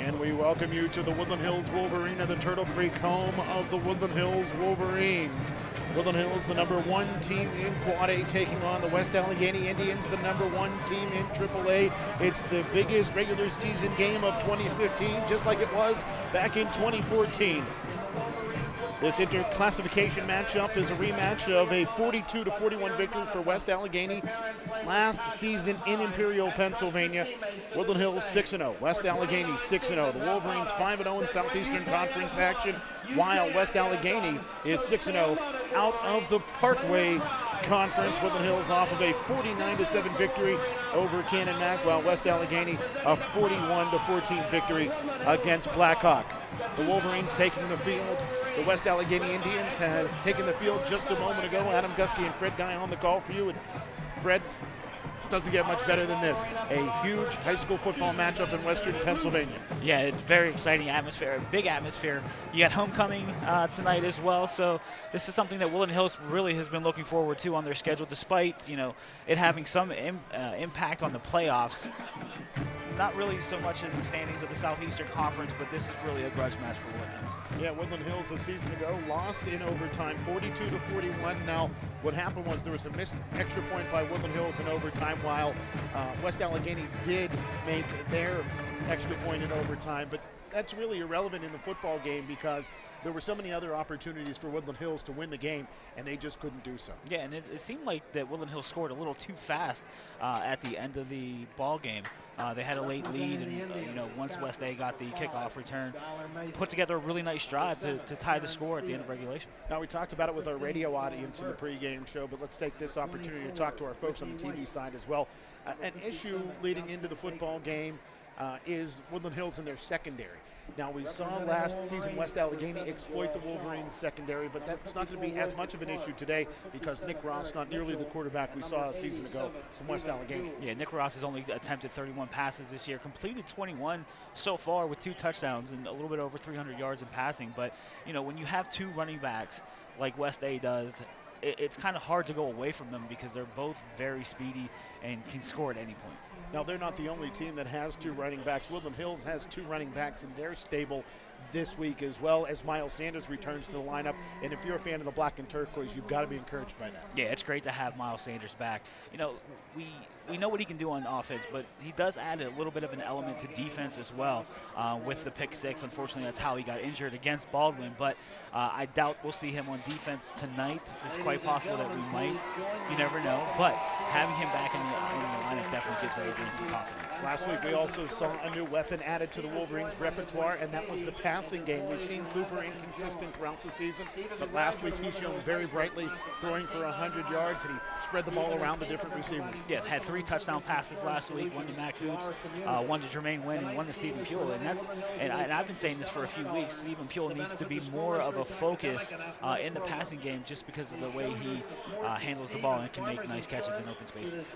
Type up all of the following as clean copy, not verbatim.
And we welcome you to the Woodland Hills Wolverine at the Turtle Creek home of the Woodland Hills Wolverines. Woodland Hills, the #1 team in Quad A, taking on the West Allegheny Indians, the #1 team in AAA. It's the biggest regular season game of 2015, just like it was back in 2014. This interclassification matchup is a rematch of a 42-41 victory for West Allegheny last season in Imperial, Pennsylvania. Woodland Hills 6-0, West Allegheny 6-0. The Wolverines 5-0 in Southeastern Conference action, while West Allegheny is 6-0 out of the Parkway Conference. Woodland Hills off of a 49-7 victory over Cannon Mac, while West Allegheny a 41-14 victory against Blackhawk. The Wolverines taking the field. The West Allegheny Indians have taken the field just a moment ago. Adam Gusky and Fred Guy on the call for you. And Fred, doesn't get much better than this. A huge high school football matchup in Western Pennsylvania. Yeah, it's very exciting atmosphere, big atmosphere. You got homecoming tonight as well, so this is something that Woodland Hills really has been looking forward to on their schedule, despite it having some impact on the playoffs. Not really so much in the standings of the Southeastern Conference, but this is really a grudge match for Woodland Hills. Yeah, Woodland Hills a season ago lost in overtime, 42-41. Now, what happened was there was a missed extra point by Woodland Hills in overtime, while West Allegheny did make their extra point in overtime. But that's really irrelevant in the football game because there were so many other opportunities for Woodland Hills to win the game, and they just couldn't do so. Yeah, and it seemed like that Woodland Hills scored a little too fast at the end of the ball game. They had a late lead, and once West A got the kickoff return, put together a really nice drive to tie the score at the end of regulation. Now, we talked about it with our radio audience in the pregame show, but let's take this opportunity to talk to our folks on the TV side as well. An issue leading into the football game is Woodland Hills in their secondary. Now, we saw last season West Allegheny exploit the Wolverines secondary, but that's not going to be as much of an issue today because Nick Ross, not nearly the quarterback we saw a season ago from West Allegheny. Yeah, Nick Ross has only attempted 31 passes this year, completed 21 so far with 2 touchdowns and a little bit over 300 yards in passing. But, when you have 2 running backs like West A does, it's kind of hard to go away from them because they're both very speedy and can score at any point. Now, they're not the only team that has 2 running backs. Woodland Hills has 2 running backs in their stable this week as well, as Miles Sanders returns to the lineup. And if you're a fan of the black and turquoise, you've got to be encouraged by that. Yeah, it's great to have Miles Sanders back. We know what he can do on offense, but he does add a little bit of an element to defense as well with the pick 6. Unfortunately, that's how he got injured against Baldwin, but I doubt we'll see him on defense tonight. It's quite possible that we might. You never know, but having him back in the lineup definitely gives the Wolverines some confidence. Last week, we also saw a new weapon added to the Wolverines' repertoire, and that was the passing game. We've seen Cooper inconsistent throughout the season, but last week he shone very brightly, throwing for 100 yards, and he spread the ball around to different receivers. Yeah, had 3 touchdown passes last week, 1 to Mac Hoots, 1 to Jermaine Wynn, and 1 to Stephen Pule. And I've been saying this for a few weeks. Stephen Pule needs to be more of a focus in the passing game just because of the way he handles the ball and can make nice catches in open spaces.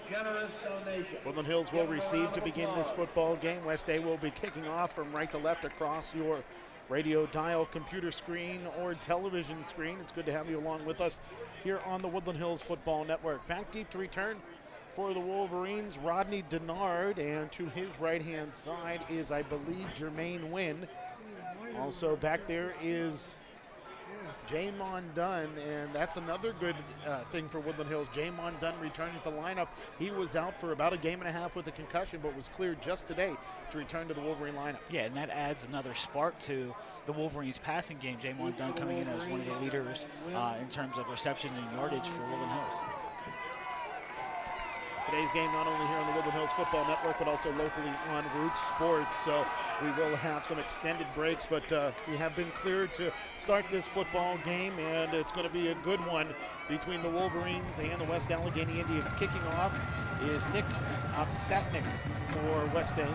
Woodland Hills will receive to begin this football game. West A will be kicking off from right to left across your radio dial, computer screen, or television screen. It's good to have you along with us here on the Woodland Hills Football Network. Back deep to return for the Wolverines, Rodney Denard, and to his right-hand side is, I believe, Jermaine Wynn. Also back there is Jamon Dunn, and that's another good thing for Woodland Hills. Jamon Dunn returning to the lineup. He was out for about a game and a half with a concussion, but was cleared just today to return to the Wolverine lineup. Yeah, and that adds another spark to the Wolverines' passing game. Jamon Dunn coming in as one of the leaders in terms of reception and yardage for Woodland Hills. Today's game not only here on the Woodland Hills Football Network, but also locally on Root Sports. So we will have some extended breaks, but we have been cleared to start this football game, and it's going to be a good one between the Wolverines and the West Allegheny Indians. Kicking off is Nick Opsatnik for West A.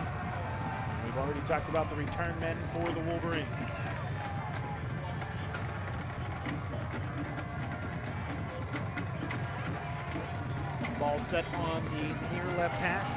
We've already talked about the return men for the Wolverines. Ball set on the near left hash.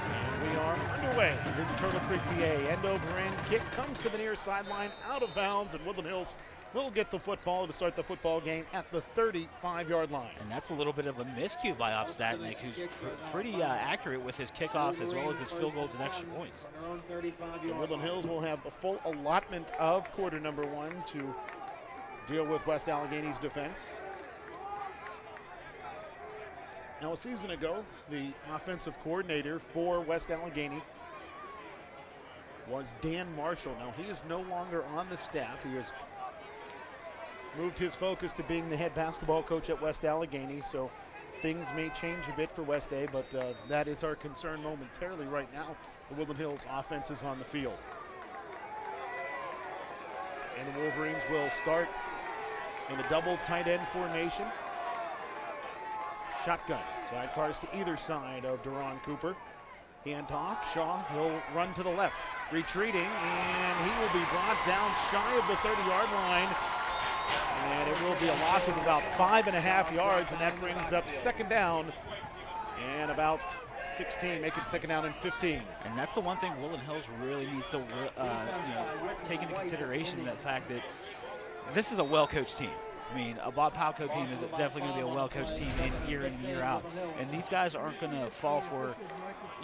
And we are underway. in Turtle Creek, PA. End over end kick comes to the near sideline, out of bounds, and Woodland Hills will get the football to start the football game at the 35-yard line. And that's a little bit of a miscue by Opstatnik, who's pretty accurate with his kickoffs as well as his field goals and extra points. So Woodland Hills will have the full allotment of quarter number 1 to deal with West Allegheny's defense. Now, a season ago, the offensive coordinator for West Allegheny was Dan Marshall. Now, he is no longer on the staff. He has moved his focus to being the head basketball coach at West Allegheny, so things may change a bit for West A, but that is our concern momentarily right now. The Woodland Hills offense is on the field. And the Wolverines will start in a double tight end formation. Shotgun, sidecars to either side of Deron Cooper. Hand off, Shaw, he'll run to the left. Retreating, and he will be brought down shy of the 30-yard line. And it will be a loss of about 5.5 yards, and that brings up second down and about 16, making second down and 15. And that's the one thing Woodland Hills really needs to take into consideration, the fact that this is a well-coached team. I mean, a Bob Palco team is definitely going to be a well-coached team year in and year out. And these guys aren't going to fall for,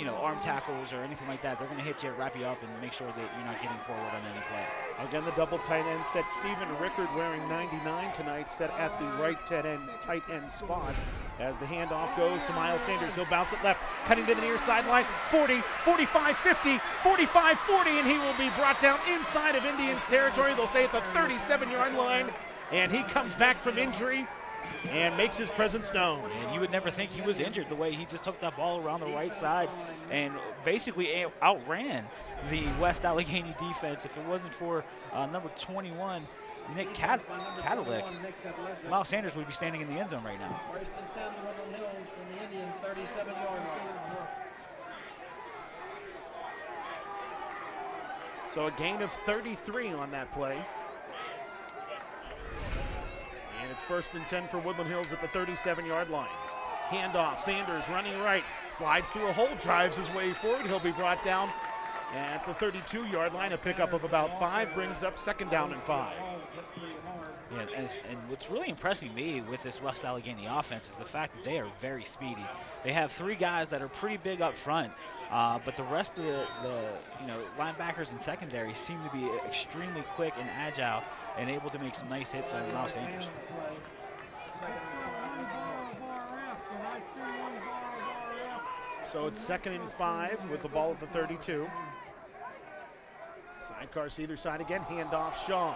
arm tackles or anything like that. They're going to hit you, wrap you up, and make sure that you're not getting forward on any play. Again, the double tight end set. Stephen Rickard wearing 99 tonight, set at the right tight end spot. As the handoff goes to Miles Sanders, he'll bounce it left, cutting to the near sideline, 40, 45, 50, 45, 40, and he will be brought down inside of Indians territory. They'll say at the 37-yard line, and he comes back from injury and makes his presence known. And you would never think he was injured, the way he just took that ball around the right side and basically outran the West Allegheny defense. If it wasn't for number 21, Nick Cadillac, Miles Sanders would be standing in the end zone right now. So a gain of 33 on that play. And it's 1st and 10 for Woodland Hills at the 37-yard line. Handoff, Sanders running right, slides through a hole, drives his way forward. He'll be brought down at the 32-yard line. A pickup of about 5 brings up second down and 5. Yeah, and what's really impressing me with this West Allegheny offense is the fact that they are very speedy. They have 3 guys that are pretty big up front, but the rest of the linebackers and secondary seem to be extremely quick and agile and able to make some nice hits on Miles Sanders. So it's 2nd and 5 with the ball at the 32. Sidecars to either side again, handoff Shaw.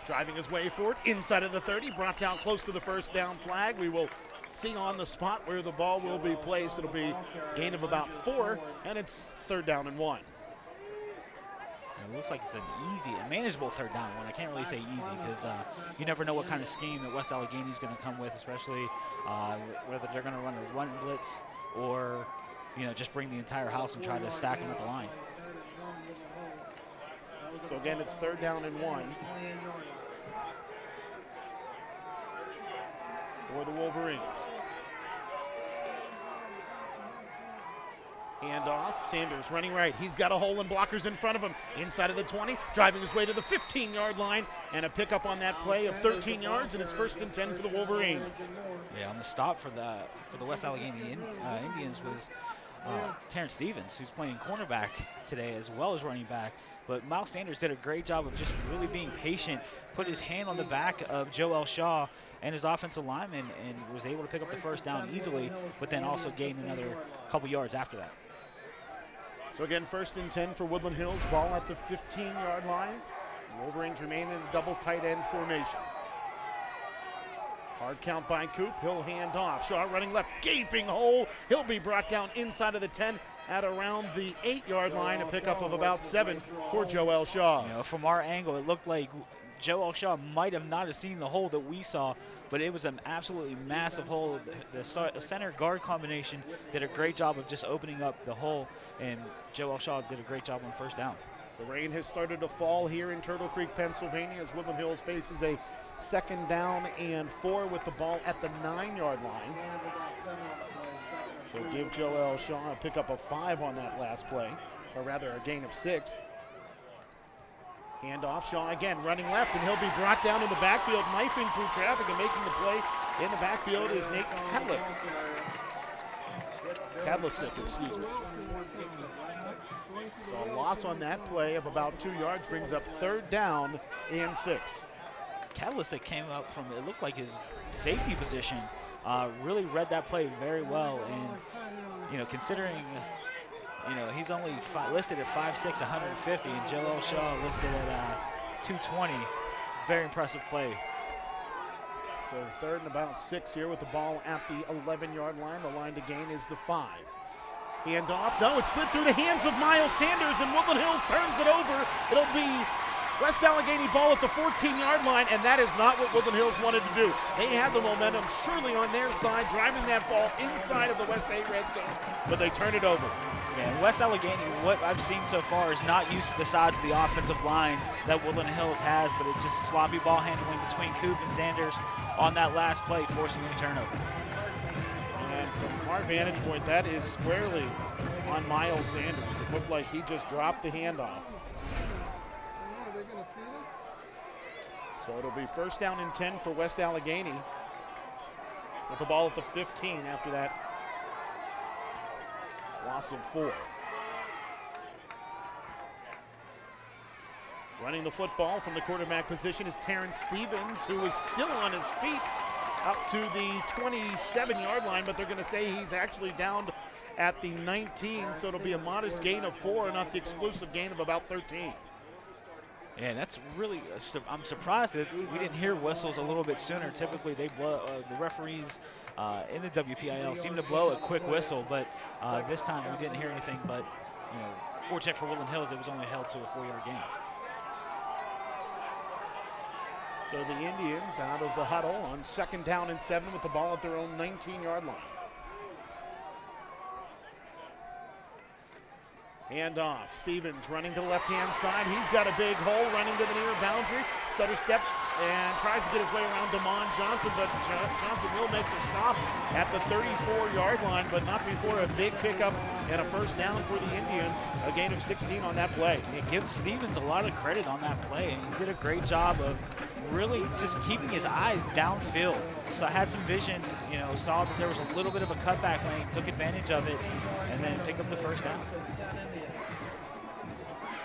Driving his way forward, inside of the 30, brought down close to the first down flag. We will see on the spot where the ball will be placed. It'll be a gain of about 4, and it's 3rd down and 1. It looks like it's a manageable 3rd down one. I can't really say easy because you never know what kind of scheme that West Allegheny is going to come with, especially whether they're going to run a run blitz or just bring the entire house and try to stack them at the line. So again, it's 3rd down and 1 for the Wolverines. Handoff, Sanders running right. He's got a hole in blockers in front of him. Inside of the 20, driving his way to the 15-yard line, and a pickup on that play of 13 yards, and it's 1st and 10 for the Wolverines. Yeah, on the stop for the West Allegheny Indians was Terrence Stevens, who's playing cornerback today as well as running back. But Miles Sanders did a great job of just really being patient, put his hand on the back of Joel Shaw and his offensive lineman, and was able to pick up the 1st down easily, but then also gain another couple yards after that. So again, 1st and 10 for Woodland Hills, ball at the 15-yard line. Wolverines remain in a double tight end formation. Hard count by Coop, he'll hand off. Shaw running left, gaping hole. He'll be brought down inside of the 10 at around the 8-yard line, a pickup of about 7 for Joel Shaw. From our angle, it looked like Joel Shaw might have not seen the hole that we saw, but it was an absolutely massive hole. The center guard combination did a great job of just opening up the hole, and Joel Shaw did a great job on 1st down. The rain has started to fall here in Turtle Creek, Pennsylvania, as Woodland Hills faces a 2nd down and 4 with the ball at the 9-yard line. So give Joel Shaw a pickup of 5 on that last play. or rather a gain of 6. Handoff, Shaw again running left, and he'll be brought down in the backfield, knifing through traffic, and making the play in the backfield is Nate Kadlasic, excuse me. So a loss on that play of about 2 yards brings up 3rd down and 6. Kadlasic came up from, it looked like his safety position, really read that play very well, and considering he's only listed at 5'6", 150, and Joel Shaw listed at 220. Very impressive play. So 3rd and about 6 here with the ball at the 11-yard line. The line to gain is the 5. Handoff, no, it slid through the hands of Miles Sanders, and Woodland Hills turns it over. It'll be West Allegheny ball at the 14-yard line, and that is not what Woodland Hills wanted to do. They had the momentum surely on their side, driving that ball inside of the West 8 red zone, but they turn it over. Yeah, West Allegheny, what I've seen so far, is not used to the size of the offensive line that Woodland Hills has, but it's just sloppy ball handling between Coop and Sanders on that last play, forcing a turnover. And from our vantage point, that is squarely on Miles Sanders. It looked like he just dropped the handoff. So it'll be 1st down and 10 for West Allegheny with the ball at the 15 after that loss of 4. Running the football from the quarterback position is Terrence Stevens, who is still on his feet up to the 27-yard line, but they're going to say he's actually down at the 19, so it'll be a modest gain of 4, not the explosive gain of about 13. Yeah, that's really, I'm surprised that we didn't hear whistles a little bit sooner. Typically, they blow, the referees in the WPIAL seem to blow a quick whistle, but this time we didn't hear anything. But, fortunate for Woodland Hills, it was only held to a 4-yard gain. So the Indians out of the huddle on 2nd down and 7 with the ball at their own 19-yard line. Handoff, Stevens running to the left-hand side. He's got a big hole running to the near boundary. Stutter steps and tries to get his way around Damon Johnson, but Johnson will make the stop at the 34-yard line, but not before a big pickup and a 1st down for the Indians. A gain of 16 on that play. Yeah, give Stevens a lot of credit on that play, and he did a great job of really just keeping his eyes downfield. So I had some vision, saw that there was a little bit of a cutback lane, took advantage of it, and then picked up the 1st down.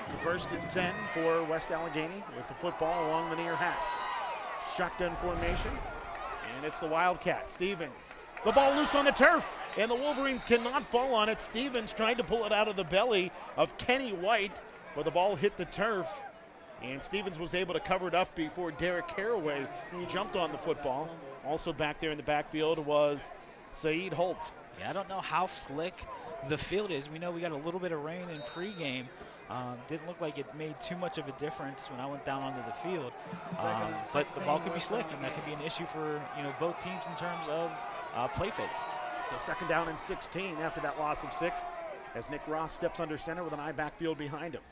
So 1st and 10 for West Allegheny with the football along the near hash. Shotgun formation, and it's the Wildcat. Stevens, the ball loose on the turf, and the Wolverines cannot fall on it. Stevens tried to pull it out of the belly of Kenny White, but the ball hit the turf, and Stevens was able to cover it up before Derek Caraway jumped on the football. Also back there in the backfield was Saeed Holt. Yeah, I don't know how slick the field is. We know we got a little bit of rain in pregame. Didn't look like it made too much of a difference when I went down onto the field. But the ball could be slick, and that could be an issue for both teams in terms of play fakes. So 2nd down and 16 after that loss of 6 as Nick Ross steps under center with an eye backfield behind him.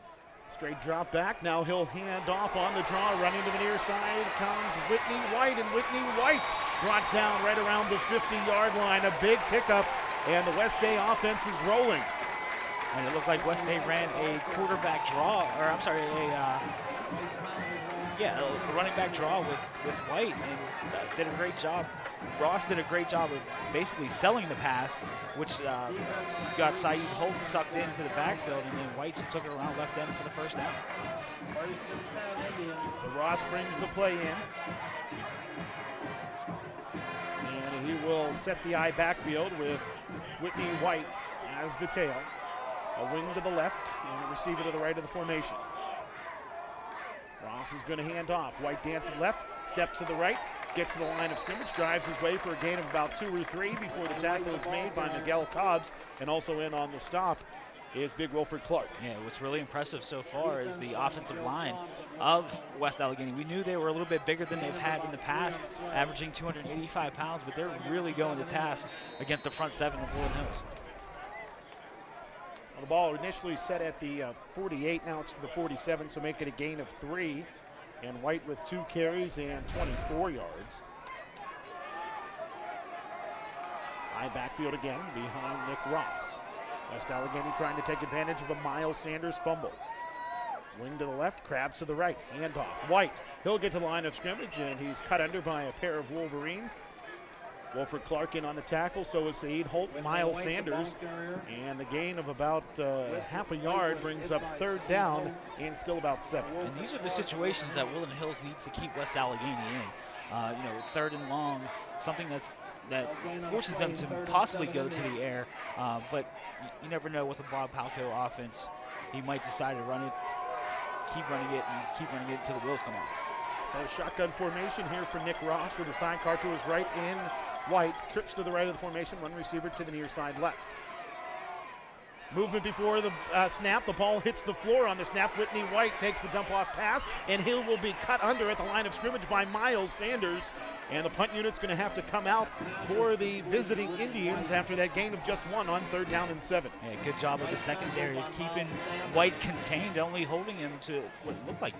Straight drop back. Now he'll hand off on the draw. Running to the near side comes Whitney White, and Whitney White brought down right around the 50-yard line. A big pickup, and the West Day offense is rolling. And it looked like West Day ran a quarterback draw, or I'm sorry, a running back draw with White, and did a great job. Ross did a great job of basically selling the pass, which got Saeed Holt sucked into the backfield, and then White just took it around left end for the 1st down. So Ross brings the play in. And he will set the eye backfield with Whitney White as the tail. A wing to the left and a receiver to the right of the formation. Ross is going to hand off. White dances left, steps to the right, gets to the line of scrimmage, drives his way for a gain of about 2 or 3 before the tackle is made by Miguel Cobbs, and also in on the stop is Big Wilford Clark. Yeah, what's really impressive so far is the offensive line of West Allegheny. We knew they were a little bit bigger than they've had in the past, averaging 285 pounds, but they're really going to task against the front 7 of Woodland Hills. Well, the ball initially set at the 48, now it's to the 47, so make it a gain of 3. And White with 2 carries and 24 yards. High backfield again behind Nick Ross. West Allegheny trying to take advantage of a Miles Sanders fumble. Wing to the left, Krabs to the right. Handoff. White. He'll get to the line of scrimmage, and he's cut under by a pair of Wolverines. Wolford Clark in on the tackle, so is Saeed Holt, Miles Sanders. And the gain of about half a yard brings up third down and still about 7. And these are the situations that Woodland Hills needs to keep West Allegheny in. You know, third and long, something that forces them to possibly go to the air. But you never know with a Bob Palco offense. He might decide to run it, keep running it, and keep running it until the wheels come off. So shotgun formation here for Nick Ross with a sidecar to his right in White. Trips to the right of the formation, one receiver to the near side left. Movement before the snap. The ball hits the floor on the snap. Whitney White takes the dump-off pass, and Hill will be cut under at the line of scrimmage by Miles Sanders. And the punt unit's going to have to come out for the visiting Indians after that gain of just 1 on third down and 7. Yeah, good job with the secondary of keeping White contained, only holding him to what looked like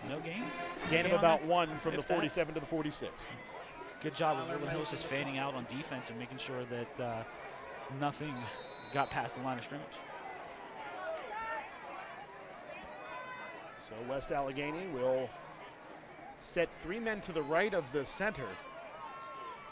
no gain. Gain of about 1 from the 47 to the 46. Good job of Woodland Hills just fanning out on defense and making sure that nothing got past the line of scrimmage. So West Allegheny will set 3 men to the right of the center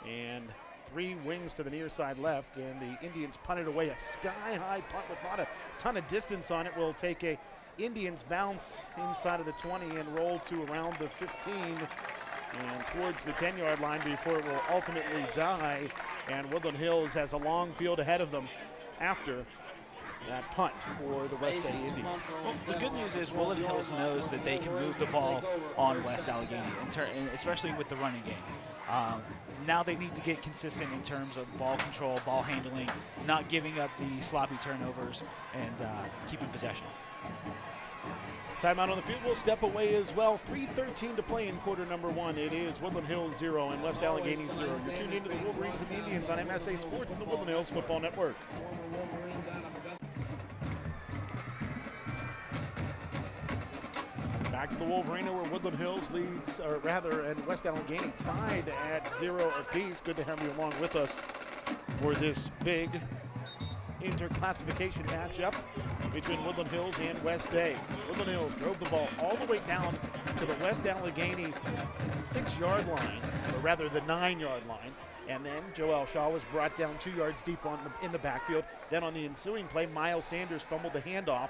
and 3 wings to the near side left, and the Indians punted away a sky-high punt with not a ton of distance on it. Will take a Indians bounce inside of the 20 and roll to around the 15 and towards the 10-yard line before it will ultimately die, and Woodland Hills has a long field ahead of them after that punt for the West Allegheny Indians. Well, the good news is Woodland Hills knows that they can move the ball on West Allegheny, especially with the running game. Now they need to get consistent in terms of ball control, ball handling, not giving up the sloppy turnovers, and keeping possession. Timeout on the field. Will step away as well. 3:13 to play in quarter number 1. It is Woodland Hills 0 and West Allegheny 0. You're tuned into the Wolverines and the Indians on MSA Sports and the Woodland Hills Football Network. Back to the Wolverina where Woodland Hills leads, or rather, and West Allegheny tied at 0 apiece. Good to have you along with us for this big interclassification matchup between Woodland Hills and West A. Woodland Hills drove the ball all the way down to the West Allegheny 6-yard line, or rather the 9-yard line, and then Joel Shaw was brought down 2 yards deep in the backfield. Then on the ensuing play, Miles Sanders fumbled the handoff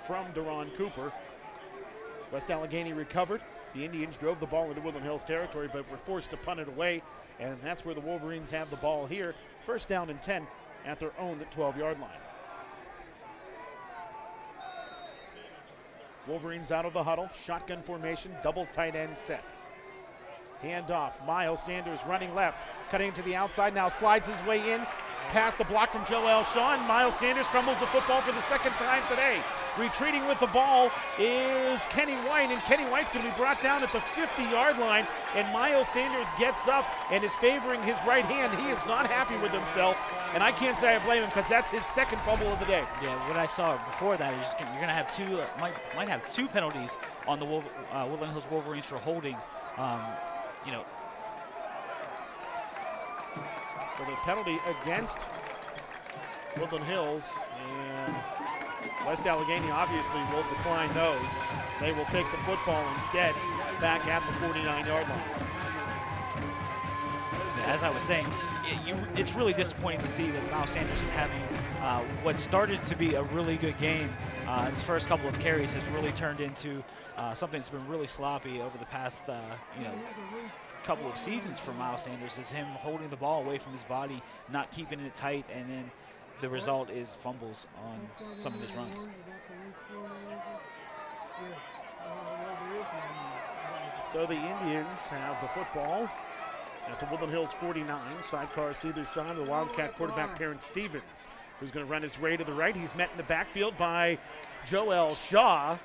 from Deron Cooper. West Allegheny recovered. The Indians drove the ball into Woodland Hills territory, but were forced to punt it away, and that's where the Wolverines have the ball here. First down and 10 at their own 12-yard line. Wolverines out of the huddle, shotgun formation, double tight end set. Handoff, Miles Sanders running left, cutting to the outside, now slides his way in, past the block from Joel Shaw, and Miles Sanders fumbles the football for the second time today. Retreating with the ball is Kenny White, and Kenny White's going to be brought down at the 50-yard line, and Miles Sanders gets up and is favoring his right hand. He is not happy with himself, and I can't say I blame him because that's his second fumble of the day. Yeah, what I saw before that is you're going to have two, might have 2 penalties on the Woodland Hills Wolverines for holding. You know, so the penalty against Woodland Hills, and West Allegheny obviously will decline those. They will take the football instead back at the 49-yard line. As I was saying, it's really disappointing to see that Miles Sanders is having what started to be a really good game. His first couple of carries has really turned into something that's been really sloppy over the past couple of seasons for Miles Sanders, is him holding the ball away from his body, not keeping it tight, and then the result is fumbles on some of his runs. So the Indians have the football at the Woodland Hills 49. Sidecars to either side of the Wildcat quarterback Terrence Stevens, who's going to run his way to the right. He's met in the backfield by Joel Shaw,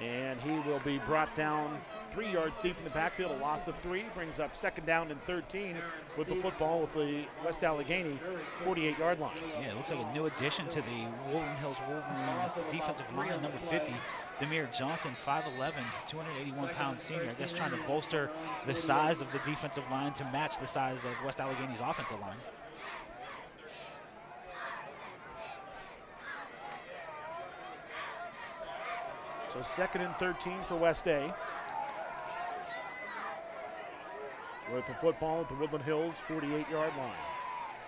and he will be brought down 3 yards deep in the backfield. A loss of 3 brings up second down and 13 with the football at the West Allegheny 48-yard line. Yeah, it looks like a new addition to the Woodland Hills Wolverine defensive line, number 50, Demir Johnson, 5'11", 281-pound senior. I guess trying to bolster the size of the defensive line to match the size of West Allegheny's offensive line. So 2nd and 13 for West A. With the football at the Woodland Hills 48-yard line.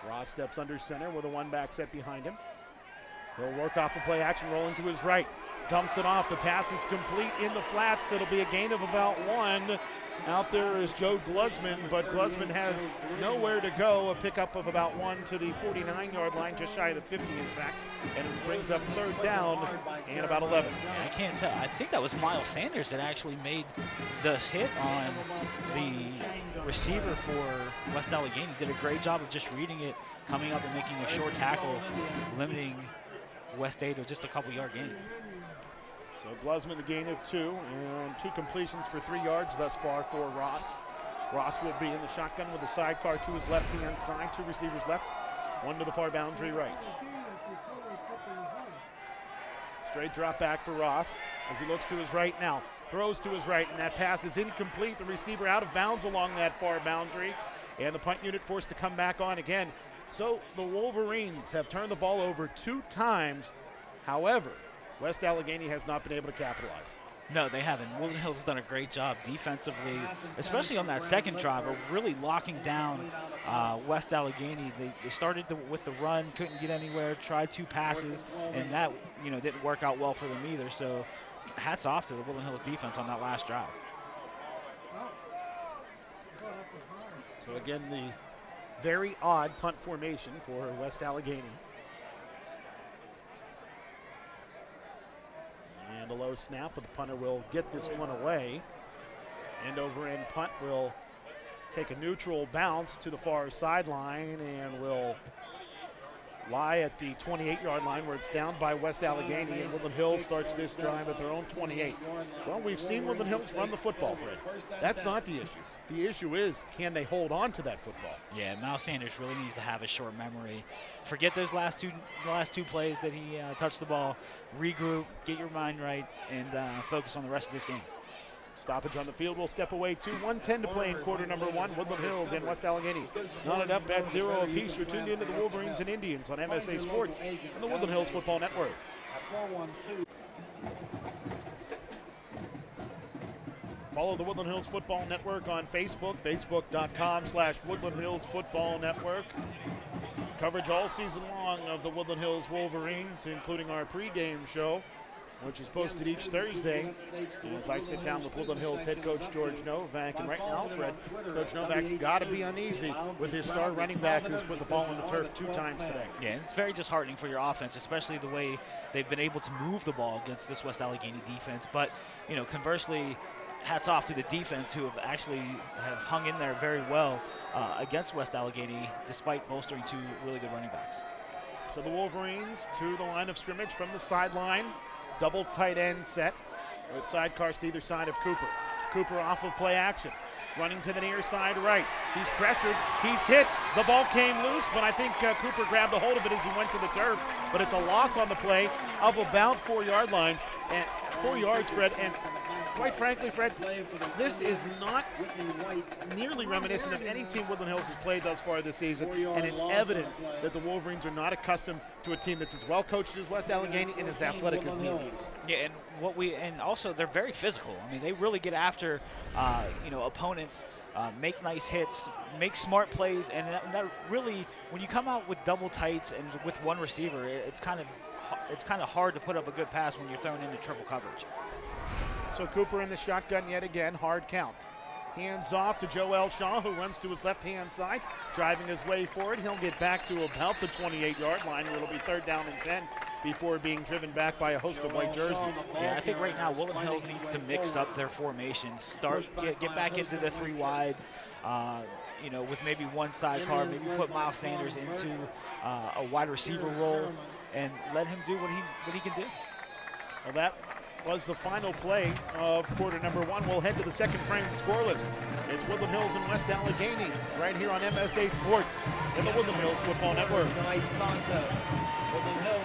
Ross steps under center with a one-back set behind him. He'll work off a play action, rolling to his right. Dumps it off. The pass is complete in the flats. It'll be a gain of about 1. Out there is Joe Glusman, but Glusman has nowhere to go. A pickup of about 1 to the 49-yard line, just shy of the 50, in fact. And it brings up 3rd down and about 11. Yeah, I can't tell. I think that was Miles Sanders that actually made the hit on the receiver for West Allegheny. Did a great job of just reading it, coming up and making a short tackle, limiting West A to just a couple-yard gain. So Glusman the gain of 2, and 2 completions for 3 yards thus far for Ross. Ross will be in the shotgun with a sidecar to his left-hand side. 2 receivers left, 1 to the far boundary right. Straight drop back for Ross as he looks to his right now. Throws to his right, and that pass is incomplete. The receiver out of bounds along that far boundary, and the punt unit forced to come back on again. So the Wolverines have turned the ball over 2 times. However, West Allegheny has not been able to capitalize. No, they haven't. Woodland Hills has done a great job defensively, especially on that second drive, of really locking down West Allegheny. They started with the run, couldn't get anywhere, tried 2 passes, and that didn't work out well for them either. So hats off to the Woodland Hills defense on that last drive. So again, the very odd punt formation for West Allegheny. And a low snap, but the punter will get this one away. End over end punt will take a neutral bounce to the far sideline and will lie at the 28-yard line where it's down by West Allegheny, and Woodland Hills starts this drive at their own 28. Well, we've seen Woodland Hills run the football, Fred. That's not the issue. The issue is, can they hold on to that football? Yeah, Miles Sanders really needs to have a short memory. Forget those last two plays that he touched the ball. Regroup, get your mind right, and focus on the rest of this game. Stoppage on the field will step away to 1:10 to play in quarter number 1. Woodland Hills and West Allegheny knotted up at 0 apiece. You're tuned into the Wolverines and Indians on MSA Sports and the Woodland Hills Football Network. Follow the Woodland Hills Football Network on Facebook, facebook.com/Woodland Hills Football Network. Coverage all season long of the Woodland Hills Wolverines, including our pregame show, which is posted each Thursday. And as I sit down with Woodland Hills head coach George Novak, and right now, Fred, Coach Novak's got to be uneasy with his star running back who's put the ball on the turf 2 times today. Yeah, it's very disheartening for your offense, especially the way they've been able to move the ball against this West Allegheny defense. But, conversely, hats off to the defense who have hung in there very well against West Allegheny, despite bolstering 2 really good running backs. So the Wolverines to the line of scrimmage from the sideline. Double tight end set with sidecars to either side of Cooper. Cooper off of play action, running to the near side right. He's pressured, he's hit, the ball came loose, but I think Cooper grabbed a hold of it as he went to the turf, but it's a loss on the play of about 4 yard lines, and 4 yards, Fred, and quite frankly, Fred, this is not nearly reminiscent of any team Woodland Hills has played thus far this season, and it's evident that the Wolverines are not accustomed to a team that's as well coached as West Allegheny and as athletic as the Indians. Yeah, and also they're very physical. I mean, they really get after opponents, make nice hits, make smart plays, and that really, when you come out with double tights and with 1 receiver, it's kind of hard to put up a good pass when you're thrown into triple coverage. So Cooper in the shotgun yet again, hard count. Hands off to Joel Shaw, who runs to his left-hand side, driving his way forward. He'll get back to about the 28-yard line, where it'll be 3rd down and 10 before being driven back by a host of white jerseys. Yeah, I think right now Woodland Hills needs to mix up their formations, get back into the 3 wides, with maybe 1 sidecar, maybe put Miles Sanders into a wide receiver role and let him do what he can do. Well, that was the final play of quarter number 1. We'll head to the second frame scoreless. It's Woodland Hills and West Allegheny right here on MSA Sports and the Woodland Hills Football Network. Nice contact. Woodland Hills.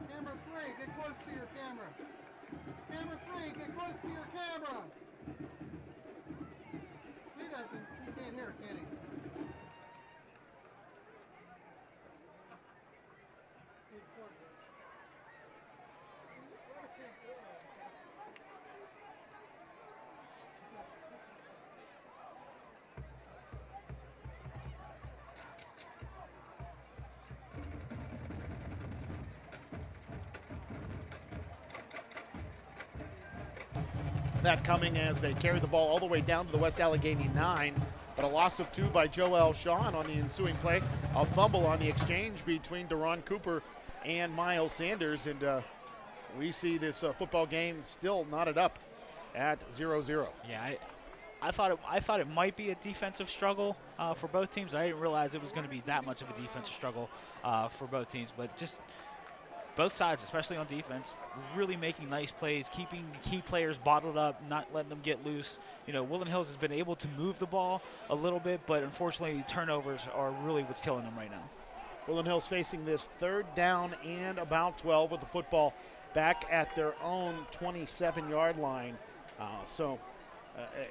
Camera 3, get close to your camera. Camera 3, get close to your camera. in here, Kenny. That coming as they carry the ball all the way down to the West Allegheny 9, but a loss of 2 by Joel Shaw, and on the ensuing play, a fumble on the exchange between Deron Cooper and Miles Sanders, and we see this football game still knotted up at 0-0. Yeah, I thought it might be a defensive struggle for both teams. I didn't realize it was going to be that much of a defensive struggle for both teams, but just both sides, especially on defense, really making nice plays, keeping key players bottled up, not letting them get loose. You know, Woodland Hills has been able to move the ball a little bit, but unfortunately turnovers are really what's killing them right now. Woodland Hills facing this 3rd down and about 12 with the football back at their own 27-yard line.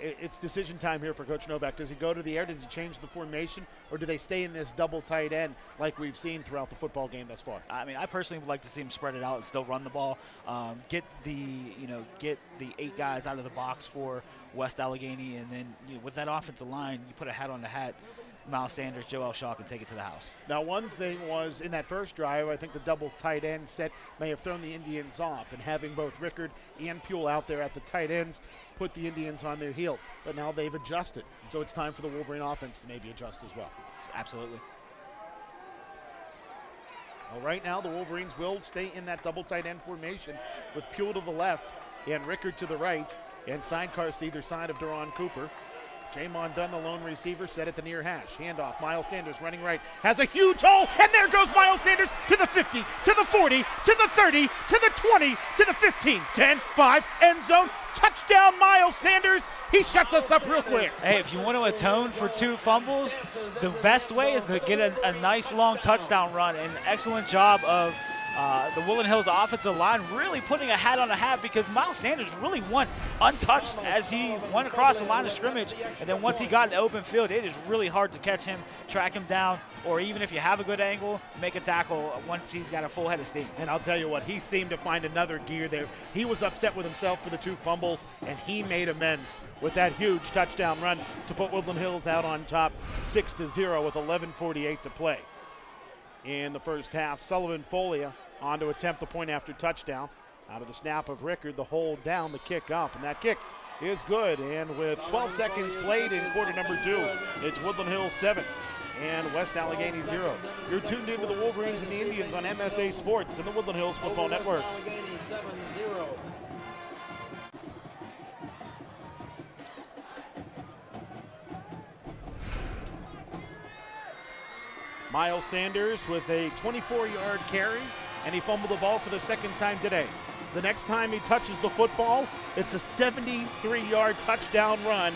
It's decision time here for Coach Novak. Does he go to the air? Does he change the formation? Or do they stay in this double tight end like we've seen throughout the football game thus far? I mean, I personally would like to see him spread it out and still run the ball. Get the 8 guys out of the box for West Allegheny, and then with that offensive line, you put a hat on the hat. Miles Sanders, Joel Shaw can take it to the house. Now, one thing was in that first drive, I think the double tight end set may have thrown the Indians off, and having both Rickard and Puel out there at the tight ends put the Indians on their heels. But now they've adjusted, so it's time for the Wolverine offense to maybe adjust as well. Absolutely. Well, right now the Wolverines will stay in that double tight end formation with Puel to the left and Rickard to the right, and sidecars to either side of Deron Cooper. Jamon Dunn, the lone receiver, set at the near hash. Handoff, Miles Sanders running right, has a huge hole, and there goes Miles Sanders to the 50, to the 40, to the 30, to the 20, to the 15, 10, 5, end zone. Touchdown, Miles Sanders. He shuts us up real quick. Hey, if you want to atone for 2 fumbles, the best way is to get a nice long touchdown run. An excellent job of the Woodland Hills offensive line really putting a hat on a hat, because Miles Sanders really went untouched as he went across the line of scrimmage, and then once he got in the open field, it is really hard to catch him, track him down, or even if you have a good angle, make a tackle once he's got a full head of steam. And I'll tell you what, he seemed to find another gear there. He was upset with himself for the 2 fumbles, and he made amends with that huge touchdown run to put Woodland Hills out on top 6-0 with 11:48 to play. In the first half, Sullivan Folia on to attempt the point after touchdown. Out of the snap of Rickard, the hold down, the kick up, and that kick is good. And with 12 seconds played in quarter number 2, it's Woodland Hills 7 and West Allegheny 0. You're tuned into the Wolverines and the Indians on MSA Sports and the Woodland Hills Football Network. Miles Sanders with a 24-yard carry, and he fumbled the ball for the 2nd time today. The next time he touches the football, it's a 73-yard touchdown run.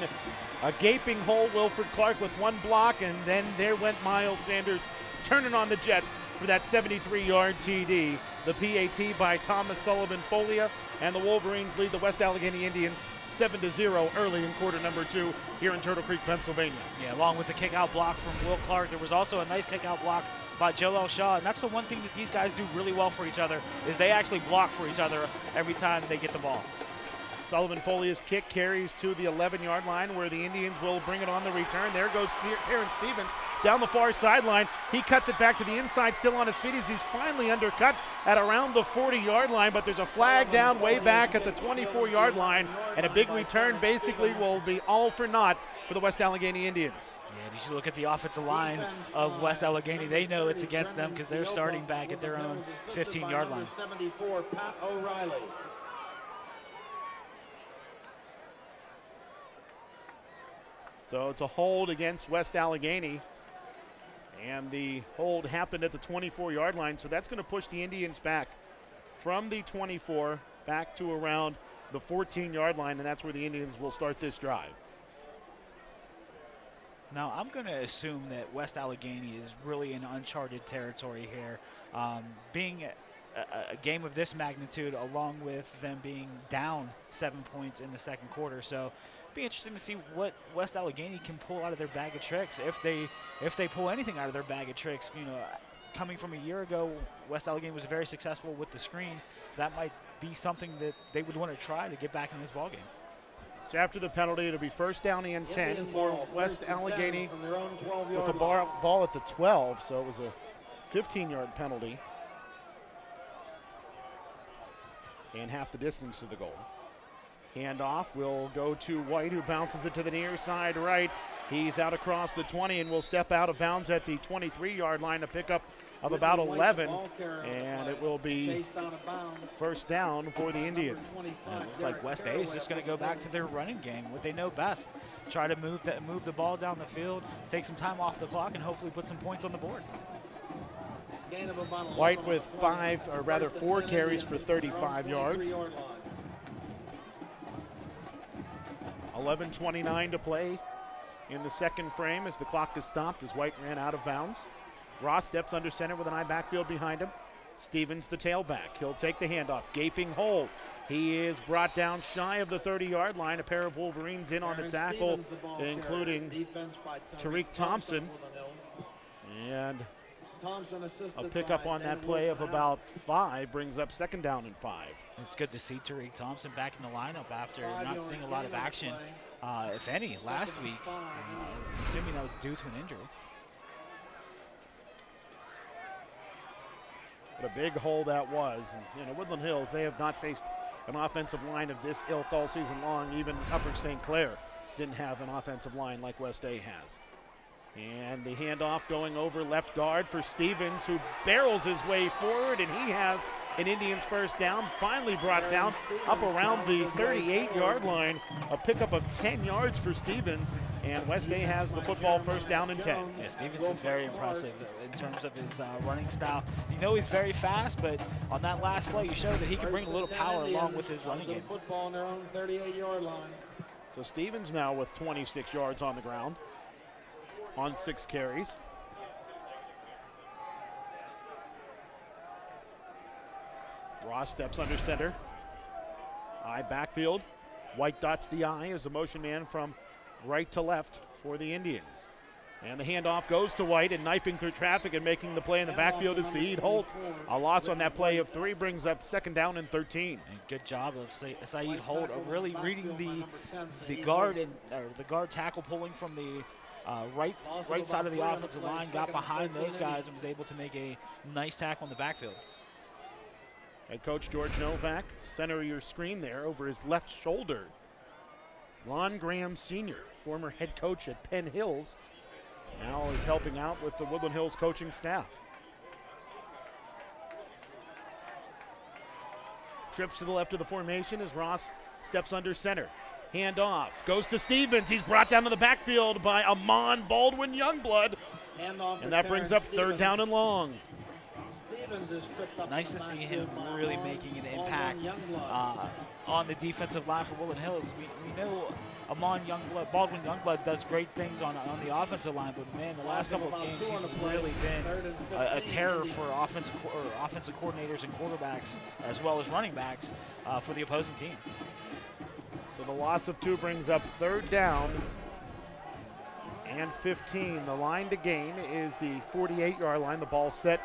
A gaping hole, Wilfred Clark with 1 block, and then there went Miles Sanders turning on the Jets for that 73-yard TD. The PAT by Thomas Sullivan Folia, and the Wolverines lead the West Allegheny Indians 7-0 early in quarter number 2 here in Turtle Creek, Pennsylvania. Yeah, along with the kick-out block from Will Clark, there was also a nice kick-out block by Joel Shaw, and that's the one thing that these guys do really well for each other, is they actually block for each other every time they get the ball. Sullivan Folia's kick carries to the 11-yard line where the Indians will bring it on the return. There goes Terrence Stevens down the far sideline. He cuts it back to the inside, still on his feet as he's finally undercut at around the 40-yard line, but there's a flag down way back at the 24-yard line, and a big return basically will be all for naught for the West Allegheny Indians. Yeah, you should look at the offensive line of West Allegheny. They know it's against them because they're starting back at their own 15-yard line. 74, Pat O'Reilly. So it's a hold against West Allegheny, and the hold happened at the 24-yard line, so that's going to push the Indians back from the 24 back to around the 14-yard line, and that's where the Indians will start this drive. Now, I'm going to assume that West Allegheny is really in uncharted territory here. Being a game of this magnitude, along with them being down 7 points in the second quarter. So be interesting to see what West Allegheny can pull out of their bag of tricks, if they pull anything out of their bag of tricks. You know, coming from a year ago, West Allegheny was very successful with the screen. That might be something that they would want to try to get back in this ballgame. So after the penalty, it'll be first down and 10 for West Allegheny with the ball at the 12. So it was a 15-yard penalty and half the distance to the goal. Handoff will go to White, who bounces it to the near side right. He's out across the 20 and will step out of bounds at the 23-yard line, a pickup of about 11, and it will be first down for the Indians. And it looks like West A is just going to go back to their running game, what they know best. Try to move the ball down the field, take some time off the clock, and hopefully put some points on the board. White with 4 carries for 35 yards. 11:29 to play in the second frame as the clock is stopped as White ran out of bounds. Ross steps under center with an eye backfield behind him. Stevens, the tailback. He'll take the handoff. Gaping hole. He is brought down shy of the 30-yard line. A pair of Wolverines in on the tackle, including Tariq Thompson. And a pickup on that play of about 5 brings up second down and 5. It's good to see Tariq Thompson back in the lineup after not seeing a lot of action, if any, last week. Assuming that was due to an injury. What a big hole that was. And, Woodland Hills, they have not faced an offensive line of this ilk all season long. Even Upper St. Clair didn't have an offensive line like West A has. And the handoff going over left guard for Stevens, who barrels his way forward, and he has an Indians first down, finally brought down up around the 38-yard line. A pickup of 10 yards for Stevens, and West A has the football first down and 10. Yeah, Stevens is very impressive in terms of his running style. You know he's very fast, but on that last play, you showed that he can bring a little power along with his running game. Football on their own 38-yard line. So Stevens now with 26 yards on the ground on 6 carries. Ross steps under center. Eye backfield. White dots the eye as a motion man from right to left for the Indians. And the handoff goes to White, and knifing through traffic and making the play in the backfield is Saeed Holt. A loss on that play of 3 brings up second down and 13. And good job of Saeed Holt of really reading the guard or the guard tackle pulling from the right side of the offensive line, got behind those guys and was able to make a nice tackle in the backfield. Head coach George Novak, center of your screen there over his left shoulder. Ron Graham Sr., former head coach at Penn Hills, now is helping out with the Woodland Hills coaching staff. Trips to the left of the formation as Ross steps under center. Handoff goes to Stevens. He's brought down to the backfield by Amon Baldwin Youngblood. And that brings up third down and long. Nice to see him really making an impact on the defensive line for Woodland Hills. We know Baldwin Youngblood does great things on the offensive line, but man, the last couple of games he's really been a terror for offensive coordinators and quarterbacks, as well as running backs for the opposing team. So the loss of 2 brings up third down and 15. The line to gain is the 48-yard line. The ball set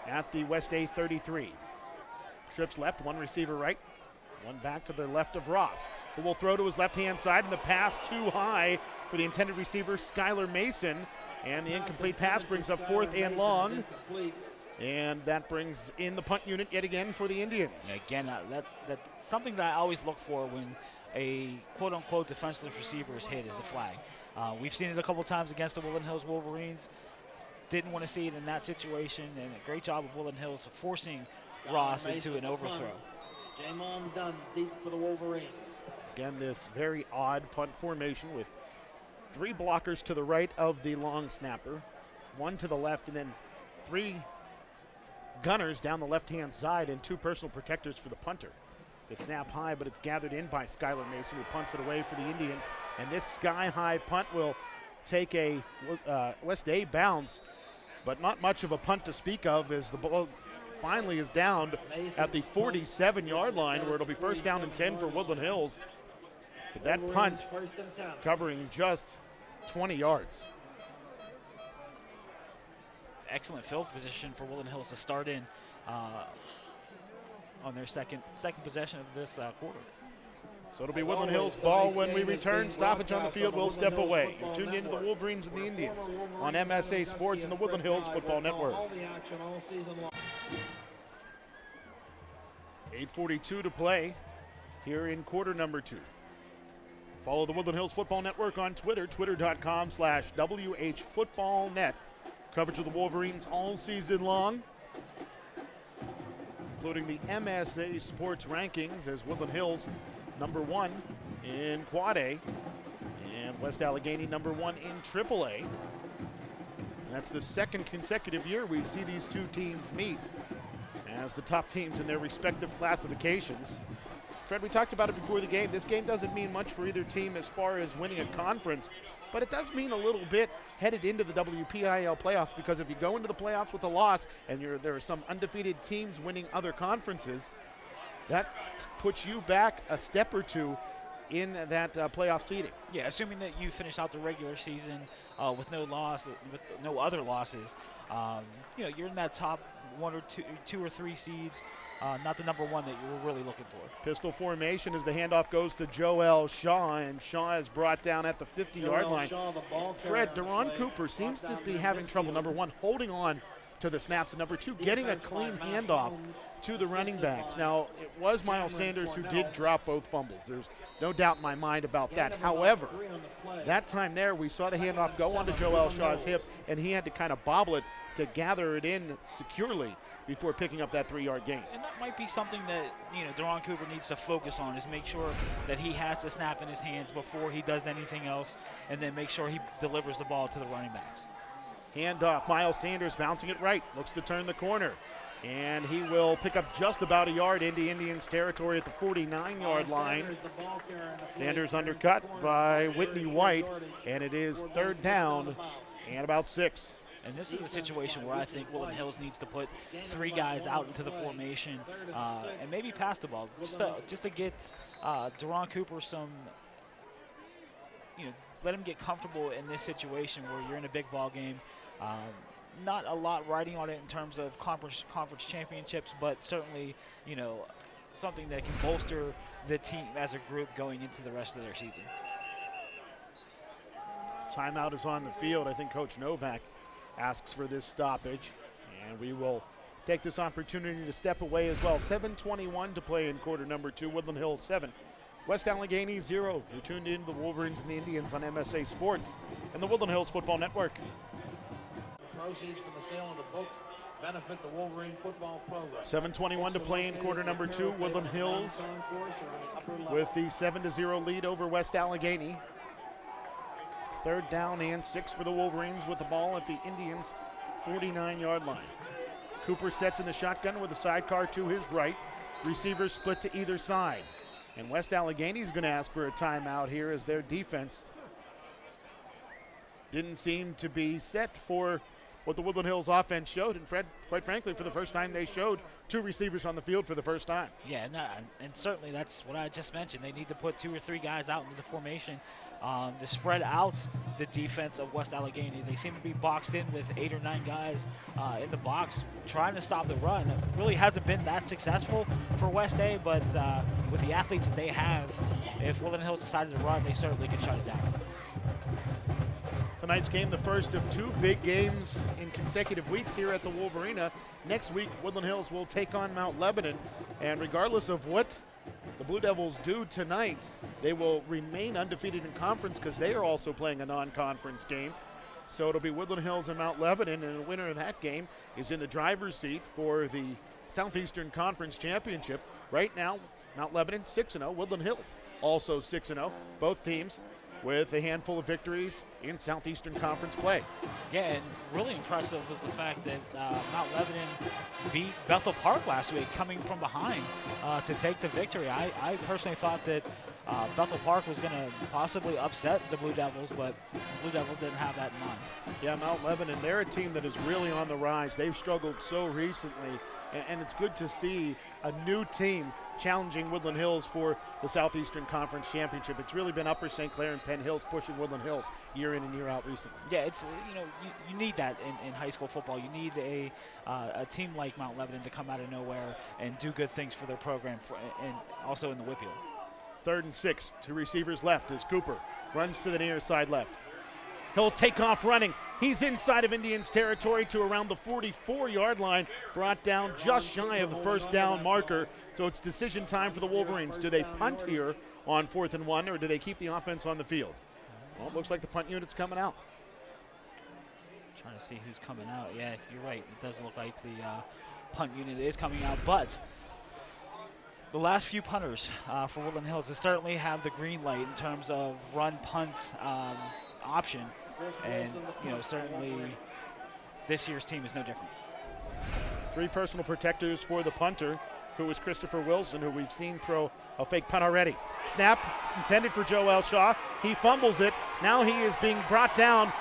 at the West A 33. Trips left, 1 receiver right, 1 back to the left of Ross, who will throw to his left-hand side, and the pass too high for the intended receiver, Skylar Mason. And the incomplete pass brings up 4th and long. And that brings in the punt unit yet again for the Indians. Again, that's something that I always look for when a quote-unquote defenseless receiver is hit, is a flag. We've seen it a couple times against the Woodland Hills Wolverines. Didn't want to see it in that situation, and a great job of Woodland Hills forcing Ross into an overthrow. Jamon Dunn deep for the Wolverines. Again, this very odd punt formation with 3 blockers to the right of the long snapper, 1 to the left, and then 3 gunners down the left-hand side and 2 personal protectors for the punter. The snap high, but it's gathered in by Skylar Mason, who punts it away for the Indians. And this sky-high punt will take a West A bounce, but not much of a punt to speak of, as the ball finally is down at the 47-yard line, where it'll be first down and 10 for Woodland Hills. But that punt covering just 20 yards. Excellent field position for Woodland Hills to start in on their second possession of this quarter. So it'll be Woodland Hills ball when we return. Stoppage on the field, we'll step away. You're tuned into the Wolverines and the Indians on MSA Sports and the Woodland Hills Football Network. 8:42 to play here in quarter number 2. Follow the Woodland Hills Football Network on Twitter, twitter.com/WHFootballNet. Coverage of the Wolverines all season long, including the MSA Sports rankings as Woodland Hills #1 in Quad A and West Allegheny #1 in AAA. And that's the second consecutive year we see these two teams meet as the top teams in their respective classifications. Fred, we talked about it before the game. This game doesn't mean much for either team as far as winning a conference, but it does mean a little bit headed into the WPIAL playoffs, because if you go into the playoffs with a loss and there are some undefeated teams winning other conferences, that puts you back a step or two in that playoff seeding. Yeah, assuming that you finish out the regular season with no other losses, you know, you're in that top two or three seeds. Not the #1 that you were really looking for. Pistol formation as the handoff goes to Joel Shaw, and Shaw is brought down at the 50-yard line. Fred, Deron Cooper seems to be having trouble, #1, holding on to the snaps, and #2, getting a clean handoff to the running backs. Now, it was Miles Sanders who did drop both fumbles. There's no doubt in my mind about that. However, that time there, we saw the handoff go onto Joel Shaw's hip, and he had to kind of bobble it to gather it in securely before picking up that 3-yard gain. And that might be something that, you know, Deron Cooper needs to focus on, is make sure that he has the snap in his hands before he does anything else, and then make sure he delivers the ball to the running backs. Handoff, Miles Sanders bouncing it right, looks to turn the corner, and he will pick up just about a yard into Indians territory at the 49-yard line. Sanders undercut by Whitney White, and it is third down and about 6. And this is a situation where I think Woodland Hills needs to put 3 guys out into the formation and maybe pass the ball, just to get Deron Cooper some, you know, let him get comfortable in this situation where you're in a big ball game. Not a lot riding on it in terms of conference championships, but certainly, you know, something that can bolster the team as a group going into the rest of their season. Timeout is on the field. I think Coach Novak asks for this stoppage, and we will take this opportunity to step away as well. 7:21 to play in quarter number 2. Woodland Hills 7, West Allegheny 0. You're tuned in to the Wolverines and the Indians on MSA Sports and the Woodland Hills Football Network. Proceeds from the sale of the books benefit the Wolverine football program. 7:21 to play in quarter number 2. Woodland Hills with the 7-0 lead over West Allegheny. Third down and 6 for the Wolverines with the ball at the Indians' 49-yard line. Cooper sets in the shotgun with a sidecar to his right. Receivers split to either side. And West Allegheny is going to ask for a timeout here as their defense didn't seem to be set for what the Woodland Hills offense showed. And Fred, quite frankly, for the first time, they showed 2 receivers on the field for the first time. Yeah, and certainly that's what I just mentioned. They need to put 2 or 3 guys out into the formation to spread out the defense of West Allegheny. They seem to be boxed in with 8 or 9 guys in the box trying to stop the run. It really hasn't been that successful for West A, but with the athletes that they have, if Woodland Hills decided to run, they certainly could shut it down. Tonight's game, the first of 2 big games in consecutive weeks here at the Wolverina. Next week, Woodland Hills will take on Mount Lebanon, and regardless of what the Blue Devils do tonight, they will remain undefeated in conference because they are also playing a non-conference game. So it'll be Woodland Hills and Mount Lebanon, and the winner of that game is in the driver's seat for the Southeastern Conference Championship. Right now, Mount Lebanon 6-0, Woodland Hills also 6-0. Both teams with a handful of victories in Southeastern Conference play. Yeah, and really impressive was the fact that Mount Lebanon beat Bethel Park last week, coming from behind to take the victory. I personally thought that Bethel Park was going to possibly upset the Blue Devils, but the Blue Devils didn't have that in mind. Yeah, Mount Lebanon, they're a team that is really on the rise. They've struggled so recently, and it's good to see a new team challenging Woodland Hills for the Southeastern Conference Championship. It's really been Upper St. Clair and Penn Hills pushing Woodland Hills year in and year out recently. Yeah, it's you need that in high school football. You need a team like Mount Lebanon to come out of nowhere and do good things for their program, and also in the WPIAL. 3rd and 6, 2 receivers left as Cooper runs to the near side left. He'll take off running. He's inside of Indians territory to around the 44-yard line, brought down just shy of the first down marker. So it's decision time for the Wolverines. Do they punt here on 4th and 1, or do they keep the offense on the field? Well, it looks like the punt unit's coming out. Trying to see who's coming out. Yeah, you're right. It does look like the punt unit is coming out, but the last few punters for Woodland Hills they certainly have the green light in terms of run punt option, and certainly this year's team is no different. 3 personal protectors for the punter, who is Christopher Wilson, who we've seen throw a fake punt already. Snap intended for Joel Shaw. He fumbles it. Now he is being brought down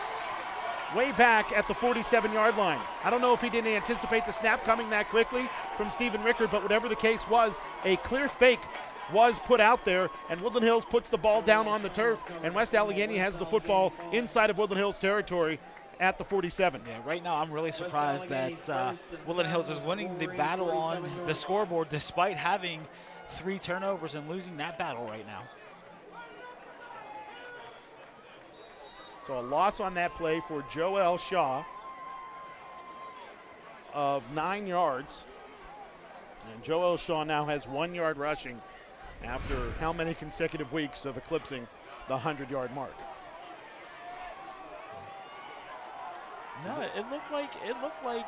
way back at the 47-yard line. I don't know if he didn't anticipate the snap coming that quickly from Stephen Rickard, but whatever the case was, a clear fake was put out there, and Woodland Hills puts the ball down on the turf, and West Allegheny has the football inside of Woodland Hills territory at the 47. Yeah, right now I'm really surprised that Woodland Hills is winning the battle on the scoreboard despite having 3 turnovers and losing that battle right now. So a loss on that play for Joel Shaw of 9 yards. And Joel Shaw now has 1 yard rushing after how many consecutive weeks of eclipsing the 100-yard mark. No, it looked like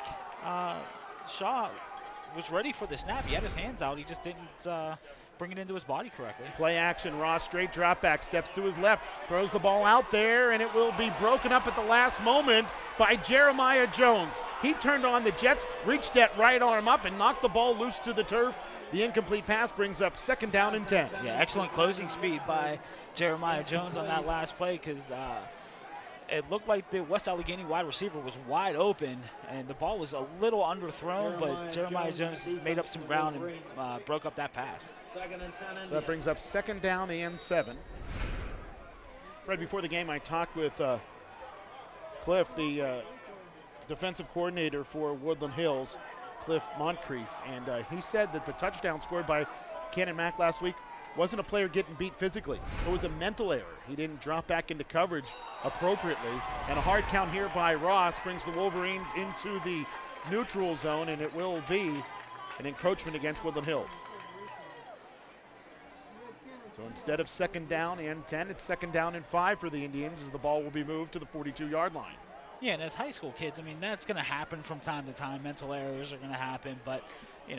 Shaw was ready for the snap. He had his hands out. He just didn't bring it into his body correctly. Play action, Ross straight drop back, steps to his left, throws the ball out there, and it will be broken up at the last moment by Jeremiah Jones. He turned on the jets, reached that right arm up, and knocked the ball loose to the turf. The incomplete pass brings up 2nd down and 10. Yeah, excellent closing speed by Jeremiah Jones on that last play, because it looked like the West Allegheny wide receiver was wide open, and the ball was a little underthrown, but Jeremiah Jones made up some ground and broke up that pass. So that brings up 2nd down and 7. Fred, before the game, I talked with Cliff, the defensive coordinator for Woodland Hills, Cliff Moncrief, and he said that the touchdown scored by Cannon Mack last week wasn't a player getting beat physically. It was a mental error. He didn't drop back into coverage appropriately. And a hard count here by Ross brings the Wolverines into the neutral zone, and it will be an encroachment against Woodland Hills. So instead of 2nd down and 10, it's 2nd down and 5 for the Indians as the ball will be moved to the 42-yard line. Yeah, and as high school kids, I mean, that's going to happen from time to time. Mental errors are going to happen, but, I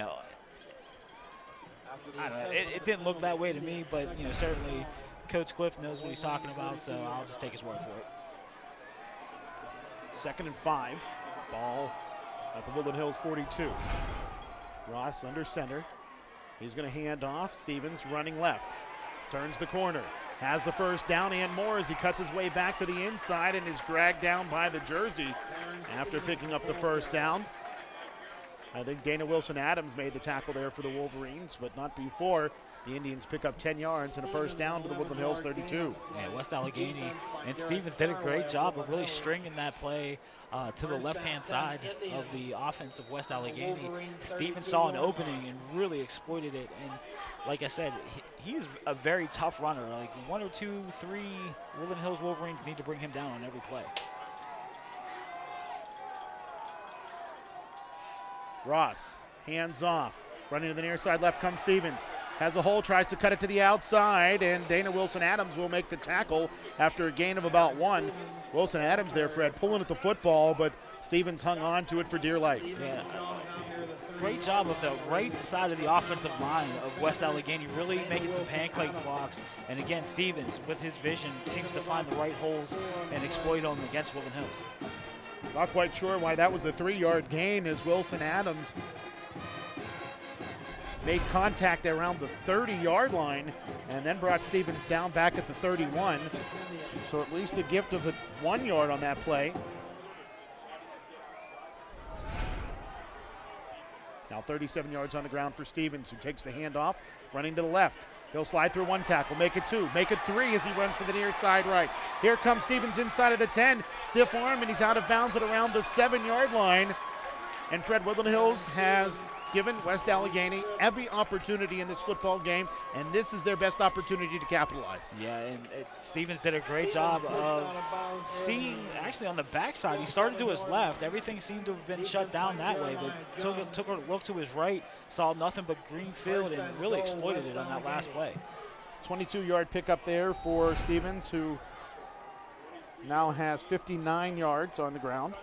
don't know, it didn't look that way to me, but, certainly Coach Cliff knows what he's talking about, so I'll just take his word for it. 2nd and 5, ball at the Woodland Hills 42. Ross under center. He's going to hand off. Stevens running left. Turns the corner. Has the first down and more as he cuts his way back to the inside and is dragged down by the jersey after picking up the first down. I think Dana Wilson-Adams made the tackle there for the Wolverines, but not before. The Indians pick up 10 yards and a first down to the Woodland Hills 32. Yeah, West Allegheny and Stevens did a great job of really stringing that play to the left-hand side of the offense of West Allegheny. Stevens saw an opening and really exploited it. And like I said, he's a very tough runner. Like 1 or 2, 3 Woodland Hills Wolverines need to bring him down on every play. Ross, hands off. Running to the near side left comes Stevens. Has a hole, tries to cut it to the outside, and Dana Wilson-Adams will make the tackle after a gain of about 1. Wilson-Adams there, Fred, pulling at the football, but Stevens hung on to it for dear life. Yeah. Great job of the right side of the offensive line of West Allegheny, really making some pancake blocks. And again, Stevens, with his vision, seems to find the right holes and exploit them against Woodland Hills. Not quite sure why that was a 3-yard gain as Wilson-Adams made contact around the 30-yard line and then brought Stevens down back at the 31. So at least a gift of 1 yard on that play. Now 37 yards on the ground for Stevens, who takes the handoff, running to the left. He'll slide through 1 tackle, make it 2, make it 3 as he runs to the near side right. Here comes Stevens inside of the 10, stiff arm, and he's out of bounds at around the 7-yard line. And Fred, Woodland Hills has given West Allegheny every opportunity in this football game, and this is their best opportunity to capitalize. Yeah, and Stevens did a great job of seeing, actually on the backside, he started to his left. Everything seemed to have been shut down that way, but took a look to his right, saw nothing but green field, and really exploited it on that last play. 22-yard pickup there for Stevens, who now has 59 yards on the ground.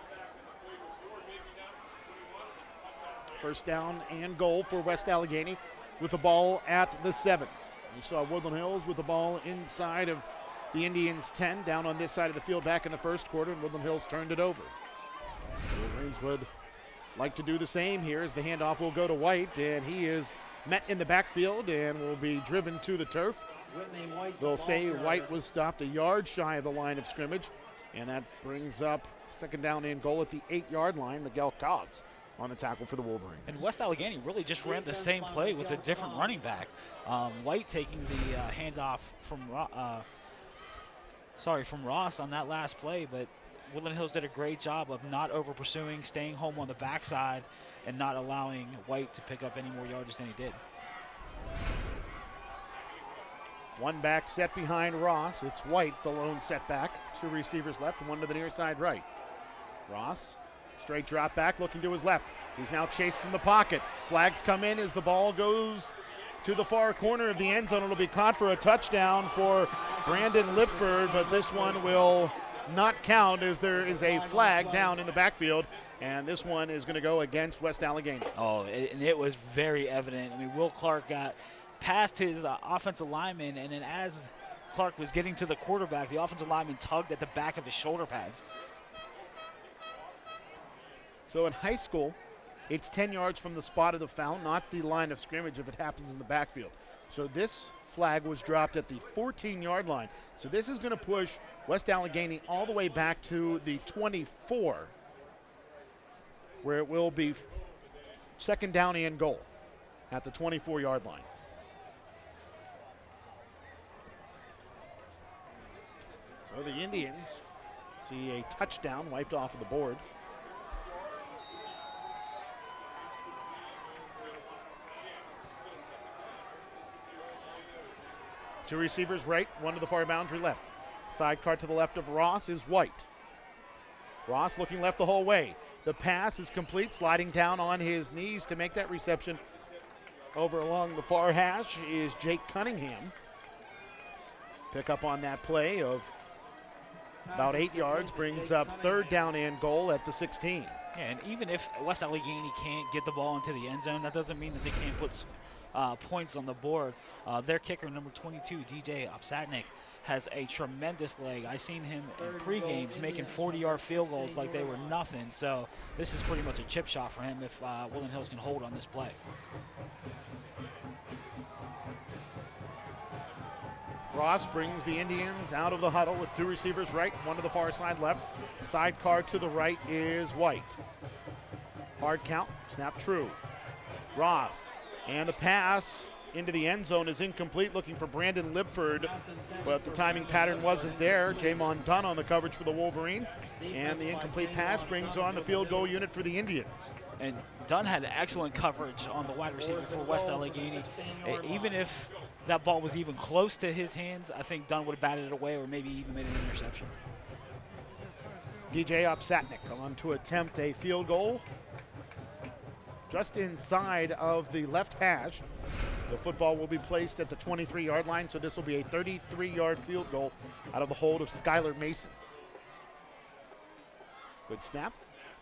First down and goal for West Allegheny with the ball at the 7. You saw Woodland Hills with the ball inside of the Indians' 10, down on this side of the field back in the first quarter, and Woodland Hills turned it over. Wolverines would like to do the same here as the handoff will go to White, and he is met in the backfield and will be driven to the turf. They'll say White was stopped a yard shy of the line of scrimmage, and that brings up second down and goal at the 8-yard line. Miguel Cobbs on the tackle for the Wolverines. And West Allegheny really just ran the same play with a different running back. White taking the handoff from Ross on that last play, but Woodland Hills did a great job of not over pursuing, staying home on the backside, and not allowing White to pick up any more yardage than he did. One back set behind Ross. It's White, the lone setback. 2 receivers left, 1 to the near side right. Ross, straight drop back, looking to his left. He's now chased from the pocket. Flags come in as the ball goes to the far corner of the end zone. It'll be caught for a touchdown for Brandon Lipford, but this one will not count as there is a flag down in the backfield, and this one is going to go against West Allegheny. Oh, and it was very evident. I mean, Will Clark got past his offensive lineman, and then as Clark was getting to the quarterback, the offensive lineman tugged at the back of his shoulder pads. So in high school, it's 10 yards from the spot of the foul, not the line of scrimmage if it happens in the backfield. So this flag was dropped at the 14-yard line. So this is going to push West Allegheny all the way back to the 24, where it will be second down and goal at the 24-yard line. So the Indians see a touchdown wiped off of the board. Two receivers right, 1 to the far boundary left. Sidecar to the left of Ross is White. Ross looking left the whole way. The pass is complete, sliding down on his knees to make that reception. Over along the far hash is Jake Cunningham. Pick up on that play of about 8 yards, brings up third down and goal at the 16. Yeah, and even if West Allegheny can't get the ball into the end zone, that doesn't mean that they can't put points on the board. Their kicker, number 22, DJ Opsatnik, has a tremendous leg. I seen him in pre-games making 40-yard field goals like they were nothing. So this is pretty much a chip shot for him if Woodland Hills can hold on this play. Ross brings the Indians out of the huddle with 2 receivers right, 1 to the far side left. Sidecar to the right is White. Hard count, snap true. Ross, and the pass into the end zone is incomplete, looking for Brandon Lipford, but the timing pattern wasn't there. Jamon Dunn on the coverage for the Wolverines, and the incomplete pass brings on the field goal unit for the Indians. And Dunn had excellent coverage on the wide receiver for West Allegheny. Even if that ball was even close to his hands, I think Dunn would have batted it away or maybe even made an interception. DJ Opsatnik on to attempt a field goal just inside of the left hash. The football will be placed at the 23-yard line, so this will be a 33-yard field goal out of the hold of Skylar Mason. Good snap,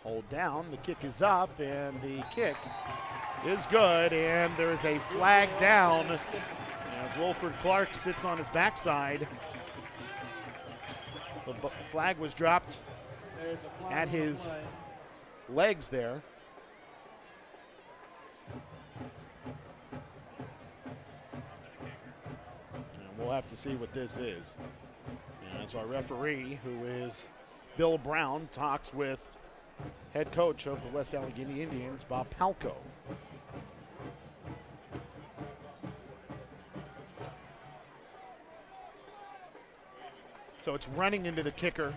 hold down, the kick is up, and the kick is good, and there is a flag down as Wilford Clark sits on his backside. The flag was dropped at his legs there. we'll have to see what this is. And as our referee, who is Bill Brown, talks with head coach of the West Allegheny Indians, Bob Palco. So it's running into the kicker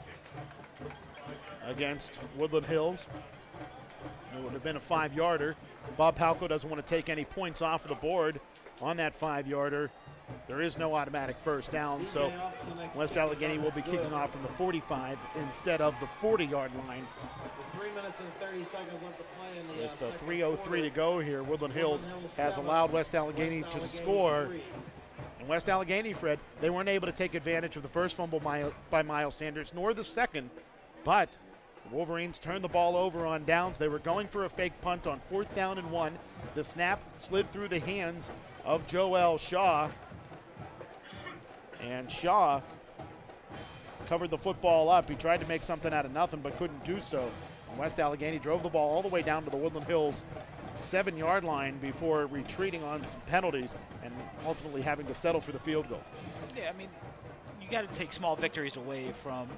against Woodland Hills. It would have been a 5-yarder. Bob Palco doesn't want to take any points off of the board on that 5-yarder. There is no automatic first down, so West Allegheny will be kicking off from the 45 instead of the 40-yard line. 3 minutes and 30 seconds left to play in the With 3:03 to go here, Woodland Hills has allowed West Allegheny to score. And West Allegheny, Fred, they weren't able to take advantage of the first fumble by Miles Sanders, nor the second, but the Wolverines turned the ball over on downs. They were going for a fake punt on 4th down and 1. The snap slid through the hands of Joel Shaw, and Shaw covered the football up. He tried to make something out of nothing, but couldn't do so. And West Allegheny drove the ball all the way down to the Woodland Hills 7-yard line before retreating on some penalties and ultimately having to settle for the field goal. Yeah, I mean, you got to take small victories away from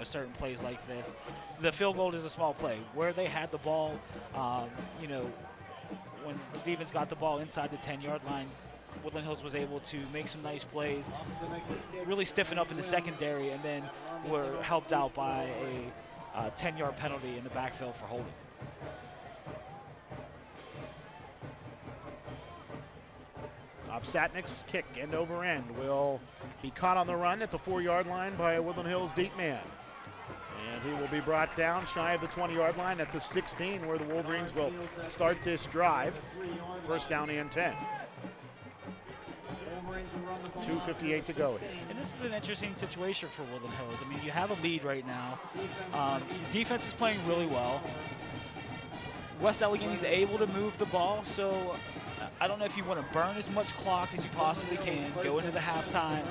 certain plays like this. The field goal is a small play. Where they had the ball, when Stevens got the ball inside the 10-yard line, Woodland Hills was able to make some nice plays, really stiffen up in the secondary, and then were helped out by a 10-yard penalty in the backfield for holding. Satnick's kick, end over end, will be caught on the run at the 4-yard line by a Woodland Hills deep man. And he will be brought down shy of the 20-yard line at the 16, where the Wolverines will start this drive. First down and 10. 2:58 to go here. And this is an interesting situation for Woodland Hills. I mean, you have a lead right now. Defense is playing really well. West Allegheny is able to move the ball, so I don't know if you want to burn as much clock as you possibly can, go into halftime,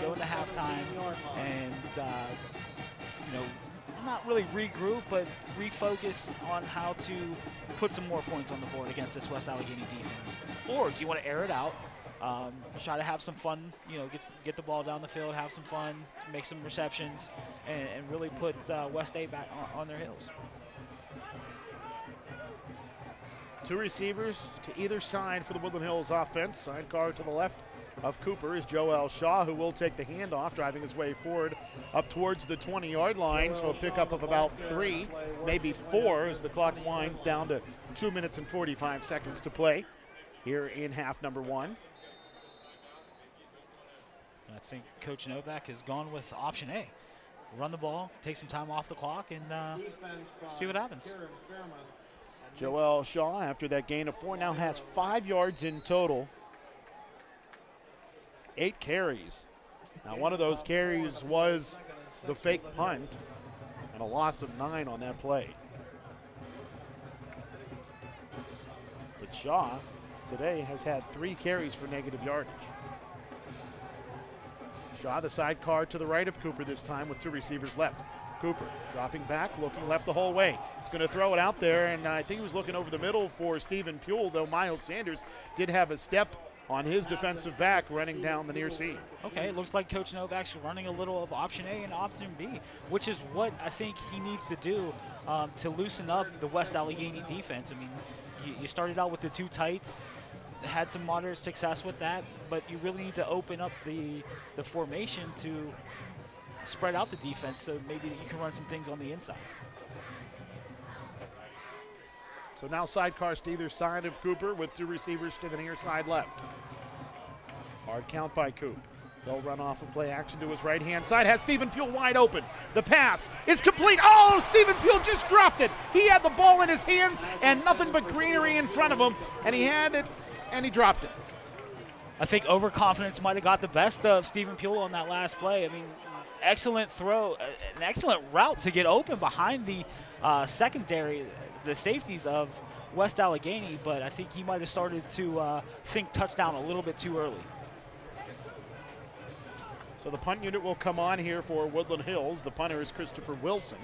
and not really regroup, but refocus on how to put some more points on the board against this West Allegheny defense. Or do you want to air it out, try to have some fun, get the ball down the field, have some fun, make some receptions, and really put West A back on their heels. 2 receivers to either side for the Woodland Hills offense. Sidecar to the left of Cooper is Joel Shaw, who will take the handoff, driving his way forward up towards the 20-yard line. So a pickup of about 3, maybe 4, as the clock winds down to 2 minutes and 45 seconds to play here in half number 1. I think Coach Novak has gone with option A. Run the ball, take some time off the clock, and see what happens. Joel Shaw, after that gain of 4, now has 5 yards in total. 8 carries. Now, one of those carries was the fake punt, and a loss of 9 on that play. But Shaw today has had 3 carries for negative yardage. Shaw, the sidecar to the right of Cooper this time with 2 receivers left. Cooper dropping back, looking left the whole way. He's going to throw it out there, and I think he was looking over the middle for Stephen Puel, though Miles Sanders did have a step on his defensive back running down the near seam. Okay, it looks like Coach Novak's running a little of option A and option B, which is what I think he needs to do to loosen up the West Allegheny defense. I mean, you started out with the 2 tights, had some moderate success with that, but you really need to open up the formation to spread out the defense so maybe you can run some things on the inside. So now sidecars to either side of Cooper with 2 receivers to the near side left. Hard count by Coop. They'll run off of play action to his right-hand side. Has Stephen Puel wide open. The pass is complete. Oh, Stephen Puel just dropped it. He had the ball in his hands and nothing but greenery in front of him, and he had it, and he dropped it. I think overconfidence might have got the best of Stephen Puel on that last play. I mean, excellent throw, an excellent route to get open behind the secondary, the safeties of West Allegheny, but I think he might have started to think touchdown a little bit too early. So the punt unit will come on here for Woodland Hills. The punter is Christopher Wilson.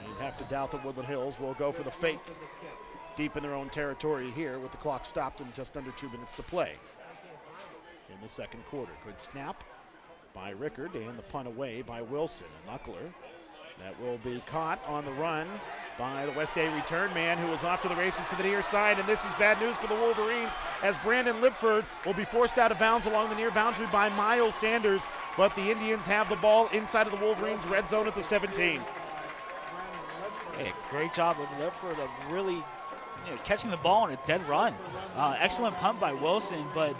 You'd have to doubt that Woodland Hills will go for the fake deep in their own territory here with the clock stopped and just under 2 minutes to play. in the second quarter. Good snap by Rickard and the punt away by Wilson. A knuckler that will be caught on the run by the West A return man, who is off to the races to the near side, and this is bad news for the Wolverines as Brandon Lipford will be forced out of bounds along the near boundary by Miles Sanders, but the Indians have the ball inside of the Wolverines' red zone at the 17. Hey, great job of Lipford of really catching the ball on a dead run. Excellent punt by Wilson, but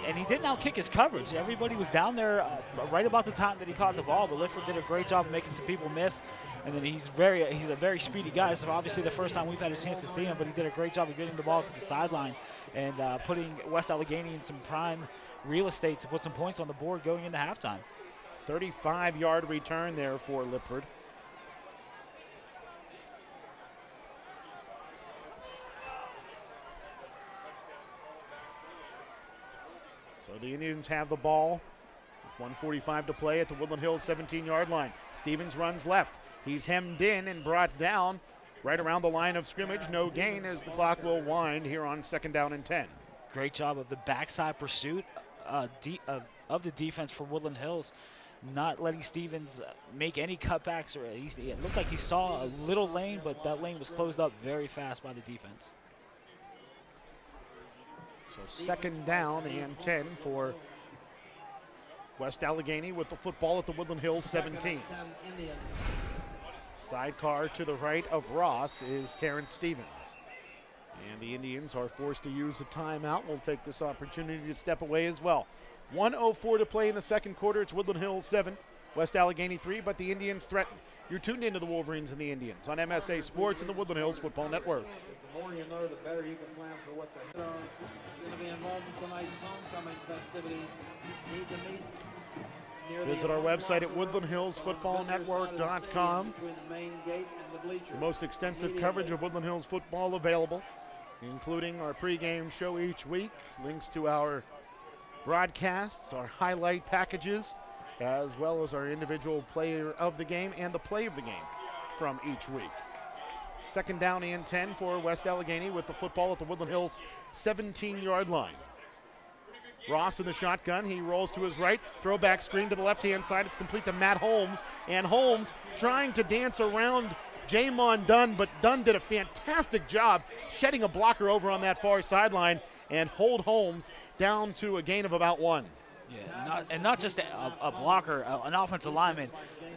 and he did now kick his coverage. Everybody was down there right about the time that he caught the ball, but Lipford did a great job of making some people miss. And then he's a very speedy guy, so obviously the first time we've had a chance to see him, but he did a great job of getting the ball to the sideline and putting West Allegheny in some prime real estate to put some points on the board going into halftime. 35-yard return there for Lipford. So the Indians have the ball. 1:45 to play at the Woodland Hills 17-yard line. Stevens runs left. He's hemmed in and brought down right around the line of scrimmage. No gain as the clock will wind here on 2nd down and 10. Great job of the backside pursuit of the defense for Woodland Hills, not letting Stevens make any cutbacks. It looked like he saw a little lane, but that lane was closed up very fast by the defense. So 2nd down and 10 for West Allegheny with the football at the Woodland Hills 17. Sidecar to the right of Ross is Terrence Stevens. And the Indians are forced to use a timeout. We'll take this opportunity to step away as well. 1:04 to play in the second quarter. It's Woodland Hills 7, West Allegheny 3, but the Indians threaten. You're tuned into the Wolverines and the Indians on MSA Sports and the Woodland Hills Football Network. The more you know, the better you can plan for what's ahead. Going to be involved in tonight's homecoming festivities. Need to meet near Visit our website at woodlandhillsfootballnetwork.com. The most extensive coverage of Woodland Hills football available, including our pregame show each week, links to our broadcasts, our highlight packages, as well as our individual player of the game and the play of the game from each week. 2nd down and 10 for West Allegheny with the football at the Woodland Hills 17-yard line. Ross in the shotgun. He rolls to his right. Throwback screen to the left-hand side. It's complete to Matt Holmes. And Holmes trying to dance around Jamon Dunn, but Dunn did a fantastic job shedding a blocker over on that far sideline and hold Holmes down to a gain of about 1. Yeah, not just a blocker, an offensive lineman.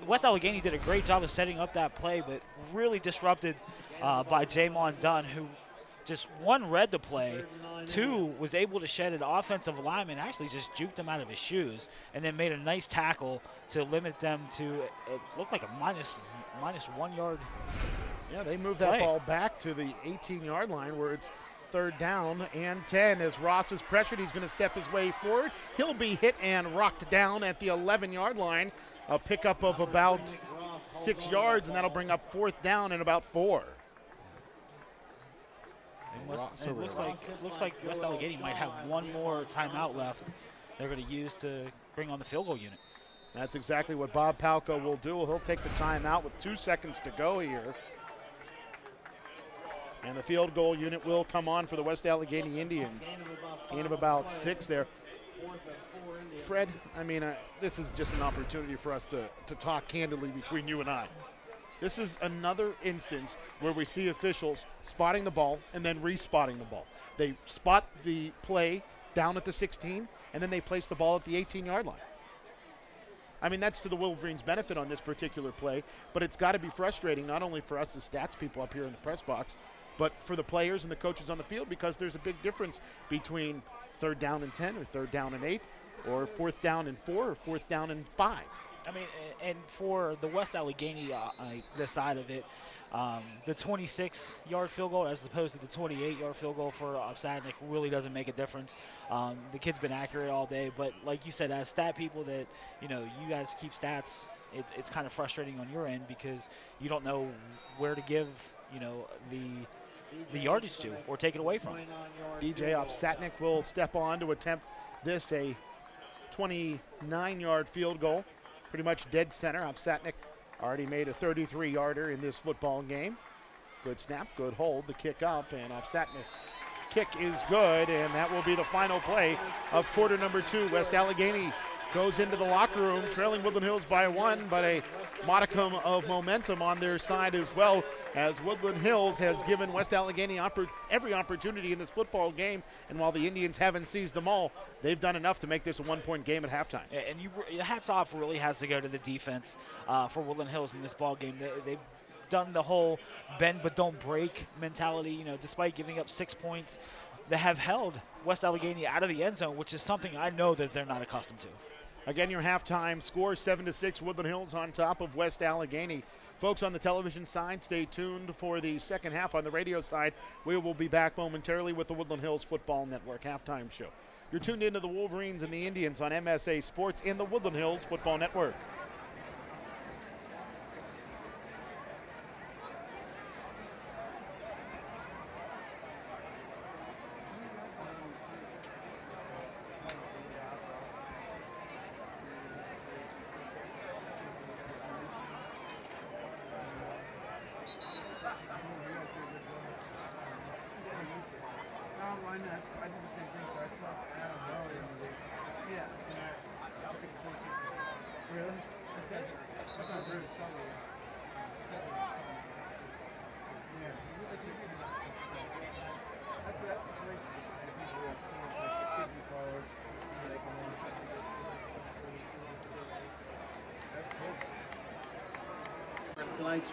West Allegheny did a great job of setting up that play, but really disrupted by Jamon Dunn, who just, 1, read the play, 2, was able to shed an offensive lineman, actually just juked him out of his shoes, and then made a nice tackle to limit them to, it looked like a minus 1 yard. Yeah, they moved that ball back to the 18-yard line where it's 3rd down and 10. As Ross is pressured, he's going to step his way forward. He'll be hit and rocked down at the 11-yard line. A pickup of about 6 yards, and that'll bring up 4th down and about 4. It looks like West Allegheny might have one more timeout left they're going to use to bring on the field goal unit. That's exactly what Bob Palco will do. He'll take the timeout with 2 seconds to go here. And the field goal unit will come on for the West Allegheny Indians. Gain of about 6 there. Fred, I mean, this is just an opportunity for us to talk candidly between you and I. This is another instance where we see officials spotting the ball and then respotting the ball. They spot the play down at the 16, and then they place the ball at the 18-yard line. I mean, that's to the Wolverines' benefit on this particular play, but it's got to be frustrating not only for us as stats people up here in the press box, but for the players and the coaches on the field, because there's a big difference between 3rd down and 10 or 3rd down and 8 or 4th down and 4 or 4th down and 5. I mean, and for the West Allegheny this side of it, the 26-yard field goal as opposed to the 28-yard field goal for Upsadnik really doesn't make a difference. The kid's been accurate all day, but like you said, as stat people that, you guys keep stats, it's kind of frustrating on your end because you don't know where to give, the yardage to or take it away from. DJ Upsadnik will step on to attempt this, a 29-yard field goal. Pretty much dead center. Upsadnik already made a 33-yarder in this football game. Good snap, good hold, the kick up, and Upsadnik's kick is good, and that will be the final play of quarter number 2. West Allegheny goes into the locker room trailing Woodland Hills by 1, but a modicum of momentum on their side as well, as Woodland Hills has given West Allegheny every opportunity in this football game, and while the Indians haven't seized them all, they've done enough to make this a 1-point game at halftime. And hats off really has to go to the defense for Woodland Hills in this ball game. They've done the whole bend but don't break mentality. You know, despite giving up 6 points, they have held West Allegheny out of the end zone, which is something I know that they're not accustomed to. Again, your halftime score, 7-6, Woodland Hills on top of West Allegheny. Folks on the television side, stay tuned for the second half. On the radio side, we will be back momentarily with the Woodland Hills Football Network halftime show. You're tuned into the Wolverines and the Indians on MSA Sports in the Woodland Hills Football Network. Tonight's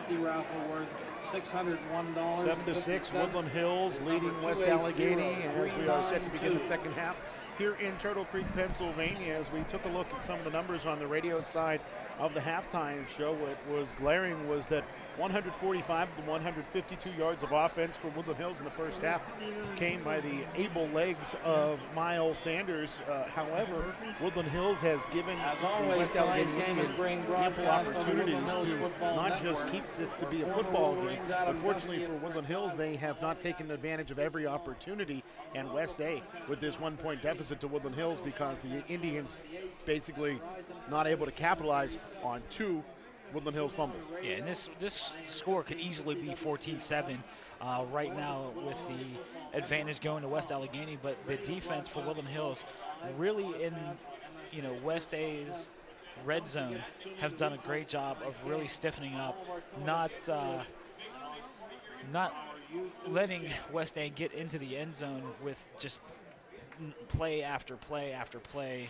50-50 raffle worth $601. 7-6, Woodland Hills leading West Allegheny as we are set to begin the second half here in Turtle Creek, Pennsylvania. As we took a look at some of the numbers on the radio side of the halftime show, what was glaring was that 145 to 152 yards of offense for Woodland Hills in the first half came by the able legs of Miles Sanders. However, Woodland Hills has given the West Allegheny Indians ample opportunities to not just keep this to be a football game. Unfortunately for Woodland Hills, they have not taken advantage of every opportunity, and West A with this 1-point deficit to Woodland Hills because the Indians basically not able to capitalize on 2 Woodland Hills fumbles. Yeah, and this score could easily be 14-7 right now with the advantage going to West Allegheny, but the defense for Woodland Hills really in West A's red zone have done a great job of really stiffening up, not letting West A get into the end zone with just play after play after play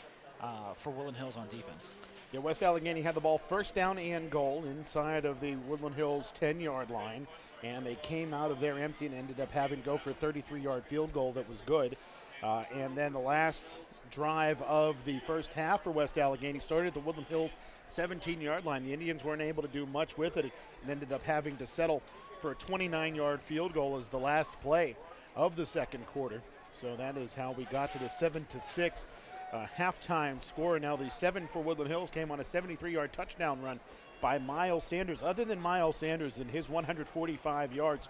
for Woodland Hills on defense. Yeah, West Allegheny had the ball first down and goal inside of the Woodland Hills 10-yard line, and they came out of there empty and ended up having to go for a 33-yard field goal that was good. And then the last drive of the first half for West Allegheny started at the Woodland Hills 17-yard line. The Indians weren't able to do much with it and ended up having to settle for a 29-yard field goal as the last play of the second quarter. So that is how we got to the 7-6 halftime score. Now the 7 for Woodland Hills came on a 73-yard touchdown run by Miles Sanders. Other than Miles Sanders and his 145 yards,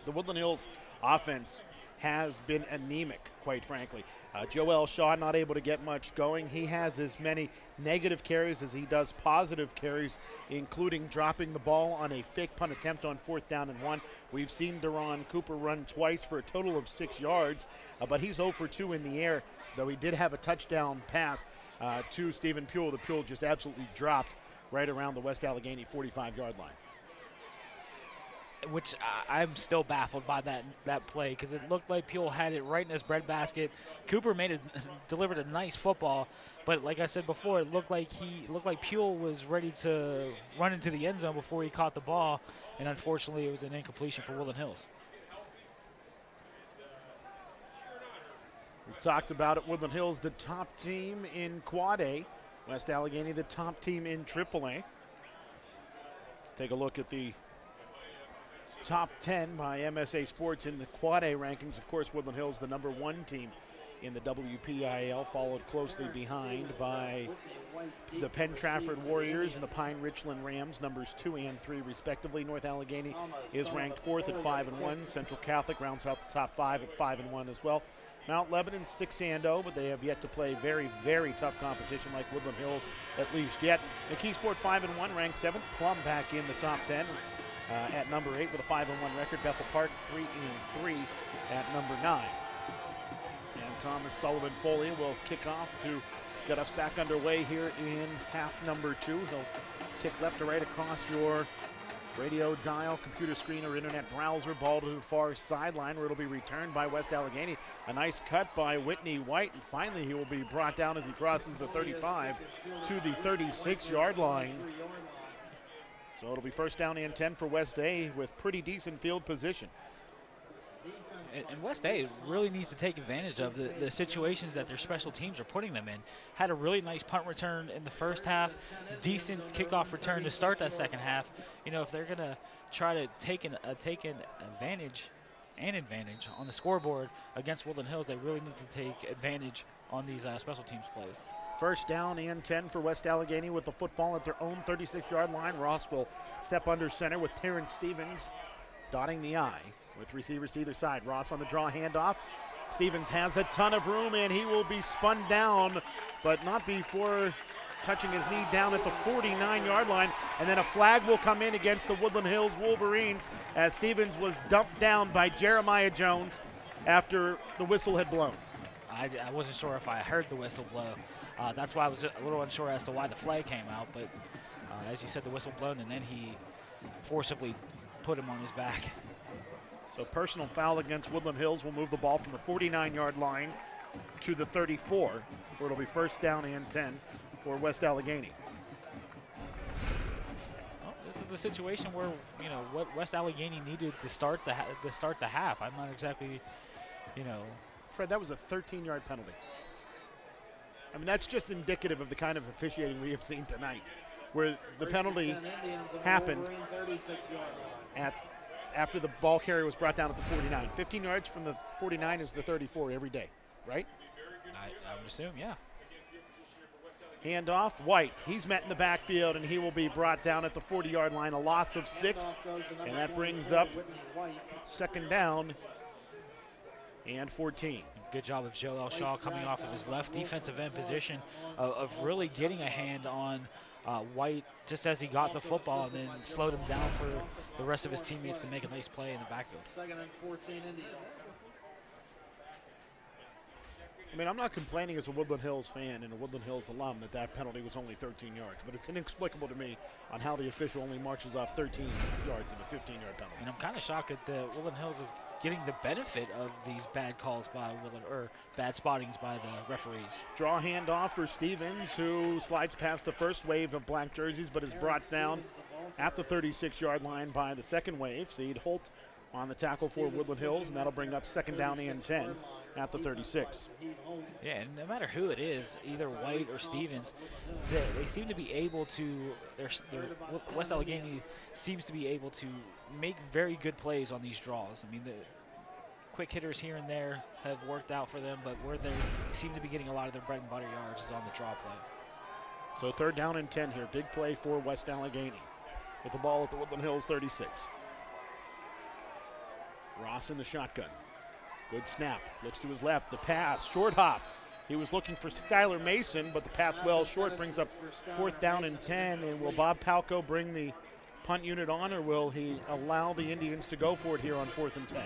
the Woodland Hills offense has been anemic, quite frankly. Joel Shaw not able to get much going. He has as many negative carries as he does positive carries, including dropping the ball on a fake punt attempt on 4th down and 1. We've seen Deron Cooper run twice for a total of 6 yards, but he's 0 for 2 in the air, though he did have a touchdown pass to Stephen Puel. The Puel just absolutely dropped right around the West Allegheny 45-yard line. Which I'm still baffled by that play, because it looked like Puel had it right in his breadbasket. Cooper delivered a nice football, but like I said before, it looked like Puel was ready to run into the end zone before he caught the ball, and unfortunately it was an incompletion for Woodland Hills. We've talked about it. Woodland Hills, the top team in Quad A. West Allegheny, the top team in AAA. Let's take a look at the top 10 by MSA Sports in the Quad A rankings. Of course, Woodland Hills, the number 1 team in the WPIAL, followed closely behind by the Penn Trafford Warriors and the Pine Richland Rams, numbers 2 and 3 respectively. North Allegheny is ranked 4th at 5-1. Central Catholic rounds out the top 5 at 5-1 as well. Mount Lebanon 6-0, but they have yet to play very, very tough competition like Woodland Hills, at least yet. McKeesport 5-1, ranked 7th. Plum back in the top 10. at number 8 with a 5-1 record. Bethel Park 3-3 at number 9. And Thomas Sullivan Foley will kick off to get us back underway here in half number 2. He'll kick left to right across your radio dial, computer screen, or internet browser. Ball to the far sideline where it'll be returned by West Allegheny. A nice cut by Whitney White, and finally he will be brought down as he crosses the 35 to the 36-yard line. So it'll be first down and 10 for West A with pretty decent field position. And West A really needs to take advantage of the situations that their special teams are putting them in. Had a really nice punt return in the first half, decent kickoff return to start that second half. You know, if they're going to try to take an advantage on the scoreboard against Woodland Hills, they really need to take advantage on these special teams plays. First down and 10 for West Allegheny with the football at their own 36-yard line. Ross will step under center with Terrence Stevens dotting the I, with receivers to either side. Ross on the draw handoff. Stevens has a ton of room, and he will be spun down, but not before touching his knee down at the 49-yard line. And then a flag will come in against the Woodland Hills Wolverines as Stevens was dumped down by Jeremiah Jones after the whistle had blown. I wasn't sure if I heard the whistle blow. That's why I was a little unsure as to why the flag came out. But as you said, the whistle blown, and then he forcibly put him on his back. So personal foul against Woodland Hills will move the ball from the 49-yard line to the 34, where it'll be first down and 10 for West Allegheny. Well, this is the situation where, you know, what West Allegheny needed to start the half. I'm not exactly, you know. Fred, that was a 13-yard penalty. I mean, that's just indicative of the kind of officiating we have seen tonight, where the penalty happened after the ball carrier was brought down at the 49. 15 yards from the 49 is the 34 every day, right? I would assume, yeah. Handoff, White. He's met in the backfield, and he will be brought down at the 40-yard line, a loss of 6, and that brings up second down and 14. Good job of Joel Shaw coming off of his left defensive end position of really getting a hand on White just as he got the football, and then slowed him down for the rest of his teammates to make a nice play in the backfield. Second and 14 Indians. I mean, I'm not complaining as a Woodland Hills fan and a Woodland Hills alum that penalty was only 13 yards, but it's inexplicable to me on how the official only marches off 13 yards of a 15-yard penalty. And I'm kind of shocked that Woodland Hills is getting the benefit of these bad calls by Woodland, or bad spottings by the referees. Draw handoff for Stevens, who slides past the first wave of black jerseys, but is brought down at the 36-yard line by the second wave. Seed Holt on the tackle for Woodland Hills, and that'll bring up second down and 10 at the 36. Yeah, and no matter who it is, either White or Stevens, they seem to be able to, West Allegheny seems to be able to make very good plays on these draws. I mean, the quick hitters here and there have worked out for them, but where they seem to be getting a lot of their bread and butter yards is on the draw play. So third down and 10 here. Big play for West Allegheny with the ball at the Woodland Hills 36. Ross in the shotgun. Good snap. Looks to his left. The pass. Short hopped. He was looking for Skylar Mason, but the pass well short brings up fourth down and 10. And will Bob Palco bring the punt unit on, or will he allow the Indians to go for it here on 4th and 10?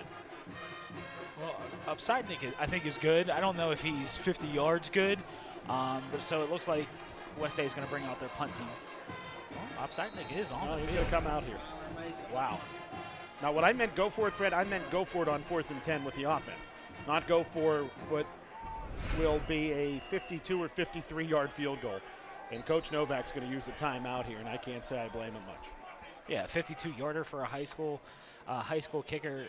Well, Upsidenik, I think, is good. I don't know if he's 50 yards good, but so it looks like West A is going to bring out their punt team. Well, Upsidenik is on the he's field. going to come out here. Wow. Now, what I meant go for it, Fred, I meant go for it on 4th and 10 with the offense, not go for what will be a 52 or 53-yard field goal. And Coach Novak's going to use a timeout here, and I can't say I blame him much. Yeah, 52-yarder for a high school kicker.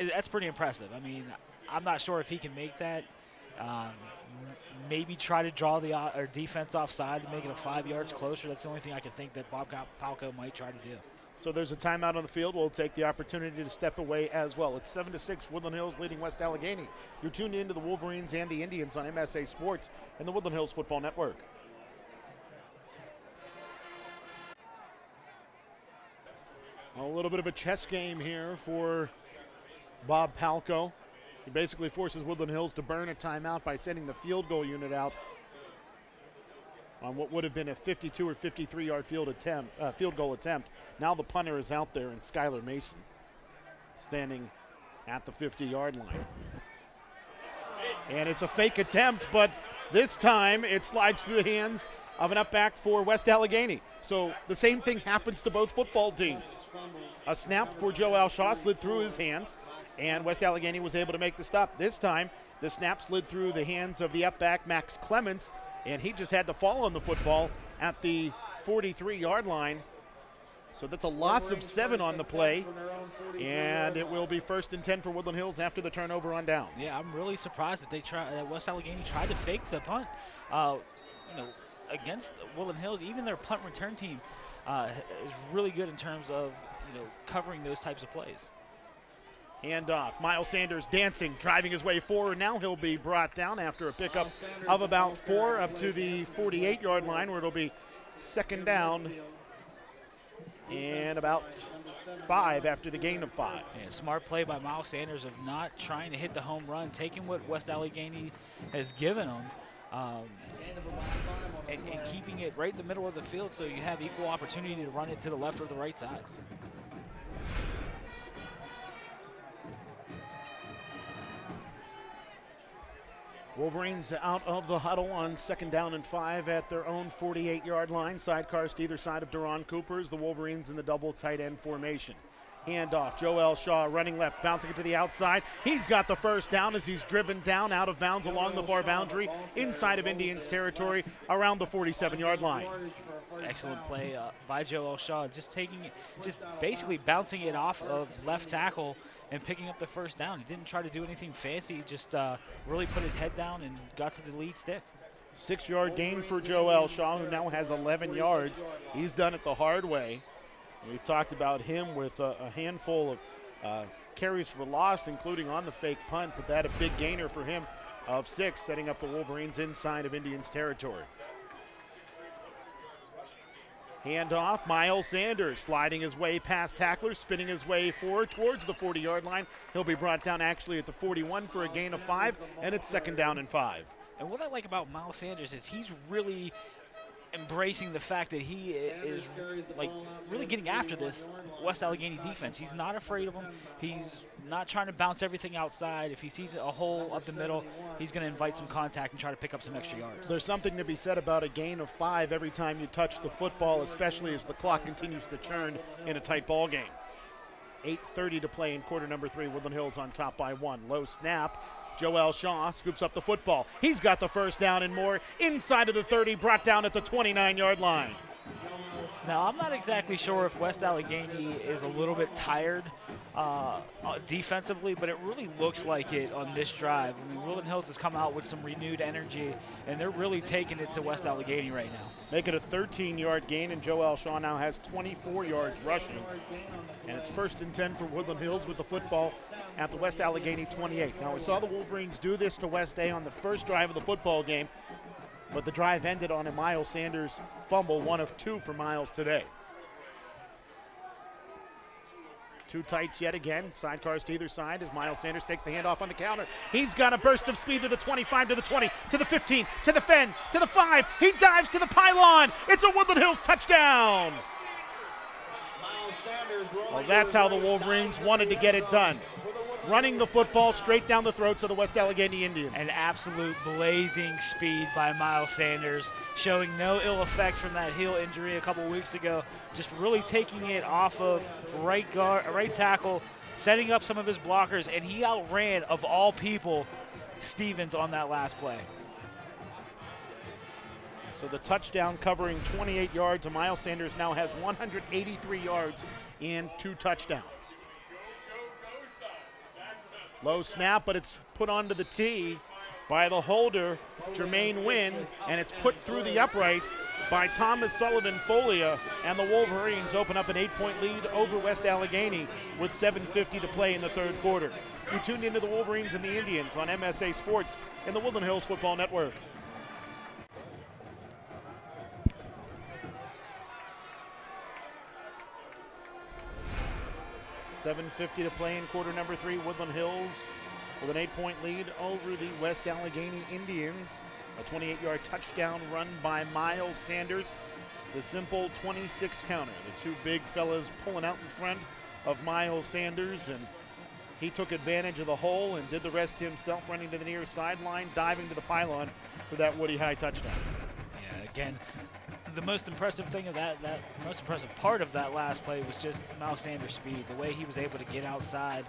That's pretty impressive. I mean, I'm not sure if he can make that. Maybe try to draw the defense offside to make it a 5 yards closer. That's the only thing I can think that Bob Palco might try to do. So there's a timeout on the field. We'll take the opportunity to step away as well. It's 7-6, Woodland Hills leading West Allegheny. You're tuned into the Wolverines and the Indians on MSA Sports and the Woodland Hills Football Network. A little bit of a chess game here for Bob Palco. He basically forces Woodland Hills to burn a timeout by sending the field goal unit out on what would have been a 52 or 53-yard field goal attempt. Now the punter is out there, and Skylar Mason standing at the 50-yard line. And it's a fake attempt, but this time it slides through the hands of an up back for West Allegheny. So the same thing happens to both football teams. A snap for Joe Alshaw slid through his hands, and West Allegheny was able to make the stop. This time, the snap slid through the hands of the up back, Max Clements, and he just had to fall on the football at the 43-yard line. So that's a loss of 7 on the play, and it will be 1st and 10 for Woodland Hills after the turnover on downs. Yeah, I'm really surprised that West Allegheny tried to fake the punt. Against Woodland Hills, even their punt return team is really good in terms of covering those types of plays. Handoff. Miles Sanders dancing, driving his way forward. Now he'll be brought down after a pickup of about 4 up to the 48-yard line, where it'll be 2nd down and about 5 after the gain of 5. Yeah, smart play by Miles Sanders of not trying to hit the home run, taking what West Allegheny has given him, and keeping it right in the middle of the field so you have equal opportunity to run it to the left or the right side. Wolverines out of the huddle on 2nd down and 5 at their own 48-yard line. Sidecars to either side of Deron Coopers. The Wolverines in the double tight end formation. Handoff. Joel Shaw running left, bouncing it to the outside. He's got the 1st down as he's driven down out of bounds along the far boundary inside of Indians territory around the 47-yard line. Excellent play by Joel Shaw, just basically bouncing it off of left tackle and picking up the 1st down. He didn't try to do anything fancy, he just really put his head down and got to the lead stick. 6-yard gain for Joel Shaw, who now has 11 yards. He's done it the hard way. We've talked about him with a handful of carries for loss, including on the fake punt, but that a big gainer for him of 6, setting up the Wolverines inside of Indians territory. Handoff, Miles Sanders sliding his way past tacklers, spinning his way forward towards the 40-yard line. He'll be brought down actually at the 41 for a gain of 5, and it's 2nd down and 5. And what I like about Miles Sanders is he's really embracing the fact that he is really getting after this West Allegheny defense. He's not afraid of them. He's not trying to bounce everything outside. If he sees a hole up the middle, he's going to invite some contact and try to pick up some extra yards. There's something to be said about a gain of 5 every time you touch the football, especially as the clock continues to churn in a tight ball game. 8:30 to play in quarter number 3. Woodland Hills on top by 1. Low snap. Joel Shaw scoops up the football. He's got the 1st down and more inside of the 30, brought down at the 29-yard line. Now, I'm not exactly sure if West Allegheny is a little bit tired defensively, but it really looks like it on this drive. I mean, Woodland Hills has come out with some renewed energy, and they're really taking it to West Allegheny right now. Make it a 13-yard gain, and Joel Shaw now has 24 yards rushing. And it's 1st and 10 for Woodland Hills with the football at the West Allegheny 28. Now, we saw the Wolverines do this to West A on the first drive of the football game, but the drive ended on a Miles Sanders fumble, 1 of 2 for Miles today. 2 tights yet again, sidecars to either side as Miles Sanders takes the handoff on the counter. He's got a burst of speed to the 25, to the 20, to the 15, to the 10, to the 5. He dives to the pylon. It's a Woodland Hills touchdown. Well, that's how the Wolverines wanted to get it done. Running the football straight down the throats of the West Allegheny Indians. An absolute blazing speed by Miles Sanders, showing no ill effects from that heel injury a couple weeks ago. Just really taking it off of right tackle, setting up some of his blockers, and he outran, of all people, Stevens on that last play. So the touchdown covering 28 yards, and Miles Sanders now has 183 yards and 2 touchdowns. Low snap, but it's put onto the tee by the holder, Jermaine Wynn, and it's put through the uprights by Thomas Sullivan Folia, and the Wolverines open up an 8-point lead over West Allegheny with 7:50 to play in the 3rd quarter. You tuned into the Wolverines and the Indians on MSA Sports and the Woodland Hills Football Network. $7:50 to play in quarter number 3. Woodland Hills with an 8-point lead over the West Allegheny Indians. A 28-yard touchdown run by Miles Sanders. The simple 26 counter. The two big fellas pulling out in front of Miles Sanders, and he took advantage of the hole and did the rest himself, running to the near sideline, diving to the pylon for that Woody High touchdown. Yeah, again, the most impressive thing of that most impressive part of that last play was just Miles Sanders' speed, the way he was able to get outside,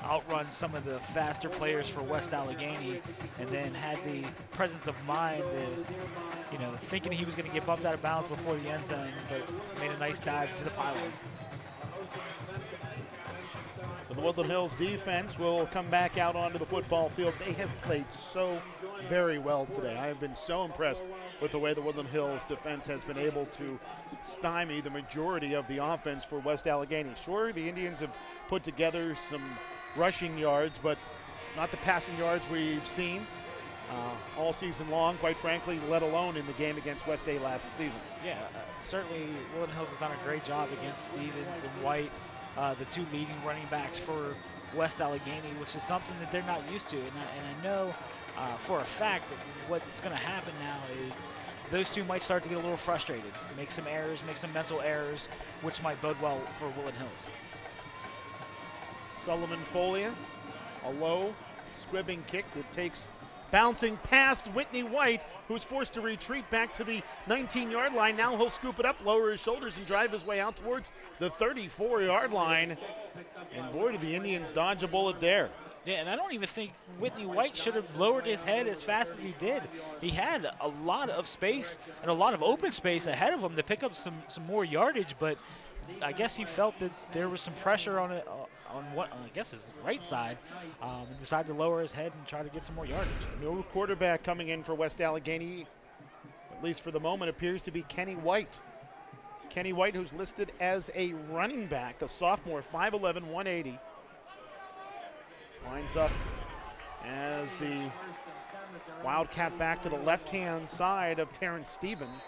outrun some of the faster players for West Allegheny, and then had the presence of mind that, thinking he was going to get bumped out of bounds before the end zone, but made a nice dive to the pylon. So the Woodland Hills defense will come back out onto the football field. They have played so very well today. I have been so impressed with the way the Woodland Hills defense has been able to stymie the majority of the offense for West Allegheny. Sure, the Indians have put together some rushing yards, but not the passing yards we've seen all season long, quite frankly, let alone in the game against West A last season. Yeah, certainly Woodland Hills has done a great job against Stevens and White, the two leading running backs for West Allegheny, which is something that they're not used to. And I know for a fact that what's going to happen now is those two might start to get a little frustrated, make some errors, make some mental errors, which might bode well for Woodland Hills. Sullivan Folia, a low squibbing kick that takes bouncing past Whitney White, who's forced to retreat back to the 19-yard line. Now he'll scoop it up, lower his shoulders, and drive his way out towards the 34-yard line. And boy, did the Indians dodge a bullet there. Yeah, and I don't even think Whitney White should have lowered his head as fast as he did. He had a lot of space and a lot of open space ahead of him to pick up some more yardage, but I guess he felt that there was some pressure on it, on his right side, and decided to lower his head and try to get some more yardage. No quarterback coming in for West Allegheny, at least for the moment, appears to be Kenny White. Kenny White, who's listed as a running back, a sophomore, 5'11", 180. Lines up as the Wildcat back to the left-hand side of Terrence Stevens.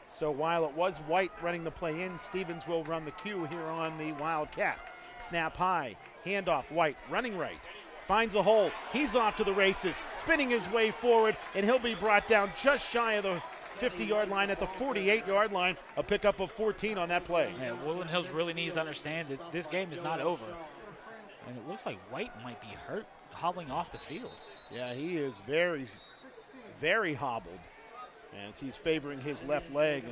So while it was White running the play in, Stevens will run the cue here on the Wildcat. Snap high, handoff, White, running right, finds a hole. He's off to the races, spinning his way forward, and he'll be brought down just shy of the 50-yard line at the 48-yard line, a pickup of 14 on that play. Yeah, Woodland Hills really needs to understand that this game is not over. And it looks like White might be hurt, hobbling off the field. Yeah, he is very, very hobbled as he's favoring his left leg.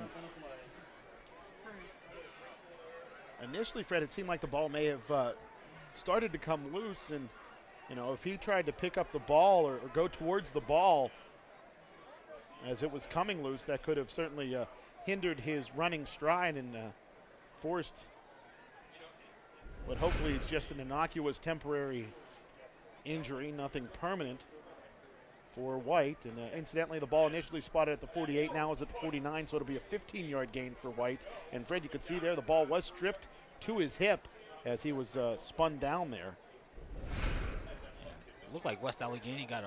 And initially, Fred, it seemed like the ball may have started to come loose, and if he tried to pick up the ball or go towards the ball as it was coming loose, that could have certainly hindered his running stride and forced what hopefully is just an innocuous temporary injury, nothing permanent for White. And incidentally, the ball initially spotted at the 48, now is at the 49, so it'll be a 15-yard gain for White. And Fred, you could see there the ball was stripped to his hip as he was spun down there. It looked like West Allegheny got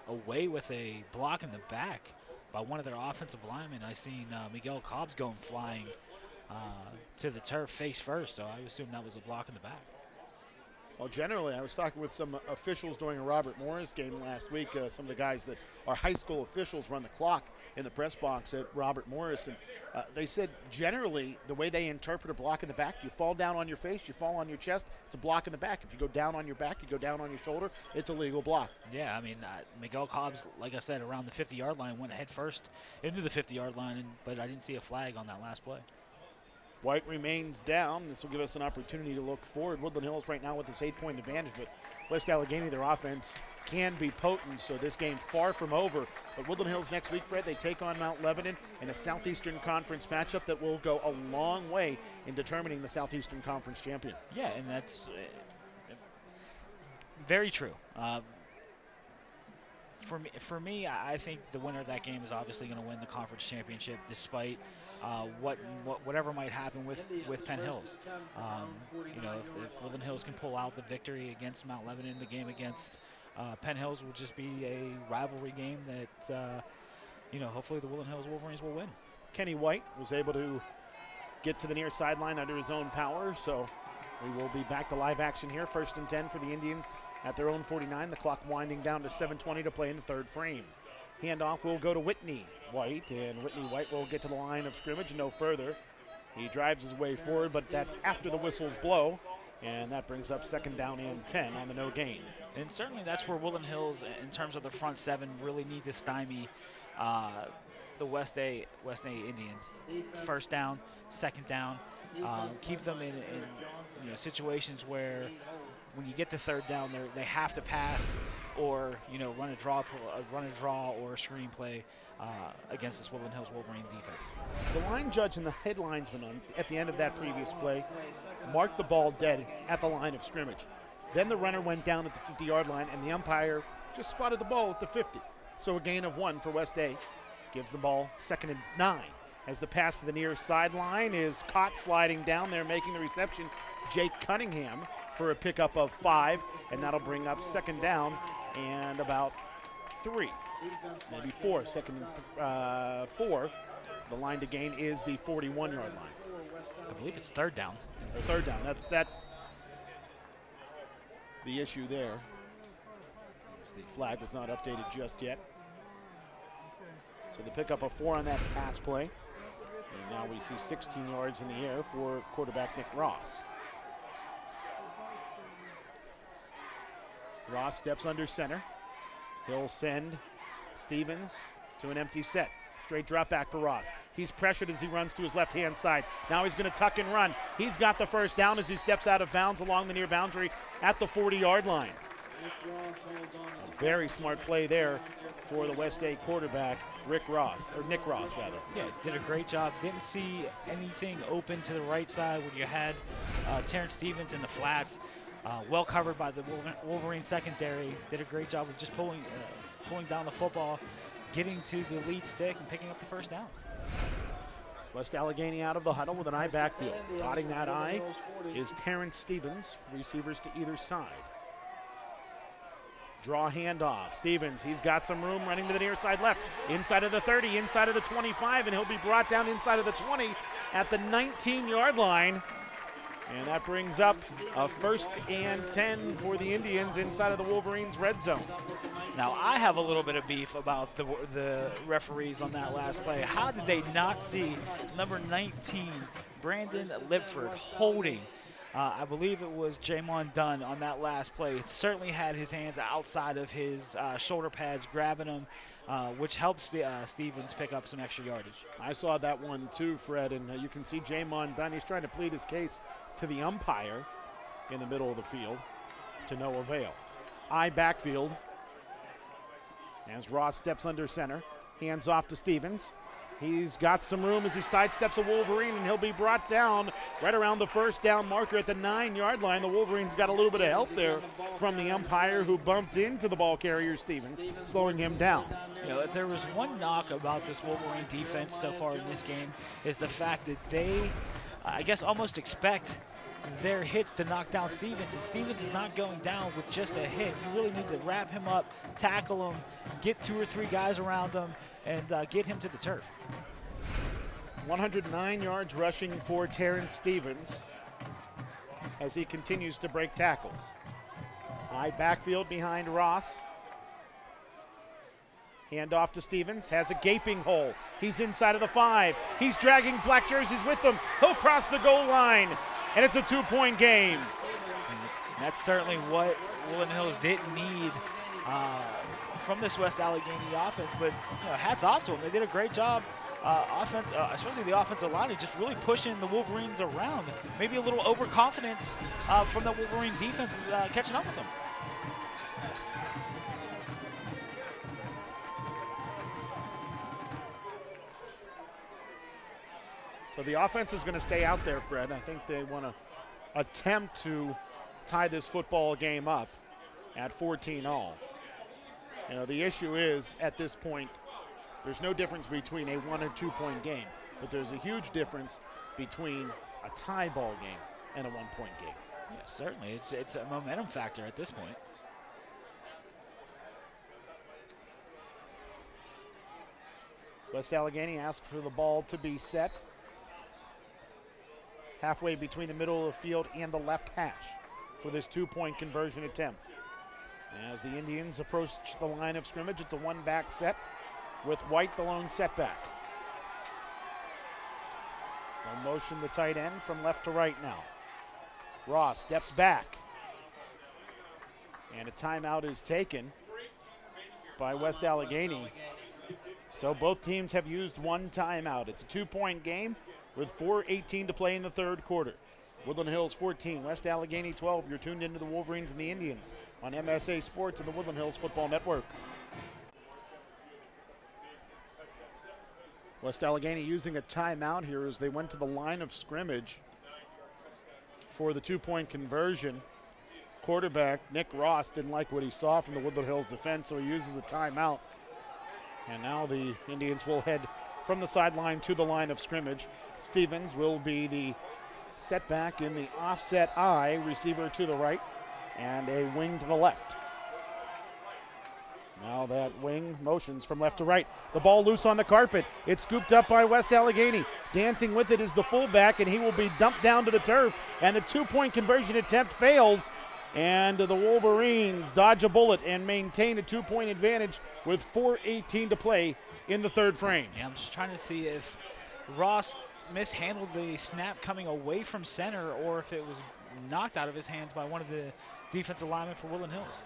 away with a block in the back by one of their offensive linemen. I seen Miguel Cobbs going flying to the turf face first, so I assume that was a block in the back. Well, generally, I was talking with some officials during a Robert Morris game last week. Some of the guys that are high school officials run the clock in the press box at Robert Morris, and they said generally the way they interpret a block in the back, you fall down on your face, you fall on your chest, it's a block in the back. If you go down on your back, you go down on your shoulder, it's a legal block. Yeah, I mean, Miguel Cobbs, like I said, around the 50-yard line, went head first into the 50-yard line, but I didn't see a flag on that last play. White remains down. This will give us an opportunity to look forward. Woodland Hills right now with this 8-point advantage, but West Allegheny, their offense can be potent, so this game far from over. But Woodland Hills next week, Fred, they take on Mount Lebanon in a Southeastern Conference matchup that will go a long way in determining the Southeastern Conference champion. Yeah, and that's very true. For me, I think the winner of that game is obviously going to win the conference championship, despite whatever might happen with Penn Hills. If Woodland Hills can pull out the victory against Mount Lebanon, the game against Penn Hills will just be a rivalry game that hopefully the Woodland Hills Wolverines will win. Kenny White was able to get to the near sideline under his own power, so we will be back to live action here. 1st and 10 for the Indians at their own 49. The clock winding down to 7:20 to play in the third frame. Handoff will go to Whitney White, and Whitney White will get to the line of scrimmage, no further. He drives his way forward, but that's after the whistles blow, and that brings up 2nd down and 10 on the no gain. And certainly that's where Woodland Hills, in terms of the front seven, really need to stymie the West A Indians. 1st down, 2nd down, keep them in situations where when you get to 3rd down, they have to pass or run a draw or a screen play against this Woodland Hills Wolverine defense. The line judge and the head linesman at the end of that previous play marked the ball dead at the line of scrimmage. Then the runner went down at the 50-yard line, and the umpire just spotted the ball at the 50. So a gain of 1 for West A. Gives the ball 2nd and 9. As the pass to the near sideline is caught sliding down there, making the reception, Jake Cunningham, for a pickup of 5, and that'll bring up 2nd down and about 3, maybe 4. 2nd and 4. The line to gain is the 41-yard line. I believe it's 3rd down. Or 3rd down. That's the issue there. The flag was not updated just yet. So the pickup of 4 on that pass play. And now we see 16 yards in the air for quarterback Nick Ross. Ross steps under center. He'll send Stevens to an empty set. Straight drop back for Ross. He's pressured as he runs to his left-hand side. Now he's going to tuck and run. He's got the 1st down as he steps out of bounds along the near boundary at the 40-yard line. A very smart play there for the West A quarterback, Nick Ross. Yeah, did a great job. Didn't see anything open to the right side when you had Terrence Stevens in the flats. Well covered by the Wolverine secondary. Did a great job of just pulling down the football, getting to the lead stick and picking up the 1st down. West Allegheny out of the huddle with an eye backfield. Dotting that eye is Terrence Stevens, receivers to either side. Draw handoff. Stevens, he's got some room running to the near side left. Inside of the 30, inside of the 25, and he'll be brought down inside of the 20 at the 19-yard line. And that brings up a 1st and 10 for the Indians inside of the Wolverines' red zone. Now, I have a little bit of beef about the referees on that last play. How did they not see number 19, Brandon Lipford, holding I believe it was Jamon Dunn on that last play. It certainly had his hands outside of his shoulder pads, grabbing him, which helps Stevens pick up some extra yardage. I saw that one too, Fred, and you can see Jamon Dunn. He's trying to plead his case to the umpire in the middle of the field to no avail. Eye backfield as Ross steps under center. Hands off to Stevens. He's got some room as he sidesteps a Wolverine, and he'll be brought down right around the 1st down marker at the 9-yard line. The Wolverines got a little bit of help there from the umpire, who bumped into the ball carrier, Stevens, slowing him down. You know, if there was one knock about this Wolverine defense so far in this game, is the fact that they, I guess, almost expect their hits to knock down Stevens, and Stevens is not going down with just a hit. You really need to wrap him up, tackle him, get 2 or 3 guys around him, and get him to the turf. 109 yards rushing for Terrence Stevens as he continues to break tackles. High backfield behind Ross. Hand off to Stevens, has a gaping hole. He's inside of the 5. He's dragging black jerseys with him. He'll cross the goal line, and it's a 2-point game. And that's certainly what Woodland Hills didn't need from this West Allegheny offense, but hats off to them. They did a great job, especially the offensive line, of just really pushing the Wolverines around. Maybe a little overconfidence from the Wolverine defense is catching up with them. So the offense is going to stay out there, Fred. I think they want to attempt to tie this football game up at 14-all. You know, the issue is, at this point, there's no difference between a 1 or 2-point game, but there's a huge difference between a tie ball game and a 1-point game. Yeah, certainly. It's a momentum factor at this point. West Allegheny asks for the ball to be set halfway between the middle of the field and the left hash for this 2-point conversion attempt. As the Indians approach the line of scrimmage, it's a 1-back set. with White the lone setback. They'll motion the tight end from left to right now. Ross steps back. And a timeout is taken by West Allegheny. So both teams have used one timeout. It's a 2-point game with 4:18 to play in the third quarter. Woodland Hills 14, West Allegheny 12. You're tuned into the Wolverines and the Indians on MSA Sports and the Woodland Hills Football Network. West Allegheny using a timeout here as they went to the line of scrimmage for the 2-point conversion. Quarterback Nick Ross didn't like what he saw from the Woodland Hills defense, so he uses a timeout. And now the Indians will head from the sideline to the line of scrimmage. Stevens will be the setback in the offset I, receiver to the right, and a wing to the left. Now that wing motions from left to right. The ball loose on the carpet. It's scooped up by West Allegheny. Dancing with it is the fullback, and he will be dumped down to the turf. And the 2-point conversion attempt fails. And the Wolverines dodge a bullet and maintain a 2-point advantage with 4:18 to play in the third frame. Yeah, I'm just trying to see if Ross mishandled the snap coming away from center or if it was knocked out of his hands by one of the defensive linemen for Woodland Hills.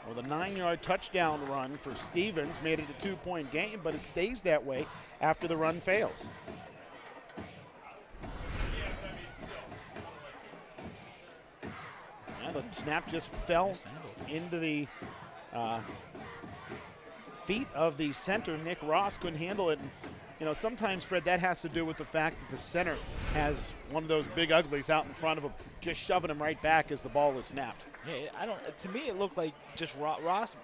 Well, the 9-yard touchdown run for Stevens made it a 2-point game, but it stays that way after the run fails. Yeah, the snap just fell into the feet of the center. Nick Ross couldn't handle it. And, you know, sometimes, Fred, that has to do with the fact that the center has one of those big uglies out in front of him, just shoving him right back as the ball is snapped. Yeah, to me, it looked like just Ross,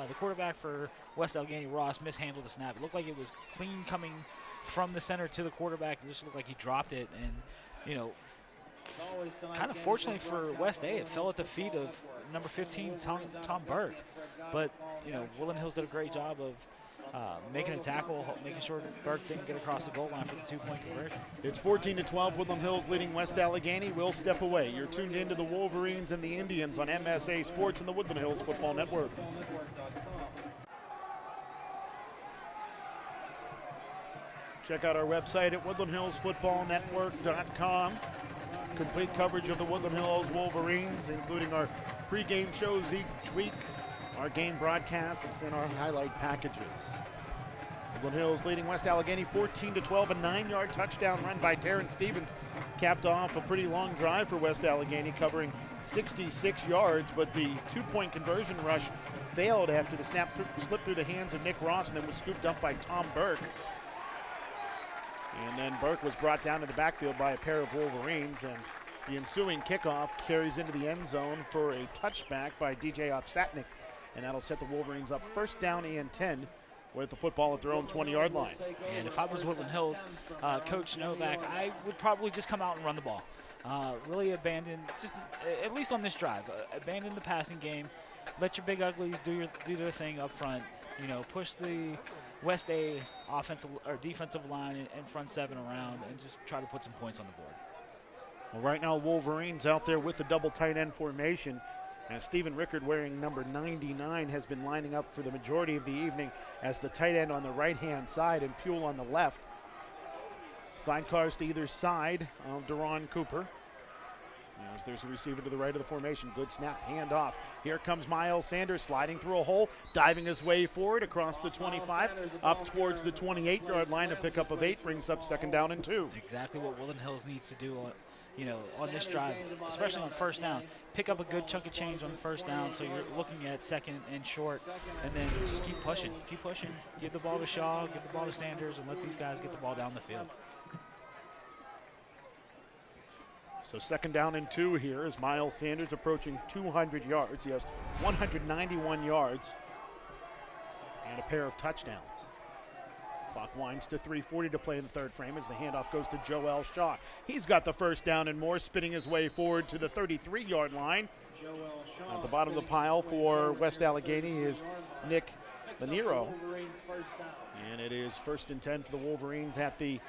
the quarterback for West Allegheny, Ross, mishandled the snap. It looked like it was clean coming from the center to the quarterback. It just looked like he dropped it. And, you know, kind of fortunately for West A, it fell at the feet of number 15, Tom Burke. But, you know, Woodland Hills did a great job of making a tackle, making sure Burke didn't get across the goal line for the 2-point conversion. It's 14-12, Woodland Hills leading West Allegheny. We'll step away. You're tuned into the Wolverines and the Indians on MSA Sports and the Woodland Hills Football Network. Check out our website at woodlandhillsfootballnetwork.com. Complete coverage of the Woodland Hills Wolverines, including our pregame shows each week, our game broadcasts, and our highlight packages. Woodland Hills leading West Allegheny 14-12. A 9-yard touchdown run by Terrence Stevens capped off a pretty long drive for West Allegheny, covering 66 yards, but the 2-point conversion rush failed after the snap slipped through the hands of Nick Ross and then was scooped up by Tom Burke. And then Burke was brought down to the backfield by a pair of Wolverines, and the ensuing kickoff carries into the end zone for a touchback by DJ Opsatnik, and that'll set the Wolverines up first down and 10 with the football at their own 20-yard line. And if I was Woodland Hills, Coach Novak, I would probably just come out and run the ball. Really abandon, just at least on this drive, abandon the passing game. Let your big uglies do their thing up front. You know, push the West A offensive or defensive line and front seven around and just try to put some points on the board. Well, right now, Wolverines out there with the double tight end formation. And Stephen Rickard, wearing number 99, has been lining up for the majority of the evening as the tight end on the right-hand side and Puel on the left. Sidecars to either side of Deron Cooper. As there's a receiver to the right of the formation. Good snap, handoff. Here comes Miles Sanders sliding through a hole, diving his way forward across the 25, up towards the 28-yard line. A pickup of 8 brings up second down and 2. Exactly what Woodland Hills needs to do on this drive, especially on first down. Pick up a good chunk of change on first down so you're looking at second and short, and then just keep pushing. Give the ball to Shaw, give the ball to Sanders, and let these guys get the ball down the field. So second down and 2 here as Miles Sanders approaching 200 yards. He has 191 yards and a pair of touchdowns. Clock winds to 3:40 to play in the third frame as the handoff goes to Joel Shaw. He's got the first down and more, spinning his way forward to the 33-yard line. At the bottom of the pile for West Allegheny is Nick Lanero. And it is first and 10 for the Wolverines at the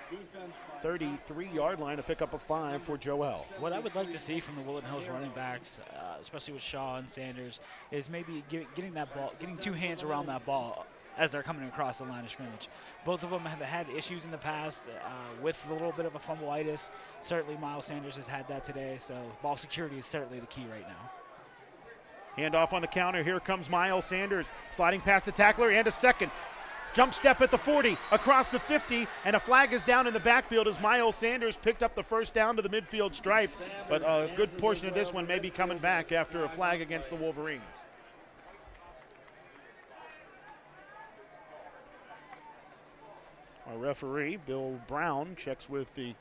33-yard line, a pickup of 5 for Joel. What I would like to see from the Woodland Hills running backs, especially with Shaw and Sanders, is maybe getting that ball, getting 2 hands around that ball as they're coming across the line of scrimmage. Both of them have had issues in the past with a little bit of a fumbleitis. Certainly Miles Sanders has had that today, so ball security is certainly the key right now. Handoff on the counter. Here comes Miles Sanders sliding past the tackler and a second. Jump step at the 40, across the 50, and a flag is down in the backfield as Miles Sanders picked up the first down to the midfield stripe. But a good portion of this one may be coming back after a flag against the Wolverines. Our referee, Bill Brown, checks with the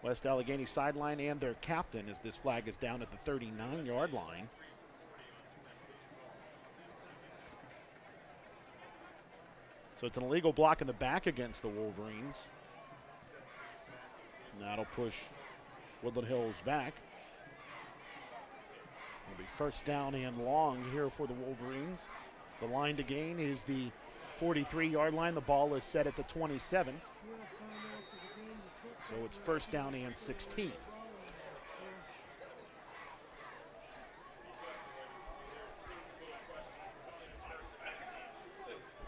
West Allegheny sideline and their captain as this flag is down at the 39-yard line. So it's an illegal block in the back against the Wolverines. And that'll push Woodland Hills back. It'll be first down and long here for the Wolverines. The line to gain is the 43-yard line. The ball is set at the 27. So it's first down and 16.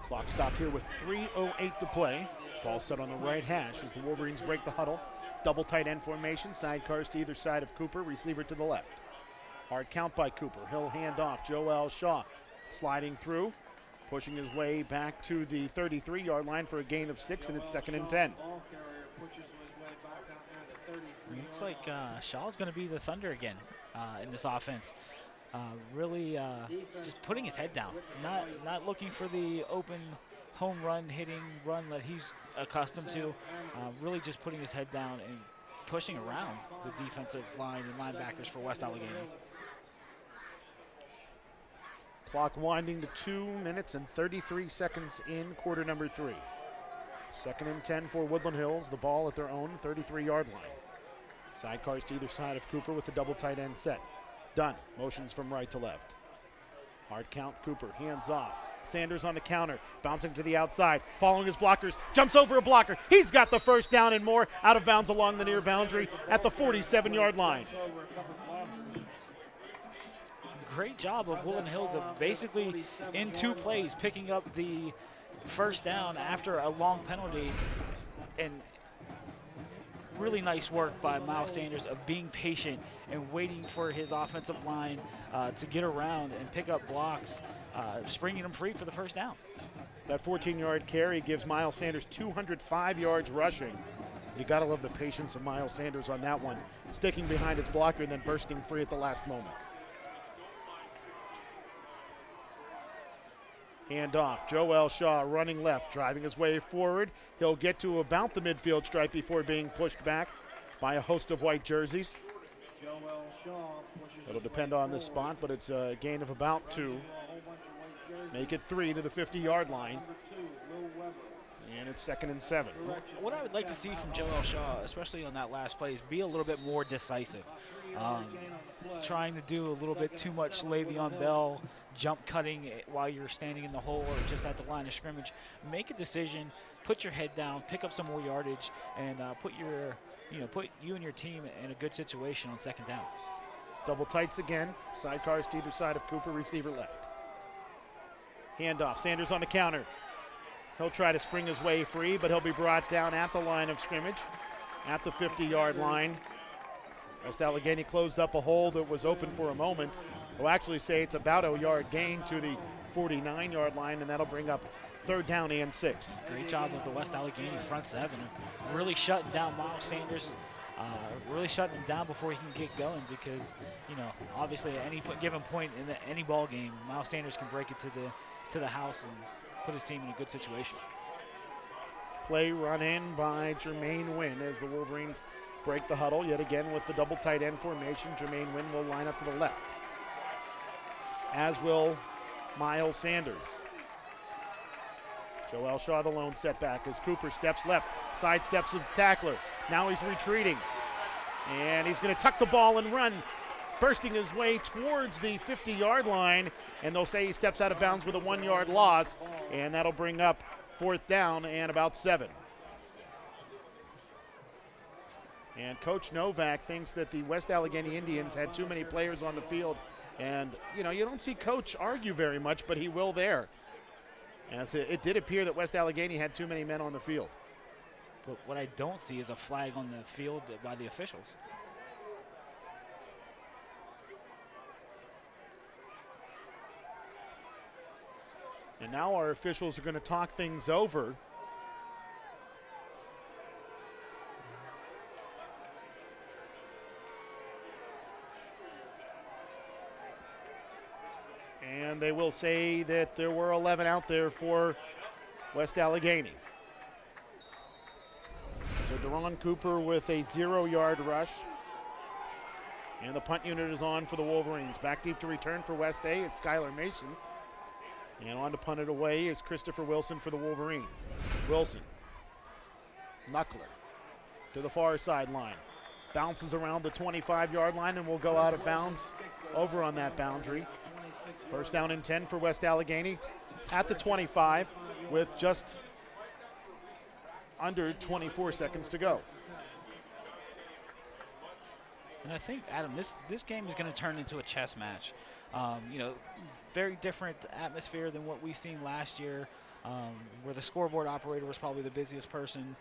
Clock stopped here with 3:08 to play. Ball set on the right hash as the Wolverines break the huddle. Double tight end formation, sidecars to either side of Cooper, receiver to the left. Hard count by Cooper. He'll hand off. Joel Shaw sliding through, pushing his way back to the 33-yard line for a gain of 6, and it's 2nd and 10. Looks like Shaw's going to be the Thunder again in this offense. Really just putting his head down, not looking for the open home run hitting run that he's accustomed to. Really just putting his head down and pushing around the defensive line and linebackers for West Allegheny. Clock winding to 2 minutes and 33 seconds in quarter number 3. 2nd and 10 for Woodland Hills. The ball at their own 33-yard line. Sidecars to either side of Cooper with the double tight end set. Dunn motions from right to left. Hard count, Cooper hands off. Sanders on the counter, bouncing to the outside, following his blockers, jumps over a blocker. He's got the first down and more, out of bounds along the near boundary at the 47-yard line. Great job of Woodland Hills of basically in 2 plays picking up the first down after a long penalty, and really nice work by Miles Sanders of being patient and waiting for his offensive line to get around and pick up blocks, springing them free for the first down. That 14-yard carry gives Miles Sanders 205 yards rushing. You gotta love the patience of Miles Sanders on that one, sticking behind his blocker and then bursting free at the last moment. Hand off. Joel Shaw running left, driving his way forward. He'll get to about the midfield stripe before being pushed back by a host of white jerseys. It'll depend on the spot, but it's a gain of about 2. Make it 3 to the 50-yard line. And it's 2nd and 7. What I would like to see from Joel Shaw, especially on that last play, is be a little bit more decisive. Trying to do a little bit too much Le'Veon Bell jump cutting while you're standing in the hole or just at the line of scrimmage. Make a decision, put your head down, pick up some more yardage, and put you and your team in a good situation on 2nd down. Double tights again. Sidecars to either side of Cooper, receiver left. Handoff. Sanders on the counter. He'll try to spring his way free, but he'll be brought down at the line of scrimmage, at the 50-yard line. West Allegheny closed up a hole that was open for a moment. We'll actually say it's about a yard gain to the 49-yard line, and that'll bring up 3rd down and 6. Great job of the West Allegheny front 7, really shutting down Miles Sanders, really shutting him down before he can get going, because obviously at any given point in any ball game, Miles Sanders can break it to the house and put his team in a good situation. Play run in by Jermaine Wynn as the Wolverines break the huddle yet again with the double tight end formation. Jermaine Wynn will line up to the left, as will Miles Sanders. Joel Shaw, the lone setback, as Cooper steps left, sidesteps the tackler. Now he's retreating, and he's going to tuck the ball and run, bursting his way towards the 50-yard line, and they'll say he steps out of bounds with a 1-yard loss, and that'll bring up 4th down and about 7. And Coach Novak thinks that the West Allegheny Indians had too many players on the field. And, you don't see Coach argue very much, but he will there. As it did appear that West Allegheny had too many men on the field. But what I don't see is a flag on the field by the officials. And now our officials are going to talk things over. And they will say that there were 11 out there for West Allegheny. So Deron Cooper with a 0-yard rush. And the punt unit is on for the Wolverines. Back deep to return for West A is Skylar Mason. And on to punt it away is Christopher Wilson for the Wolverines. Wilson, knuckler to the far sideline. Bounces around the 25-yard line and will go out of bounds over on that boundary. First down and 10 for West Allegheny at the 25 with just under 24 seconds to go. And I think, Adam, this game is going to turn into a chess match. You know, very different atmosphere than what we've seen last year, where the scoreboard operator was probably the busiest person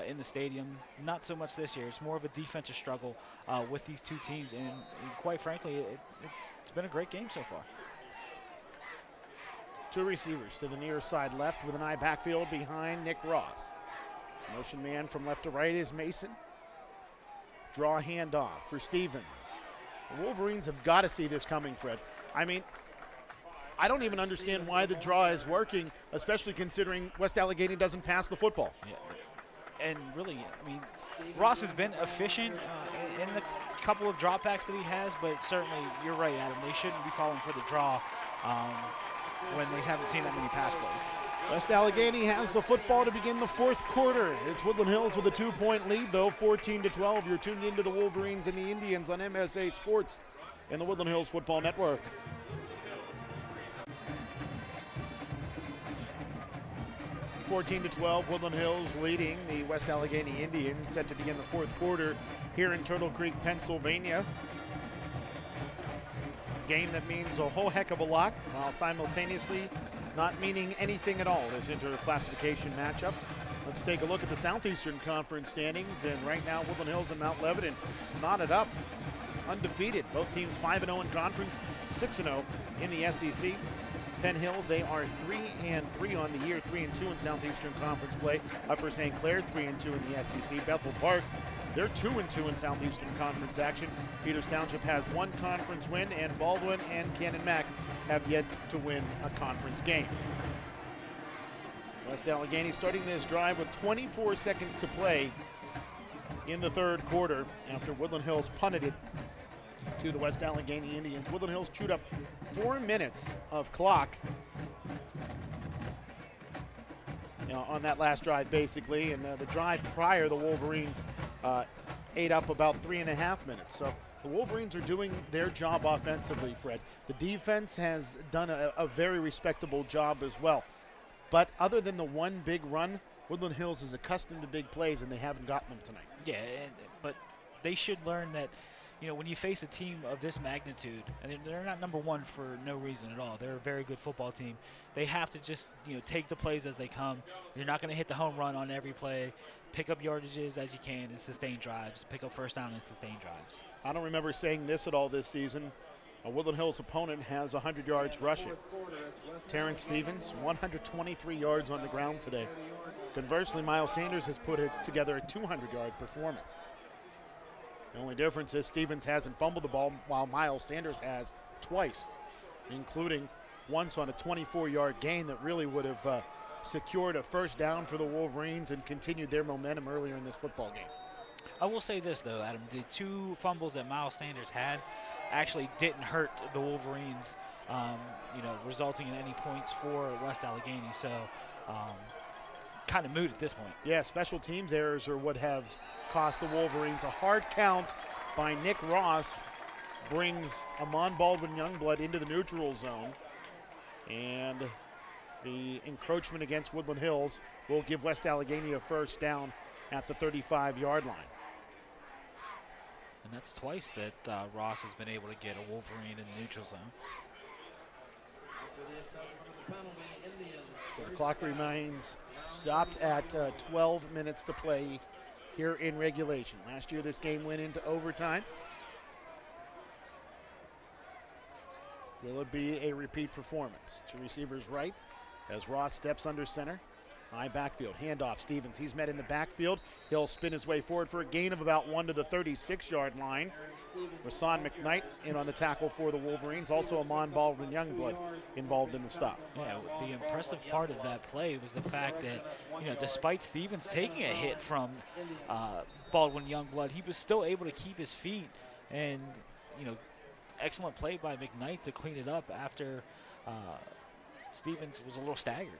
in the stadium. Not so much this year. It's more of a defensive struggle with these two teams, and quite frankly, it's been a great game so far. Two receivers to the near side left with an eye backfield behind Nick Ross. Motion man from left to right is Mason. Draw handoff for Stevens. The Wolverines have got to see this coming, Fred. I mean, I don't even understand why the draw is working, especially considering West Allegheny doesn't pass the football. Yeah. And really, I mean, Ross has been efficient in the couple of dropbacks that he has, but certainly you're right, Adam. They shouldn't be falling for the draw when they haven't seen that many pass plays. West Allegheny has the football to begin the fourth quarter. It's Woodland Hills with a 2-point lead, though, 14-12. You're tuned into the Wolverines and the Indians on MSA Sports and the Woodland Hills Football Network. (14-12), Woodland Hills leading the West Allegheny Indians, set to begin the fourth quarter here in Turtle Creek, Pennsylvania. Game that means a whole heck of a lot, while simultaneously not meaning anything at all, this inter-classification matchup. Let's take a look at the Southeastern Conference standings, and right now Woodland Hills and Mount Lebanon knotted up, undefeated. Both teams 5-0 in conference, 6-0 in the SEC. Penn Hills, they are 3-3 on the year, 3-2 in Southeastern Conference play. Upper St. Clair, 3-2 in the SEC. Bethel Park, they're 2-2 in Southeastern Conference action. Peters Township has one conference win, and Baldwin and Cannon Mac have yet to win a conference game. West Allegheny starting this drive with 24 seconds to play in the third quarter after Woodland Hills punted it to the West Allegheny Indians. Woodland Hills chewed up 4 minutes of clock on that last drive, basically, and the drive prior, the Wolverines ate up about 3.5 minutes. So the Wolverines are doing their job offensively, Fred. The defense has done a very respectable job as well. But other than the one big run, Woodland Hills is accustomed to big plays, and they haven't gotten them tonight. Yeah, but they should learn that, you know, when you face a team of this magnitude, and they're not number one for no reason at all. They're a very good football team. They have to just, you know, take the plays as they come. You're not going to hit the home run on every play. Pick up yardages as you can and sustain drives. Pick up first down and sustain drives. I don't remember saying this at all this season. A Woodland Hills opponent has 100 yards rushing. Terrence Stevens, 123 yards on the ground today. Conversely, Miles Sanders has put together a 200-yard performance. The only difference is Stevens hasn't fumbled the ball, while Miles Sanders has twice, including once on a 24-yard gain that really would have secured a first down for the Wolverines and continued their momentum earlier in this football game. I will say this, though, Adam. The 2 fumbles that Miles Sanders had actually didn't hurt the Wolverines, you know, resulting in any points for West Allegheny. So kind of moot at this point. Yeah, special teams errors are what have cost the Wolverines. A hard count by Nick Ross brings Amon Baldwin Youngblood into the neutral zone. And the encroachment against Woodland Hills will give West Allegheny a first down at the 35-yard line. And that's twice that Ross has been able to get a Wolverine in the neutral zone. So Clock remains stopped at 12 minutes to play here in regulation. Last year this game went into overtime. Will it be a repeat performance? To receivers right as Ross steps under center. High backfield, handoff, Stevens, he's met in the backfield. He'll spin his way forward for a gain of about 1 to the 36-yard line. Rasan McKnight in on the tackle for the Wolverines. Also Amon Baldwin Youngblood involved in the stop. Yeah, the impressive part of that play was the fact that, despite Stevens taking a hit from Baldwin Youngblood, he was still able to keep his feet, and, excellent play by McKnight to clean it up after Stevens was a little staggered.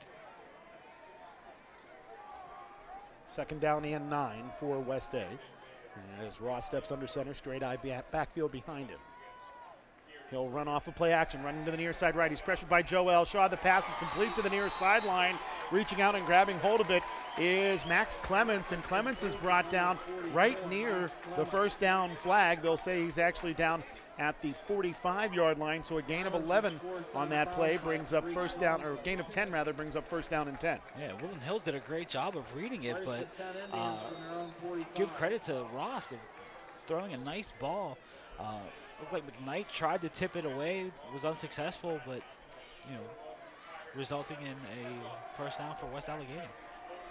Second down and 9 for West A. As Ross steps under center, straight eye backfield behind him. He'll run off of play action, running to the near side right. He's pressured by Joel Shaw. The pass is complete to the near sideline. Reaching out and grabbing hold of it is Max Clements, and Clements is brought down right near the first down flag. They'll say he's actually down at the 45-yard line, so a gain of 11 on that play brings up first down, or gain of 10 rather, brings up first down and 10. Yeah, Woodland Hills did a great job of reading it, but give credit to Ross of throwing a nice ball. Looked like McKnight tried to tip it away, was unsuccessful, but resulting in a first down for West Allegheny.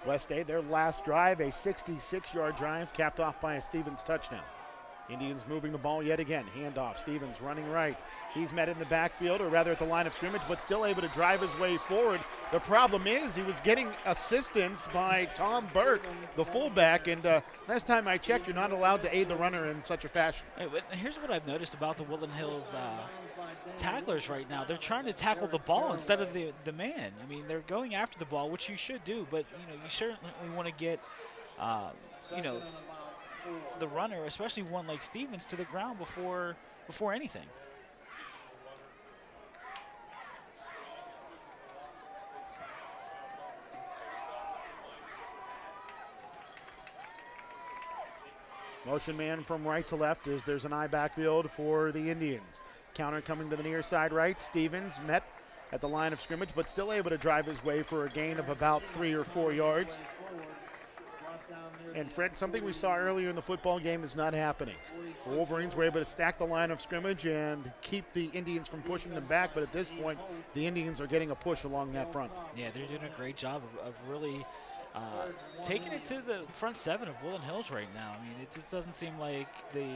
West A, their last drive, a 66-yard drive, capped off by a Stevens touchdown. Indians moving the ball yet again. Handoff, Stevens running right. He's met in the backfield, or rather at the line of scrimmage, but still able to drive his way forward. The problem is he was getting assistance by Tom Burke, the fullback, and last time I checked, you're not allowed to aid the runner in such a fashion. Hey, but here's what I've noticed about the Woodland Hills tacklers right now. They're trying to tackle the ball instead of the man. I mean, they're going after the ball, which you should do, but you certainly want to get the runner, especially one like Stevens, to the ground before anything. Motion man from right to left as there's an eye backfield for the Indians. Counter coming to the near side right. Stevens met at the line of scrimmage, but still able to drive his way for a gain of about 3 or 4 yards. And Fred, something we saw earlier in the football game is not happening. The Wolverines were able to stack the line of scrimmage and keep the Indians from pushing them back, but at this point, the Indians are getting a push along that front. Yeah, they're doing a great job of really taking it to the front seven of Woodland Hills right now. I mean, it just doesn't seem like the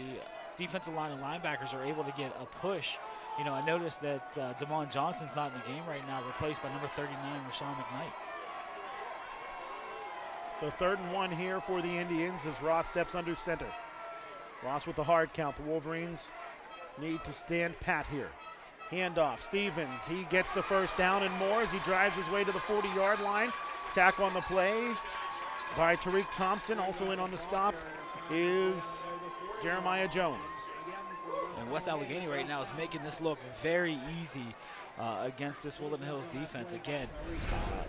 defensive line and linebackers are able to get a push. I noticed that Damon Johnson's not in the game right now, replaced by number 39, Rashawn McKnight. So 3rd and 1 here for the Indians as Ross steps under center. Ross with the hard count. The Wolverines need to stand pat here. Handoff, Stevens. He gets the first down and more as he drives his way to the 40-yard line. Tackle on the play by Tariq Thompson. Also in on the stop is Jeremiah Jones. And West Allegheny right now is making this look very easy against this Woodland Hills defense. Again,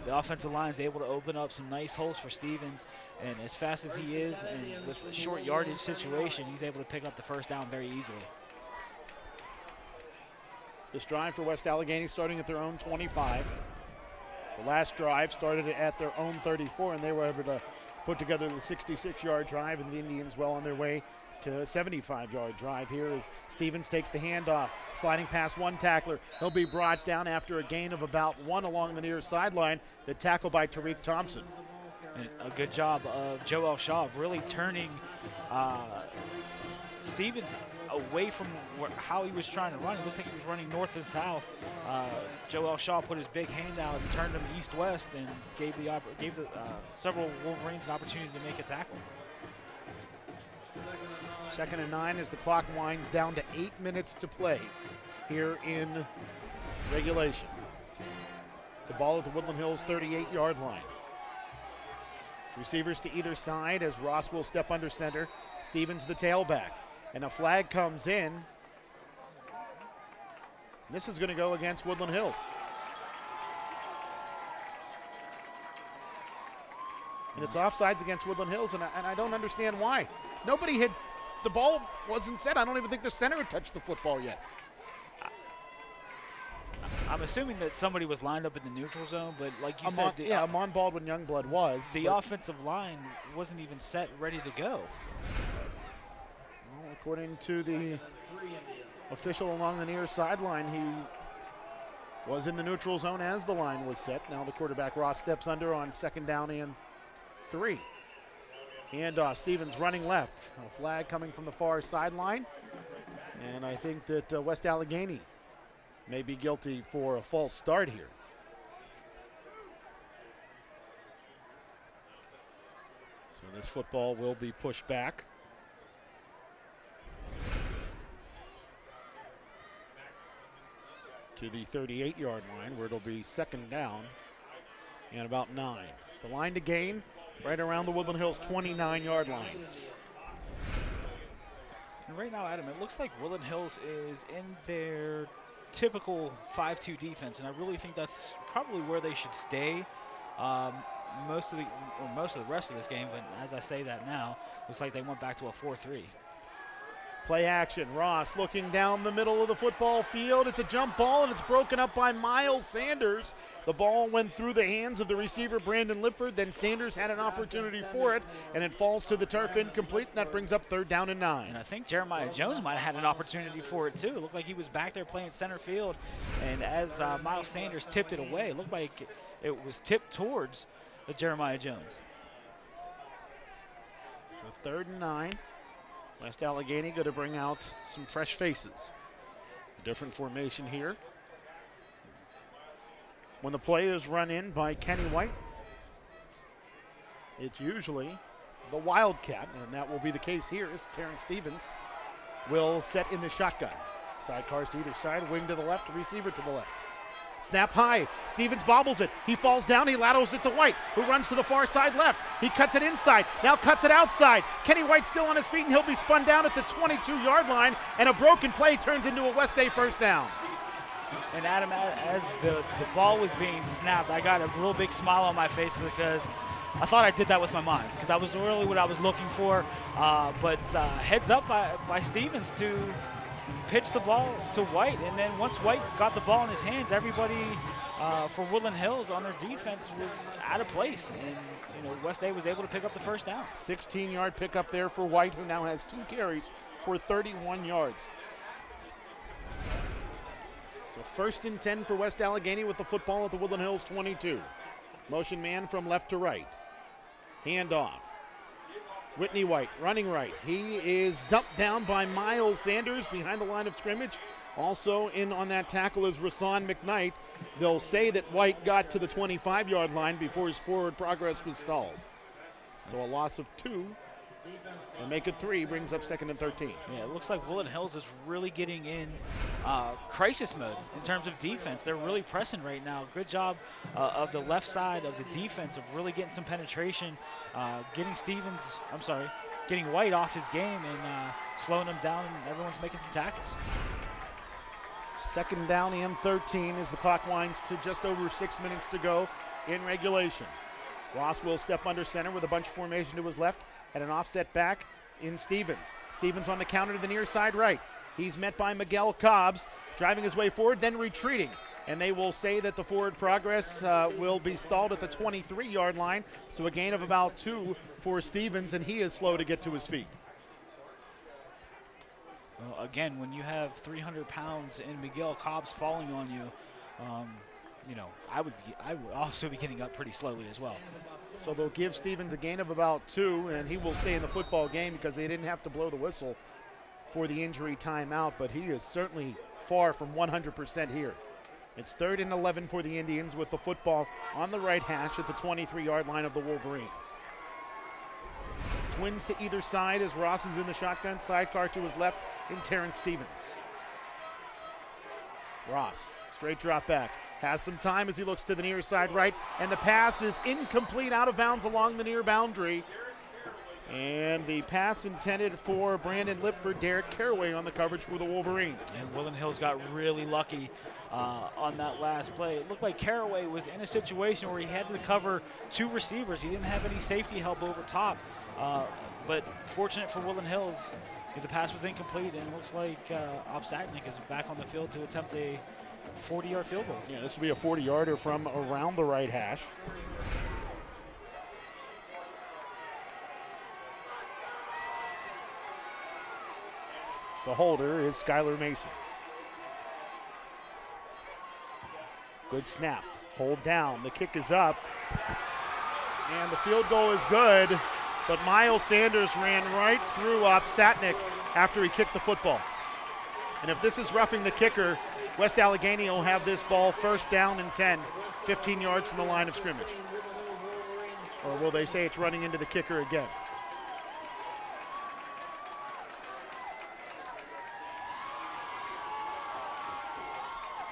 the offensive line is able to open up some nice holes for Stevens, and as fast as he is, and with a short yardage situation, he's able to pick up the first down very easily. This drive for West Allegheny starting at their own 25. The last drive started at their own 34, and they were able to put together the 66-yard drive, and the Indians well on their way to a 75-yard drive here as Stevens takes the handoff, sliding past one tackler. He'll be brought down after a gain of about 1 along the near sideline. The tackle by Tariq Thompson. And a good job of Joel Shaw of really turning Stevens away from how he was trying to run. It looks like he was running north and south. Joel Shaw put his big hand out and turned him east-west and gave the several Wolverines an opportunity to make a tackle. 2nd and 9 as the clock winds down to 8 minutes to play here in regulation. The ball at the Woodland Hills 38-yard line. Receivers to either side as Ross will step under center. Stevens the tailback. And a flag comes in. This is going to go against Woodland Hills. And it's offsides against Woodland Hills, and I don't understand why. Nobody had, the ball wasn't set. I don't even think the center had touched the football yet. I'm assuming that somebody was lined up in the neutral zone, but like you said, Amon Baldwin Youngblood was. The offensive line wasn't even set, ready to go. Well, according to the official along the near sideline, he was in the neutral zone as the line was set. Now the quarterback Ross steps under on 2nd down and 3. Handoff, Stevens running left. A flag coming from the far sideline. And I think that West Allegheny may be guilty for a false start here. So this football will be pushed back. To the 38-yard line, where it'll be 2nd down and about 9. The line to gain right around the Woodland Hills 29-yard line. And right now, Adam, it looks like Woodland Hills is in their typical 5-2 defense, and I really think that's probably where they should stay most of the rest of this game. But as I say that now, looks like they went back to a 4-3. Play action. Ross looking down the middle of the football field. It's a jump ball, and it's broken up by Miles Sanders. The ball went through the hands of the receiver, Brandon Lipford. Then Sanders had an opportunity for it, and it falls to the turf incomplete, and that brings up 3rd down and 9. And I think Jeremiah Jones might have had an opportunity for it, too. It looked like he was back there playing center field, and as Miles Sanders tipped it away, it looked like it was tipped towards Jeremiah Jones. So 3rd and 9. West Allegheny going to bring out some fresh faces. Different formation here. When the play is run in by Kenny White, it's usually the Wildcat, and that will be the case here as Terrence Stevens will set in the shotgun. Sidecars to either side, wing to the left, receiver to the left. Snap high, Stevens bobbles it. He falls down, he laterals it to White, who runs to the far side left. He cuts it inside, now cuts it outside. Kenny White still on his feet, and he'll be spun down at the 22-yard line, and a broken play turns into a West A 1st down. And Adam, as the ball was being snapped, I got a real big smile on my face because I thought I did that with my mind, because that was really what I was looking for. But heads up by Stevens to pitch the ball to White, and then once White got the ball in his hands, everybody for Woodland Hills on their defense was out of place, and West A was able to pick up the 1st down. 16-yard pickup there for White, who now has 2 carries for 31 yards. So 1st and 10 for West Allegheny with the football at the Woodland Hills 22. Motion man from left to right. Handoff. Whitney White running right. He is dumped down by Miles Sanders behind the line of scrimmage. Also in on that tackle is Rasan McKnight. They'll say that White got to the 25-yard line before his forward progress was stalled. So a loss of 2. And make it 3, brings up 2nd and 13. Yeah, it looks like Woodland Hills is really getting in crisis mode in terms of defense. They're really pressing right now. Good job of the left side of the defense of really getting some penetration, getting White off his game and slowing him down, and everyone's making some tackles. 2nd down and 13 as the clock winds to just over 6 minutes to go in regulation. Ross will step under center with a bunch formation to his left and an offset back in Stevens. Stevens on the counter to the near side right. He's met by Miguel Cobbs, driving his way forward, then retreating. And they will say that the forward progress will be stalled at the 23-yard line. So a gain of about 2 for Stevens, and he is slow to get to his feet. Well, again, when you have 300 pounds and Miguel Cobbs falling on you, I would also be getting up pretty slowly as well. So they'll give Stevens a gain of about 2, and he will stay in the football game because they didn't have to blow the whistle for the injury timeout, but he is certainly far from 100% here. It's 3rd and 11 for the Indians with the football on the right hash at the 23-yard line of the Wolverines. Twins to either side as Ross is in the shotgun, sidecar to his left in Terrence Stevens. Ross, straight drop back. Has some time as he looks to the near side right, and the pass is incomplete, out of bounds along the near boundary. And the pass intended for Brandon Lipford, Derek Caraway on the coverage for the Wolverines. And Woodland Hills got really lucky on that last play. It looked like Caraway was in a situation where he had to cover 2 receivers. He didn't have any safety help over top. But fortunate for Woodland Hills, the pass was incomplete, and it looks like Obsatnik is back on the field to attempt a 40-yard field goal. Yeah, this will be a 40-yarder from around the right hash. The holder is Skylar Mason. Good snap. Hold down. The kick is up. And the field goal is good. But Miles Sanders ran right through Opsatnik after he kicked the football. And if this is roughing the kicker, West Allegheny will have this ball first down and 10, 15 yards from the line of scrimmage. Or will they say it's running into the kicker again?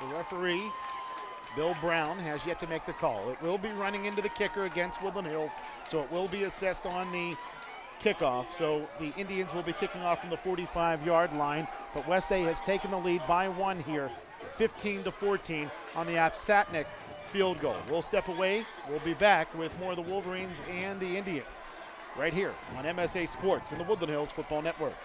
The referee, Bill Brown, has yet to make the call. It will be running into the kicker against Woodland Hills, so it will be assessed on the kickoff. So the Indians will be kicking off from the 45-yard line, but West A has taken the lead by 1 here, 15-14 on the Opsatnik field goal. We'll step away. We'll be back with more of the Wolverines and the Indians right here on MSA Sports and the Woodland Hills Football Network.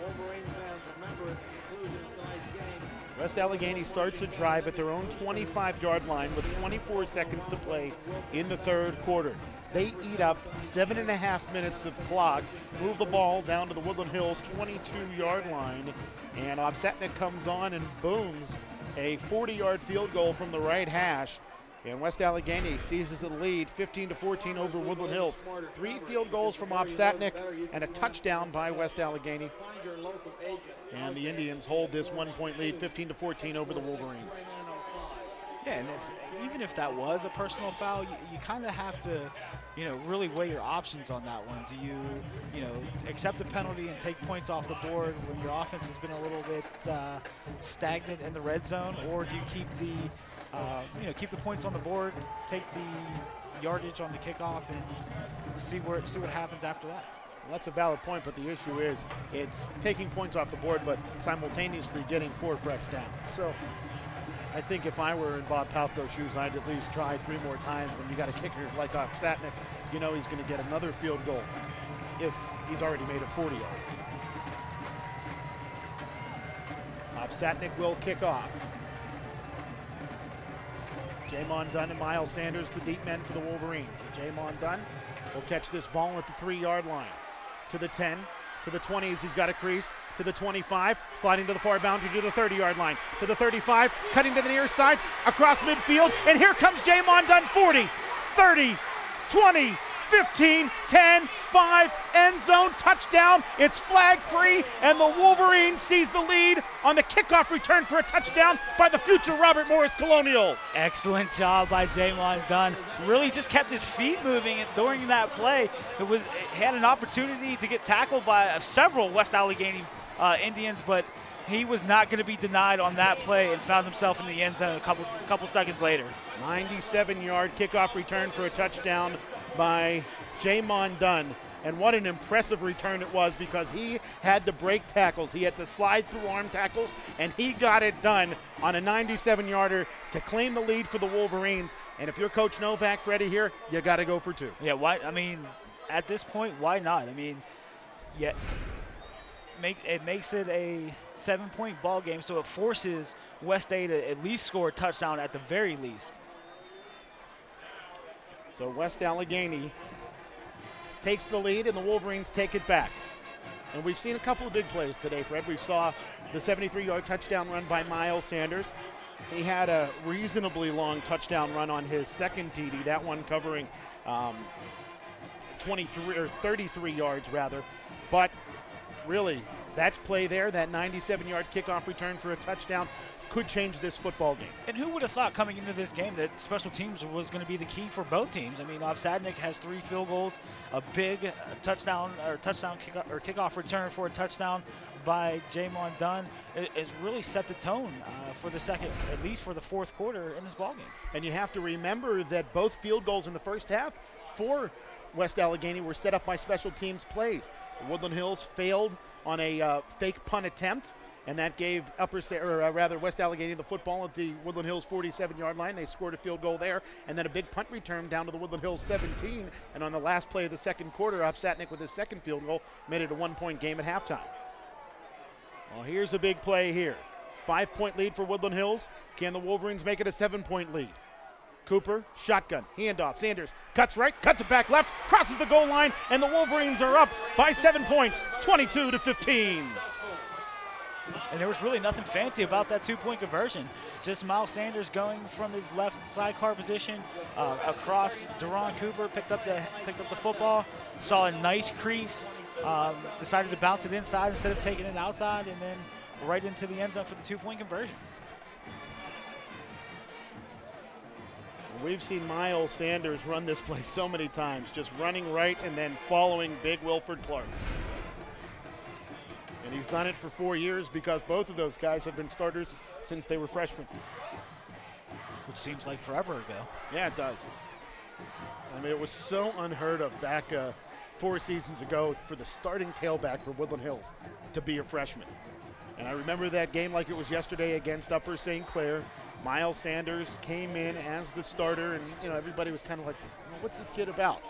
Wolverine fans, remember, at the conclusion of tonight's game, West Allegheny starts a drive at their own 25-yard line with 24 seconds to play in the third quarter. They eat up 7.5 minutes of clock, move the ball down to the Woodland Hills 22-yard line, and Opsatnik comes on and booms a 40-yard field goal from the right hash. And West Allegheny seizes the lead 15-14 over Woodland Hills. 3 field goals from Opsatnik and a touchdown by West Allegheny. find your local agent. And the Indians hold this 1-point lead 15-14 over the Wolverines. Yeah, and even if that was a personal foul, you kind of have to, really weigh your options on that one. Do you, accept a penalty and take points off the board when your offense has been a little bit stagnant in the red zone, or do you keep the keep the points on the board, take the yardage on the kickoff, and see what happens after that? Well, that's a valid point, but the issue is it's taking points off the board, but simultaneously getting 4 fresh downs. So I think if I were in Bob Palko's shoes, I'd at least try 3 more times. When you got a kicker like Opsatnik, he's going to get another field goal if he's already made a 40-yard. Opsatnik will kick off. Jamon Dunn and Miles Sanders, the deep men for the Wolverines. Jamon Dunn will catch this ball at the 3-yard line. To the 10, to the 20 as he's got a crease, to the 25, sliding to the far boundary to the 30-yard line, to the 35, cutting to the near side, across midfield, and here comes Jamon Dunn, 40, 30, 20, 15, 10, 5, end zone, touchdown. It's flag free, and the Wolverines seize the lead on the kickoff return for a touchdown by the future Robert Morris Colonial. Excellent job by Jamon Dunn. Really just kept his feet moving during that play. He had an opportunity to get tackled by several West Allegheny Indians, but he was not going to be denied on that play and found himself in the end zone a couple seconds later. 97-yard kickoff return for a touchdown by Jamon Dunn. And what an impressive return it was, because he had to break tackles. He had to slide through arm tackles, and he got it done on a 97-yarder to claim the lead for the Wolverines. And if you're Coach Novak, Freddie, here, you got to go for 2. Yeah, why? I mean, at this point, why not? I mean, yeah, it makes it a 7-point ball game, so it forces West A to at least score a touchdown at the very least. So West Allegheny takes the lead, and the Wolverines take it back. And we've seen a couple of big plays today, Fred. We saw the 73-yard touchdown run by Miles Sanders. He had a reasonably long touchdown run on his second TD, that one covering 33 yards rather. But really, that play there, that 97-yard kickoff return for a touchdown, could change this football game. And who would have thought coming into this game that special teams was going to be the key for both teams? I mean, Opsatnik has 3 field goals, a big kickoff return for a touchdown by Jamon Dunn. It has really set the tone for the second, at least for the fourth quarter in this ball game. And you have to remember that both field goals in the first half for West Allegheny were set up by special teams plays. Woodland Hills failed on a fake punt attempt, and that gave West Allegheny the football at the Woodland Hills 47-yard line. They scored a field goal there, and then a big punt return down to the Woodland Hills 17. And on the last play of the second quarter, Opsatnik with his second field goal made it a 1-point game at halftime. Well, here's a big play here. 5-point lead for Woodland Hills. Can the Wolverines make it a 7-point lead? Cooper, shotgun, handoff. Sanders cuts right, cuts it back left, crosses the goal line, and the Wolverines are up by 7 points, 22-15. And there was really nothing fancy about that 2-point conversion. Just Miles Sanders going from his left sidecar position across Deron Cooper, picked up the football, saw a nice crease, decided to bounce it inside instead of taking it outside, and then right into the end zone for the 2-point conversion. We've seen Miles Sanders run this play so many times, just running right and then following big Wilford Clark. And he's done it for 4 years because both of those guys have been starters since they were freshmen. Which seems like forever ago. Yeah, it does. I mean, it was so unheard of back 4 seasons ago for the starting tailback for Woodland Hills to be a freshman. And I remember that game like it was yesterday against Upper St. Clair. Miles Sanders came in as the starter, and everybody was kind of like, well, what's this kid about?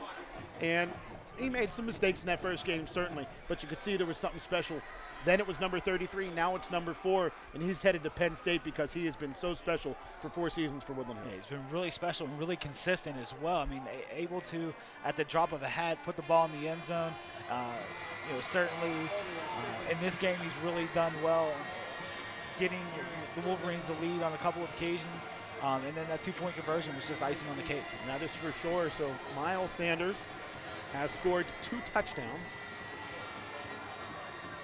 And he made some mistakes in that first game, certainly, but you could see there was something special. Then it was number 33, now it's number 4, and he's headed to Penn State because he has been so special for 4 seasons for Woodland Hills. Yeah, he's been really special and really consistent as well. I mean, able to, at the drop of a hat, put the ball in the end zone. Certainly in this game he's really done well, getting the Wolverines a lead on a couple of occasions, and then that 2-point conversion was just icing on the cake. That is for sure. So Miles Sanders has scored 2 touchdowns.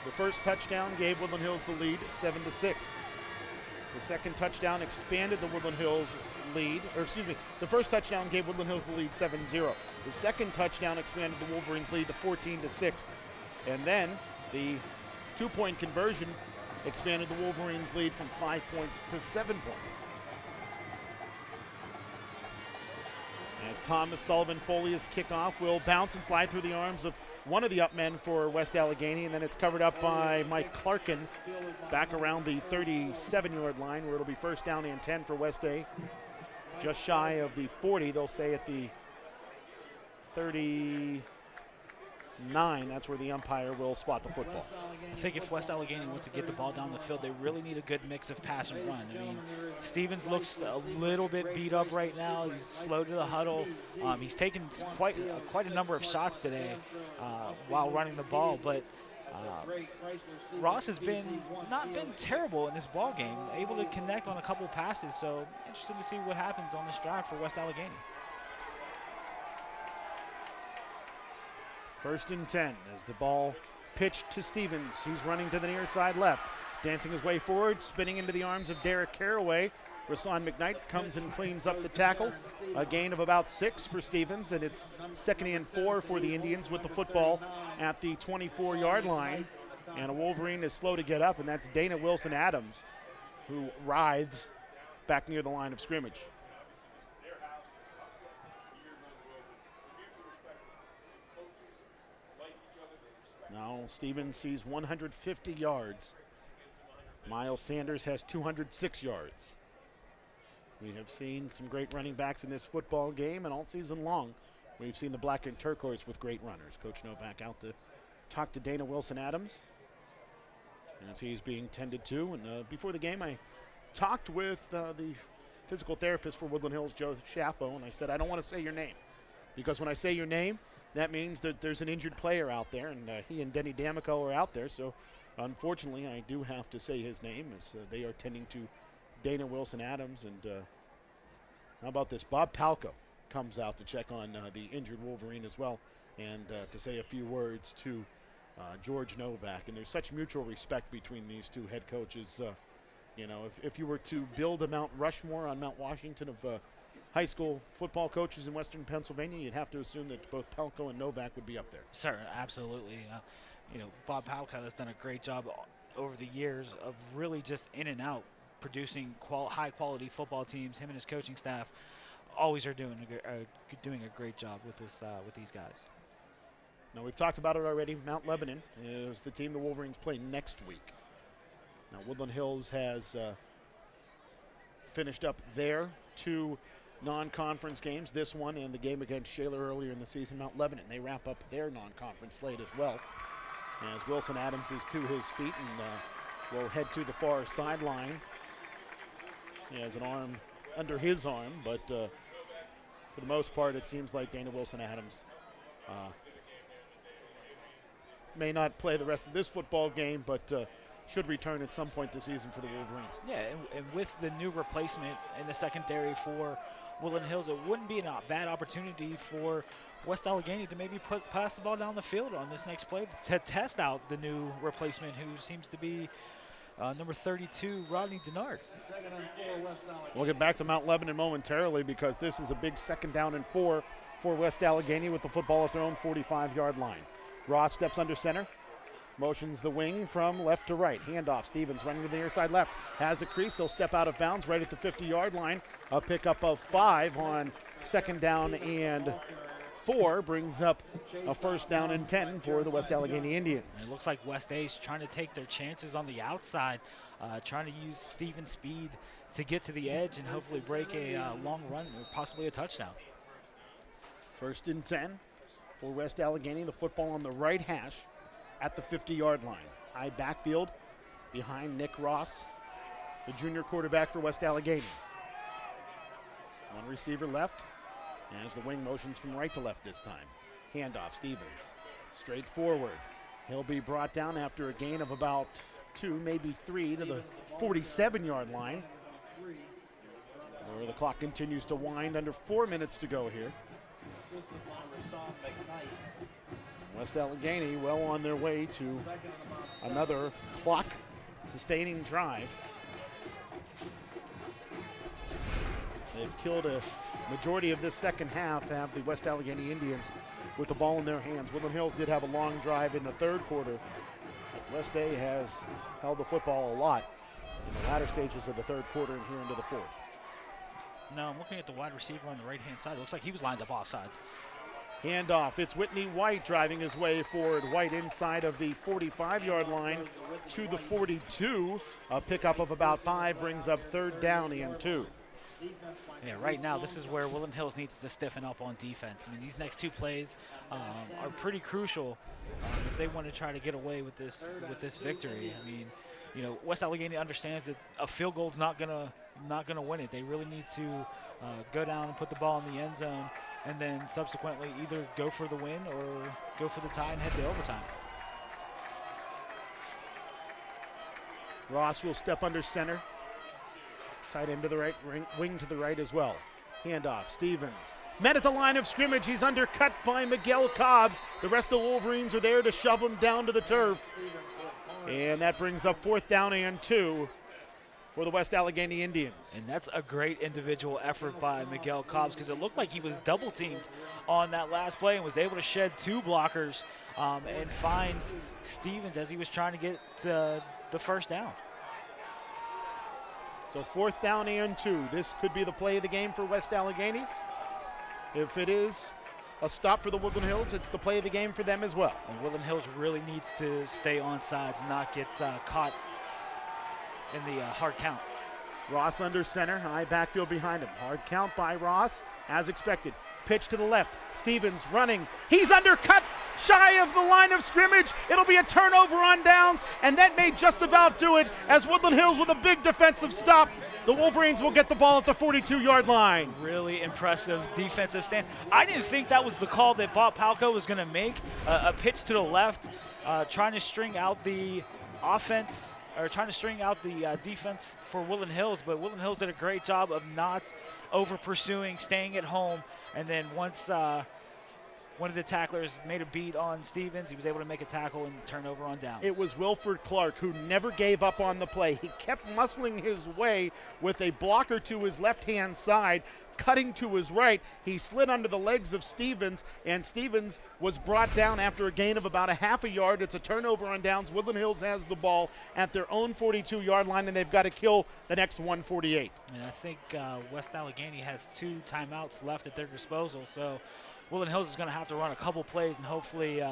The first touchdown gave Woodland Hills the lead 7-6. The second touchdown expanded the Woodland Hills lead, the first touchdown gave Woodland Hills the lead 7-0. The second touchdown expanded the Wolverines lead to 14-6. And then the 2-point conversion expanded the Wolverines lead from 5 points to 7 points. As Thomas Sullivan Foley's kickoff will bounce and slide through the arms of one of the up men for West Allegheny, and then it's covered up by Mike Clarkin back around the 37-yard line, where it'll be first down and 10 for West A. Just shy of the 40, they'll say at the 39. That's where the umpire will spot the football. I think if West Allegheny wants to get the ball down the field, they really need a good mix of pass and run. I mean, Stevens looks a little bit beat up right now. He's slow to the huddle. He's taken quite a number of shots today while running the ball, but Ross has not been terrible in this ball game, able to connect on a couple passes. So interested to see what happens on this drive for West Allegheny. First and 10 as the ball pitched to Stevens. He's running to the near side left, dancing his way forward, spinning into the arms of Derek Caraway. Rasan McKnight comes and cleans up the tackle. A gain of about 6 for Stevens, and it's 2nd and 4 for the Indians with the football at the 24-yard line. And a Wolverine is slow to get up, and that's Dana Wilson-Adams, who writhes back near the line of scrimmage. Now Stevens sees 150 yards. Miles Sanders has 206 yards. We have seen some great running backs in this football game, and all season long we've seen the black and turquoise with great runners. Coach Novak out to talk to Dana Wilson-Adams as he's being tended to. And before the game, I talked with the physical therapist for Woodland Hills, Joe Schaffo, and I said, I don't want to say your name, because when I say your name, that means that there's an injured player out there, and he and Denny D'Amico are out there. So, unfortunately, I do have to say his name as they are tending to Dana Wilson-Adams. And how about this? Bob Palco comes out to check on the injured Wolverine as well, and to say a few words to George Novak. And there's such mutual respect between these two head coaches. If you were to build a Mount Rushmore on Mount Washington of high school football coaches in Western Pennsylvania, you'd have to assume that both Palco and Novak would be up there. Sir, absolutely. Bob Palco has done a great job over the years of really just in and out producing high-quality football teams. Him and his coaching staff always are doing a great job with these guys. Now, we've talked about it already. Mount Lebanon is the team the Wolverines play next week. Now, Woodland Hills has finished up their 2 non-conference games, this one and the game against Shaler earlier in the season. Mount Lebanon, they wrap up their non-conference slate as well, as Wilson-Adams is to his feet and will head to the far sideline. He has an arm under his arm, but for the most part, it seems like Dana Wilson-Adams may not play the rest of this football game, but should return at some point this season for the Wolverines. Yeah, and with the new replacement in the secondary for Woodland Hills, it wouldn't be a bad opportunity for West Allegheny to maybe pass the ball down the field on this next play to test out the new replacement, who seems to be number 32, Rodney Denard. We'll get back to Mount Lebanon momentarily, because this is a big 2nd down and 4 for West Allegheny with the football at their own 45-yard line. Ross steps under center, motions the wing from left to right. Handoff, Stevens running to the near side left, has a crease, he'll step out of bounds right at the 50-yard line. A pickup of 5 on 2nd down and 4 brings up a 1st down and 10 for the West Allegheny Indians. It looks like West A's trying to take their chances on the outside, trying to use Stevens' speed to get to the edge and hopefully break a long run or possibly a touchdown. 1st and 10 for West Allegheny. The football on the right hash at the 50-yard line. High backfield behind Nick Ross, the junior quarterback for West Allegheny. One receiver left, as the wing motions from right to left this time. Handoff, Stevens, straight forward. He'll be brought down after a gain of about 2, maybe 3 to the 47-yard line, where the clock continues to wind. Under 4 minutes to go here. West Allegheny well on their way to another clock-sustaining drive. They've killed a majority of this second half, have the West Allegheny Indians with the ball in their hands. Woodland Hills did have a long drive in the 3rd quarter. West A has held the football a lot in the latter stages of the 3rd quarter and here into the 4th. No, I'm looking at the wide receiver on the right-hand side. It looks like he was lined up offsides. Handoff, it's Whitney White driving his way forward. White inside of the 45-yard line to the 42. A pickup of about 5 brings up 3rd down and 2. Yeah, right now this is where Woodland Hills needs to stiffen up on defense. I mean, these next 2 plays are pretty crucial if they want to try to get away with this victory. I mean, you know, West Allegheny understands that a field goal's not gonna win it. They really need to go down and put the ball in the end zone, and then subsequently either go for the win or go for the tie and head to overtime. Ross will step under center. Tight end to the right, wing to the right as well. Handoff, Stevens. Met at the line of scrimmage. He's undercut by Miguel Cobbs. The rest of the Wolverines are there to shove him down to the turf. And that brings up 4th down and 2 for the West Allegheny Indians. And that's a great individual effort by Miguel Cobbs, because it looked like he was double teamed on that last play and was able to shed 2 blockers and find Stevens as he was trying to get the 1st down. So 4th down and 2. This could be the play of the game for West Allegheny. If it is a stop for the Woodland Hills, it's the play of the game for them as well. And Woodland Hills really needs to stay on sides and not get caught in the hard count. Ross under center, high backfield behind him. Hard count by Ross, as expected. Pitch to the left. Stevens running. He's undercut shy of the line of scrimmage. It'll be a turnover on downs, and that may just about do it as Woodland Hills with a big defensive stop. The Wolverines will get the ball at the 42-yard line. Really impressive defensive stand. I didn't think that was the call that Bob Palco was going to make. A pitch to the left, trying to string out the offense, or trying to string out the defense for Woodland Hills, but Woodland Hills did a great job of not over pursuing, staying at home, and then once one of the tacklers made a beat on Stevens, he was able to make a tackle and turn over on downs. It was Wilford Clark who never gave up on the play. He kept muscling his way with a blocker to his left-hand side, cutting to his right. He slid under the legs of Stevens, and Stevens was brought down after a gain of about a half a yard. It's a turnover on downs. Woodland Hills has the ball at their own 42-yard line, and they've got to kill the next 148. And I think West Allegheny has 2 timeouts left at their disposal, so Woodland Hills is going to have to run a couple plays, and hopefully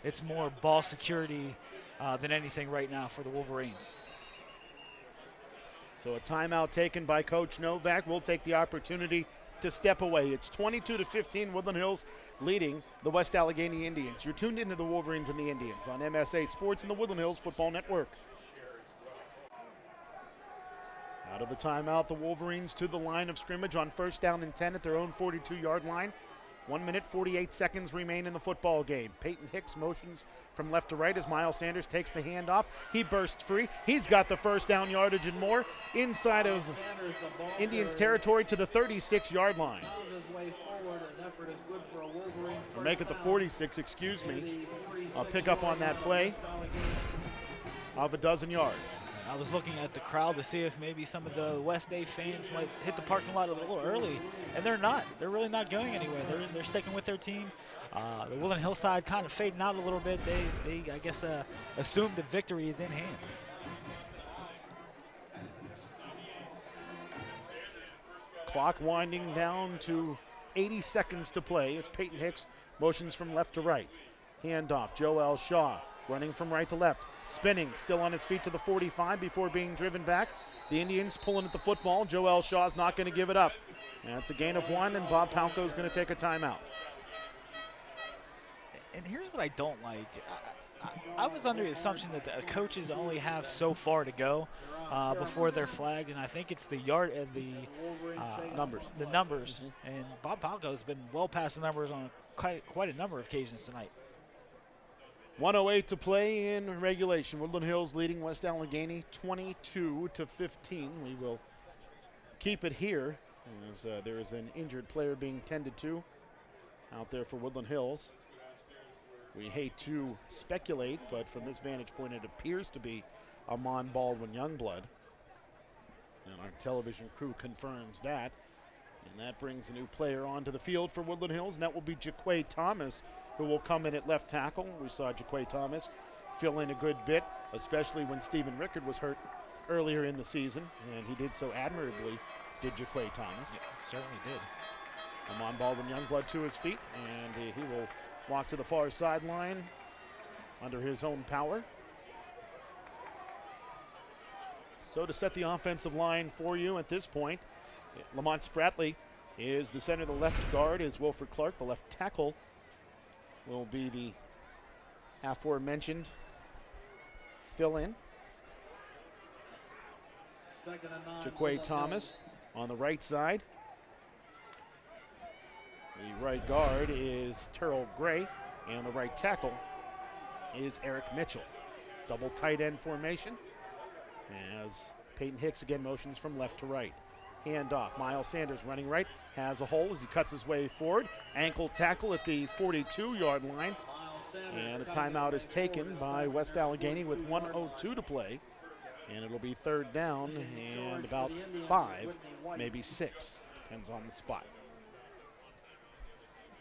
it's more ball security than anything right now for the Wolverines. So a timeout taken by Coach Novak. We'll take the opportunity to step away. It's 22-15, Woodland Hills leading the West Allegheny Indians. You're tuned into the Wolverines and the Indians on MSA Sports and the Woodland Hills Football Network. Out of the timeout, the Wolverines to the line of scrimmage on 1st down and 10 at their own 42-yard line. 1 minute, 48 seconds remain in the football game. Peyton Hicks motions from left to right as Miles Sanders takes the handoff. He bursts free. He's got the 1st down yardage and more inside of Indians territory to the 36-yard line. Or make it the 46, excuse me. I'll pick up on that play of 12 yards. I was looking at the crowd to see if maybe some of the West A fans might hit the parking lot a little early, and they're not. They're really not going anywhere. They're sticking with their team. The Woodland Hills side kind of fading out a little bit. They I guess, assume the victory is in hand. Clock winding down to 80 seconds to play as Peyton Hicks motions from left to right. Handoff, Joel Shaw running from right to left, spinning, still on his feet to the 45 before being driven back. The Indians pulling at the football. Joel Shaw's not going to give it up. And it's a gain of 1, and Bob Palco's going to take a timeout. And here's what I don't like. I was under the assumption that the coaches only have so far to go before they're flagged, and I think it's the yard and the numbers. The numbers, and Bob Palco has been well past the numbers on quite a number of occasions tonight. 1:08 to play in regulation. Woodland Hills leading West Allegheny 22-15. We will keep it here as there is an injured player being tended to out there for Woodland Hills. We hate to speculate, but from this vantage point, it appears to be Amon Baldwin Youngblood. And our television crew confirms that. And that brings a new player onto the field for Woodland Hills, and that will be Jaquay Thomas, who will come in at left tackle. We saw Jaquay Thomas fill in a good bit, especially when Stephen Rickard was hurt earlier in the season, and he did so admirably, did Jaquay Thomas. Yeah, certainly did. Amon Baldwin Youngblood to his feet, and he will walk to the far sideline under his own power. So to set the offensive line for you at this point, Lamont Spratley is the center. The left guard is Wilfred Clark. The left tackle will be the aforementioned fill-in. Jaquay Thomas on the right side. The right guard is Terrell Gray, and the right tackle is Eric Mitchell. Double tight end formation as Peyton Hicks again motions from left to right. Handoff, Miles Sanders running right, has a hole as he cuts his way forward. Ankle tackle at the 42-yard line. And a timeout is taken by West Allegheny with 1:02 to play. And it'll be 3rd down and about 5, maybe 6, depends on the spot.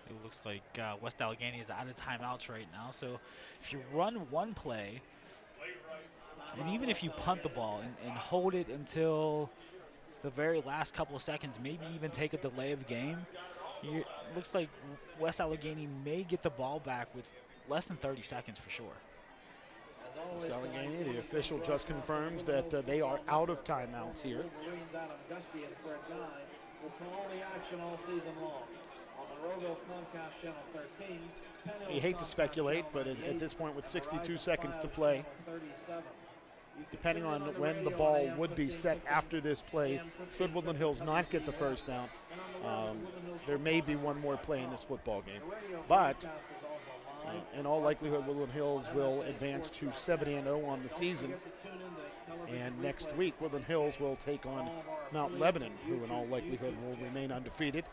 It looks like West Allegheny is out of timeouts right now. So if you run one play, and even if you punt the ball and hold it until the very last couple of seconds, maybe even take a delay of game, it looks like West Allegheny may get the ball back with less than 30 seconds for sure. West Allegheny, the official just confirms that they are out of timeouts here. You hate to speculate, but at this point with 62 seconds to play, depending on when the ball would be set after this play, should Woodland Hills not get the 1st down, there may be one more play in this football game. But in all likelihood, Woodland Hills will advance to 7-0 on the season. And next week, Woodland Hills will take on Mount Lebanon, who in all likelihood will remain undefeated.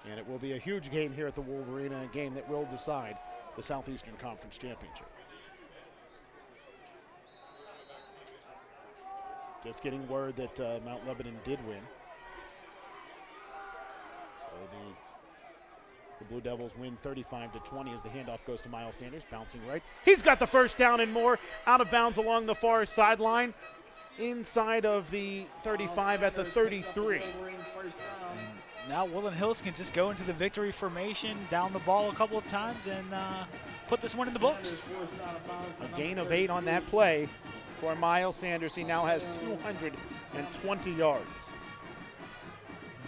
And it will be a huge game here at the Wolverina, a game that will decide the Southeastern Conference Championship. Just getting word that Mount Lebanon did win. So the Blue Devils win 35-20 as the handoff goes to Miles Sanders, bouncing right. He's got the 1st down and more, out of bounds along the far sideline, inside of the 35 at the 33. Now Woodland Hills can just go into the victory formation, down the ball a couple of times, and put this one in the books. A gain of 8 on that play for Miles Sanders. He now has 220 yards.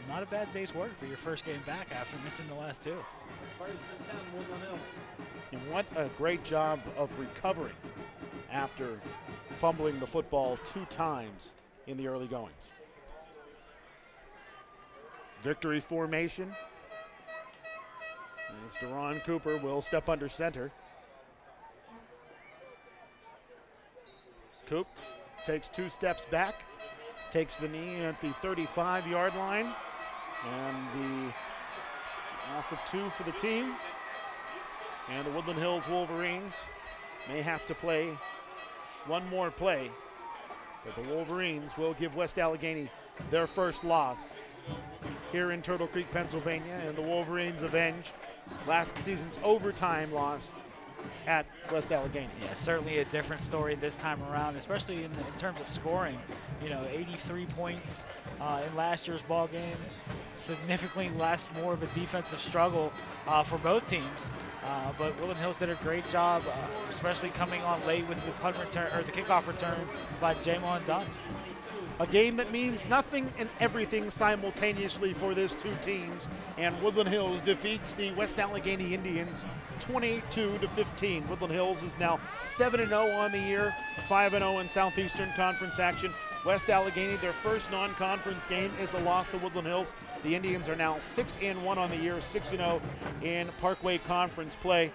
Not a bad day's work for your first game back after missing the last 2. And what a great job of recovering after fumbling the football 2 times in the early goings. Victory formation. As Deron Cooper will step under center. Coop takes 2 steps back, takes the knee at the 35-yard line, and the loss of 2 for the team. And the Woodland Hills Wolverines may have to play one more play, but the Wolverines will give West Allegheny their first loss here in Turtle Creek, Pennsylvania, and the Wolverines avenge last season's overtime loss at West Allegheny. Yeah, certainly a different story this time around, especially in terms of scoring. 83 points in last year's ball game, significantly less more of a defensive struggle for both teams. But Woodland Hills did a great job, especially coming on late with the punt return or the kickoff return by Jamon Dunn. A game that means nothing and everything simultaneously for these 2 teams, and Woodland Hills defeats the West Allegheny Indians 22-15. Woodland Hills is now 7-0 on the year, 5-0 in Southeastern Conference action. West Allegheny, their first non-conference game is a loss to Woodland Hills. The Indians are now 6-1 on the year, 6-0 in Parkway Conference play.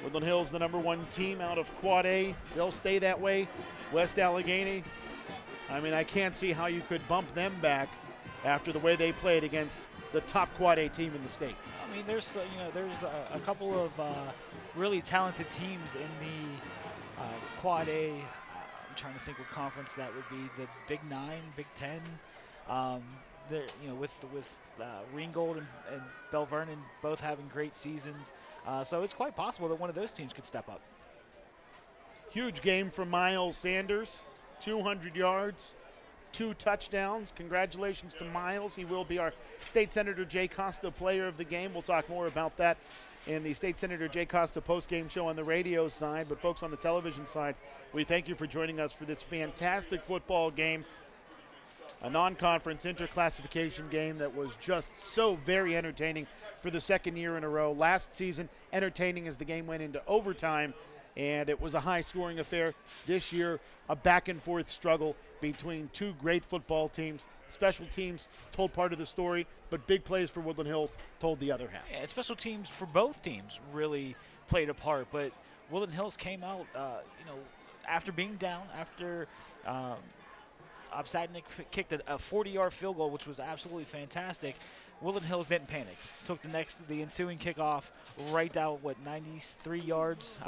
Woodland Hills, the #1 team out of Quad A. They'll stay that way. West Allegheny, I can't see how you could bump them back after the way they played against the top Quad A team in the state. There's a couple of really talented teams in the Quad A. I'm trying to think what conference that would be. The Big 9, Big 10. With Ringgold and Bell Vernon both having great seasons, so it's quite possible that one of those teams could step up. Huge game from Miles Sanders. 200 yards, 2 touchdowns. Congratulations to Miles. He will be our State Senator Jay Costa Player of the Game. We'll talk more about that in the State Senator Jay Costa post-game show on the radio side. But folks on the television side, we thank you for joining us for this fantastic football game. A non-conference interclassification game that was just so very entertaining for the 2nd year in a row. Last season, entertaining as the game went into overtime, and it was a high-scoring affair. This year, a back-and-forth struggle between 2 great football teams. Special teams told part of the story, but big plays for Woodland Hills told the other half. Yeah, special teams for both teams really played a part, but Woodland Hills came out, after being down, after Obsadnik kicked a 40-yard field goal, which was absolutely fantastic. Woodland Hills didn't panic. Took the ensuing kickoff right down, 93 yards?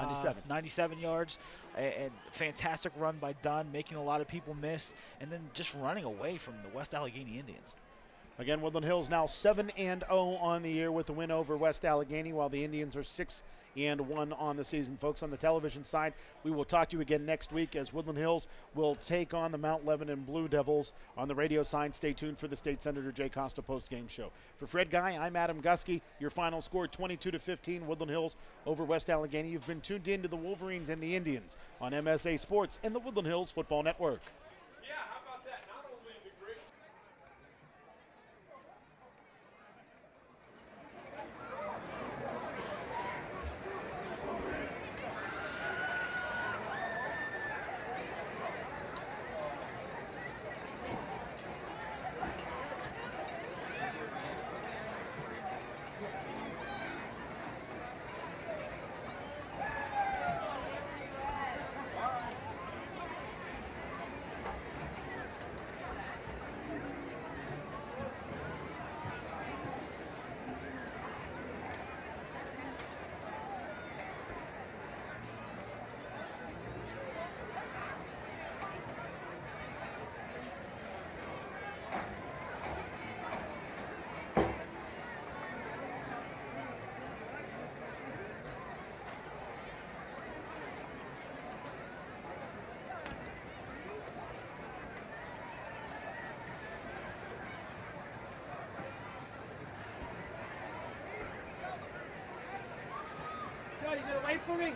97 yards. And fantastic run by Dunn, making a lot of people miss, and then just running away from the West Allegheny Indians. Again, Woodland Hills now 7-0 on the year with the win over West Allegheny, while the Indians are 6-1 on the season. Folks, on the television side, we will talk to you again next week as Woodland Hills will take on the Mount Lebanon Blue Devils. On the radio side, stay tuned for the State Senator Jay Costa post-game show. For Fred Guy, I'm Adam Gusky. Your final score, 22-15, Woodland Hills over West Allegheny. You've been tuned in to the Wolverines and the Indians on MSA Sports and the Woodland Hills Football Network. You gotta wait for me.